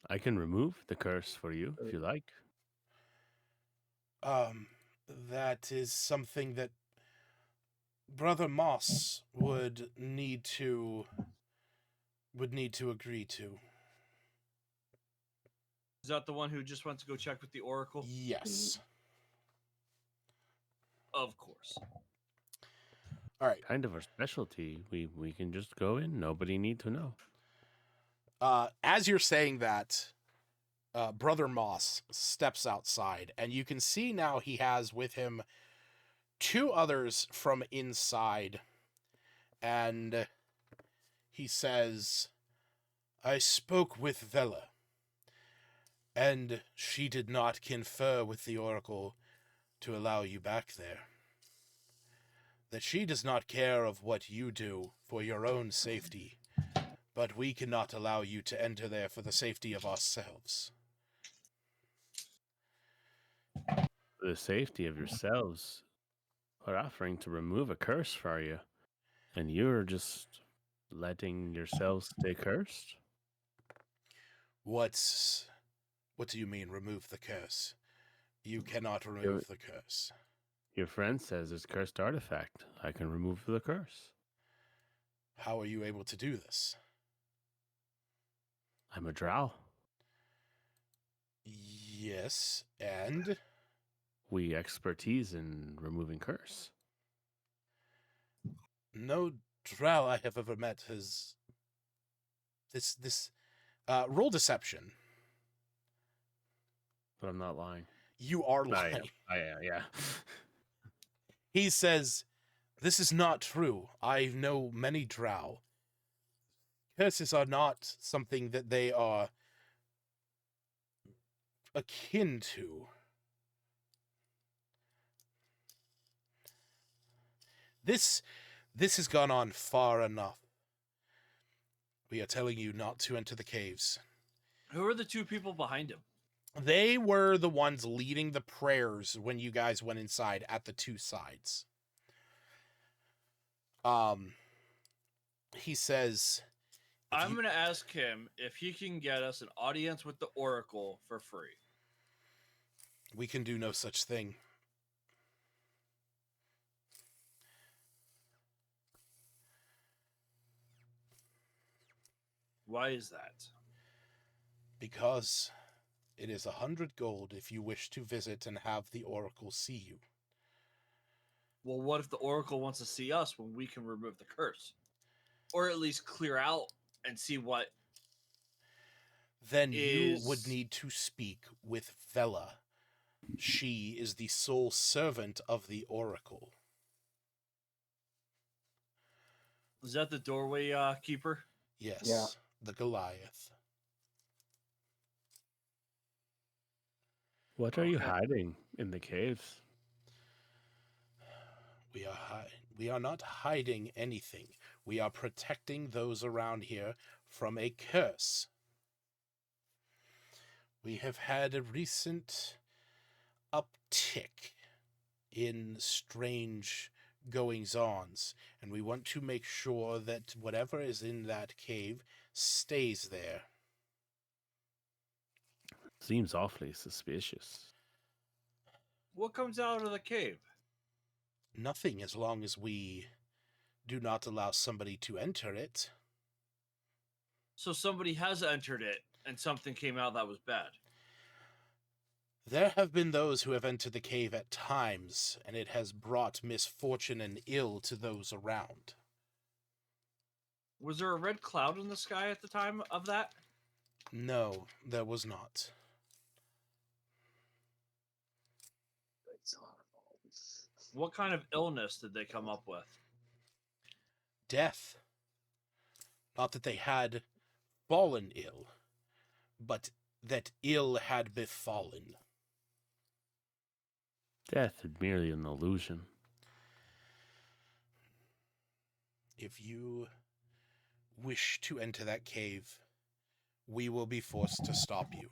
I can remove the curse for you if you like. That is something that Brother Moss would need to agree to. Is that the one who just went to go check with the Oracle? Yes. Of course. All right. Kind of our specialty. We can just go in. Nobody need to know. As you're saying that, Brother Moss steps outside, and you can see now he has with him 2 others from inside, and he says, I spoke with Vela, and she did not confer with the Oracle to allow you back there. That she does not care of what you do for your own safety, But we cannot allow you to enter there for the safety of ourselves. For the safety of yourselves, we're offering to remove a curse for you, and you're just letting yourselves stay cursed? What do you mean, remove the curse? You cannot remove Your- the curse. Your friend says it's cursed artifact. I can remove the curse. How are you able to do this? I'm a drow. Yes, and We expertise in removing curse. no drow I have ever met has this roll deception. But I'm not lying. You are lying. I am, yeah. He says, "This is not true. I know many drow. Curses are not something that they are akin to. This has gone on far enough. We are telling you not to enter the caves." Who are the two people behind him? They were the ones leading the prayers when you guys went inside at the two sides. He says, I'm going to ask him if he can get us an audience with the Oracle for free. "We can do no such thing." Why is that? "Because it is 100 gold if you wish to visit and have the Oracle see you." Well, what if the Oracle wants to see us when we can remove the curse? Or at least clear out and see what Then you would is- need to speak with Vela. She is the sole servant of the Oracle. Is that the doorway keeper? Yes, Yeah. the Goliath. What are you Okay. hiding in the caves? We are not hiding anything. We are protecting those around here from a curse. We have had a recent uptick in strange goings-ons, and we want to make sure that whatever is in that cave stays there. Seems awfully suspicious. What comes out of the cave? Nothing, as long as we do not allow somebody to enter it. So somebody has entered it and something came out that was bad. There have been those who have entered the cave at times, and it has brought misfortune and ill to those around. Was there a red cloud in the sky at the time of that? No, there was not. What kind of illness did they come up with? Death. Not that they had fallen ill, but that ill had befallen. Death is merely an illusion. If you wish to enter that cave, we will be forced to stop you.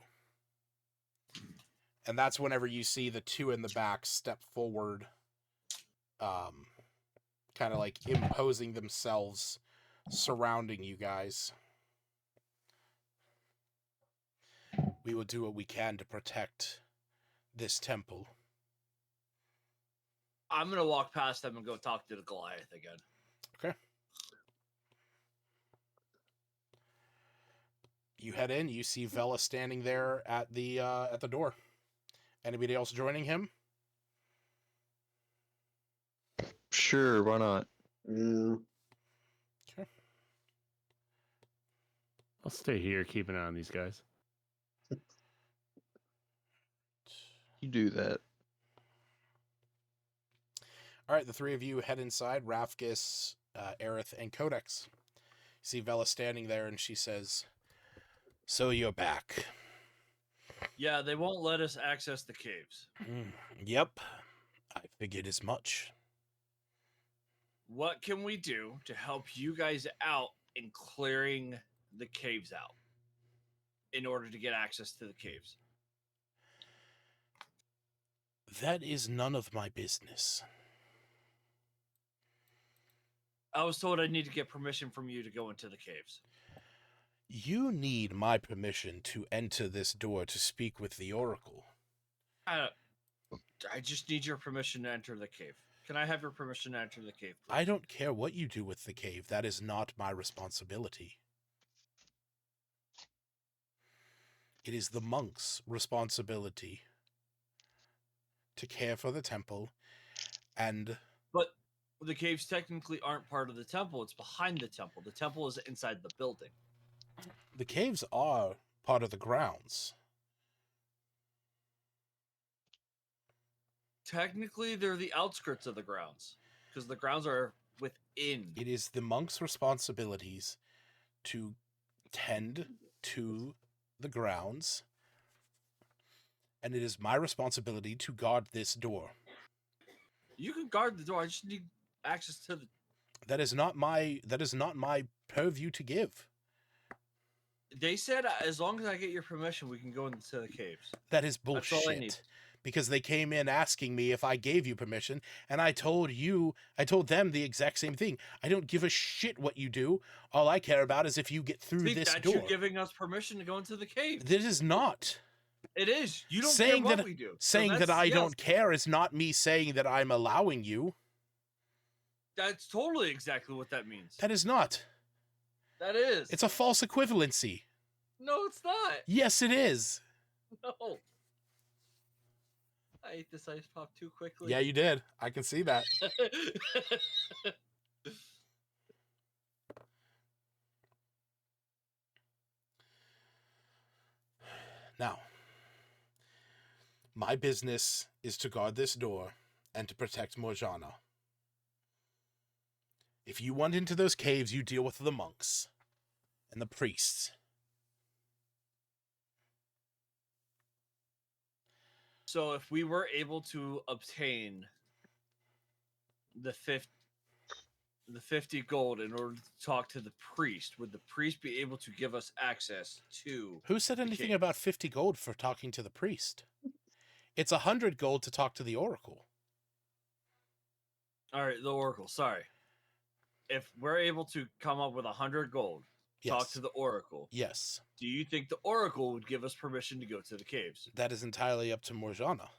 And that's whenever you see the two in the back step forward, kind of like imposing themselves, surrounding you guys. We will do what we can to protect this temple. I'm going to walk past them and go talk to the Goliath again. Okay. You head in, you see Vela standing there at the door. Anybody else joining him? Sure, why not? Yeah. Okay. I'll stay here, keep an eye on these guys. You do that. All right, the three of you head inside. Rafkus, Aerith, and Codex. You see Vela standing there, and she says, "So you're back." Yeah, they won't let us access the caves. Yep, I figured as much. What can we do to help you guys out in clearing the caves out in order to get access to the caves. That is none of my business. I was told I need to get permission from you to go into the caves. You need my permission to enter this door to speak with the Oracle. I just need your permission to enter the cave. Can I have your permission to enter the cave, please? I don't care what you do with the cave. That is not my responsibility. It is the monk's responsibility to care for the temple, and... But the caves technically aren't part of the temple. It's behind the temple. The temple is inside the building. The caves are part of the grounds. Technically, they're the outskirts of the grounds, because the grounds are within. It is the monk's responsibilities to tend to the grounds, and it is my responsibility to guard this door. You can guard the door. I just need access to the... That is not my purview to give. They said as long as I get your permission, we can go into the caves. That is That's all I need. bullshit. Because they came in asking me if I gave you permission, and I told them the exact same thing. I don't give a shit what you do. All I care about is if you get through See, this that door. you're giving us permission to go into the caves. This is not. It is. You don't Saying care what that- we do. Saying that I don't care is not me saying that I'm allowing you. That's totally exactly what that means. That is not. That is. It's a false equivalency. No, it's not. Yes, it is. No. I ate this ice pop too quickly. Yeah, you did. I can see that. Now, my business is to guard this door and to protect Morjana. If you want into those caves, you deal with the monks and the priests. So if we were able to obtain the 50 gold in order to talk to the priest, would the priest be able to give us access to... Who said anything cave? about 50 gold for talking to the priest? It's 100 gold to talk to the oracle. All right, the oracle, sorry. If we're able to come up with 100 gold, talk Yes. to the oracle, Yes. do you think the oracle would give us permission to go to the caves? That is entirely up to Morjana.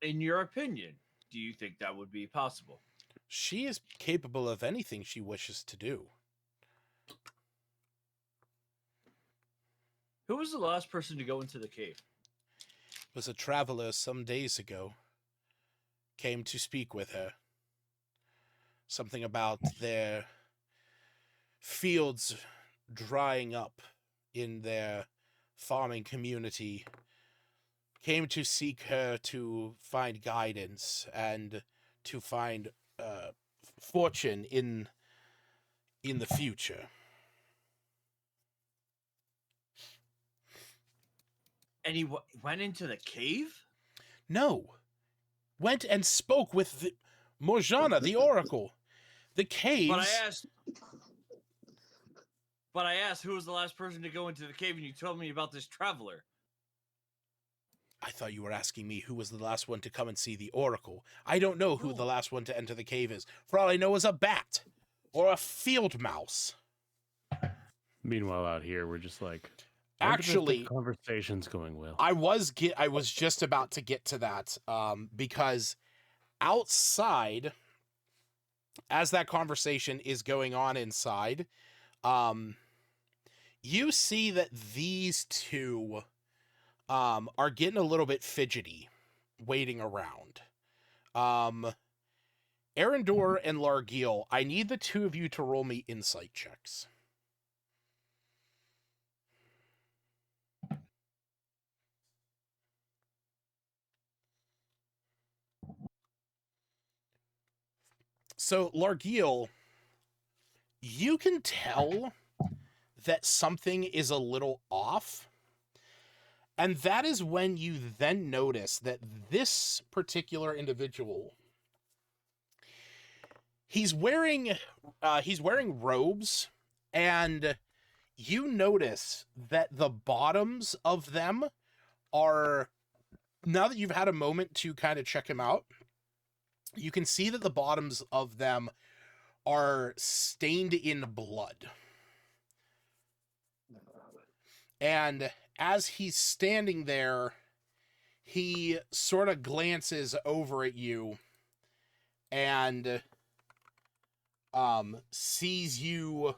In your opinion, do you think that would be possible? She is capable of anything she wishes to do. Who was the last person to go into the cave? It was a traveler some days ago. Came to speak with her. Something about their fields drying up in their farming community. Came to seek her to find guidance and to find fortune in the future. And he went into the cave? No. Went and spoke with Morjana, the oracle. The caves... But I asked who was the last person to go into the cave, and you told me about this traveler. I thought you were asking me who was the last one to come and see the oracle. I don't know who the last one to enter the cave is. For all I know is a bat. Or a field mouse. Meanwhile, out here, we're just like... Actually... the conversation's going well. I was just about to get to that, because outside, as that conversation is going on inside, you see that these two are getting a little bit fidgety, waiting around. Arendor and Largil, I need the two of you to roll me insight checks. So, Largil, you can tell that something is a little off. And that is when you then notice that this particular individual, He's wearing robes, and you notice that the bottoms of them are, now that you've had a moment to kind of check him out, you can see that the bottoms of them are stained in blood. And as he's standing there, he sort of glances over at you and sees you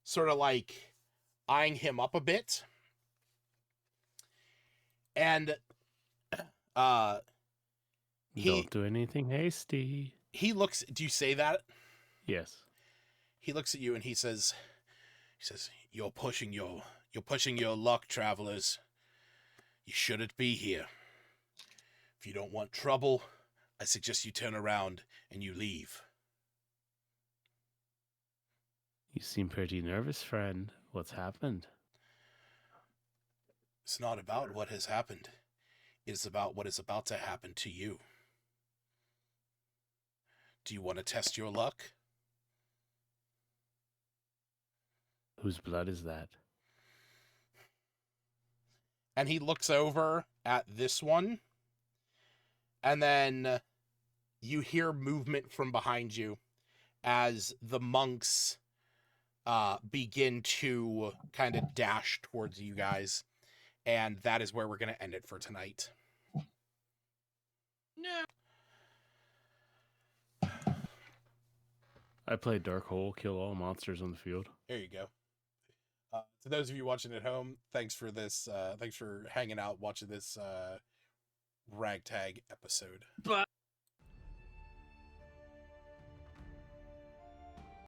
sort of like eyeing him up a bit. And Don't do anything hasty. he looks, do you say that? Yes. He looks at you and he says, you're pushing your luck, travelers. You shouldn't be here. If you don't want trouble, I suggest you turn around and you leave. You seem pretty nervous, friend. What's happened? It's not about what has happened. It's about what is about to happen to you. Do you want to test your luck? Whose blood is that? And he looks over at this one, and then you hear movement from behind you as the monks begin to kind of dash towards you guys. And that is where we're going to end it for tonight. No. I played Dark Hole, kill all monsters on the field. There you go. To those of you watching at home, thanks for this. Thanks for hanging out, watching this ragtag episode. But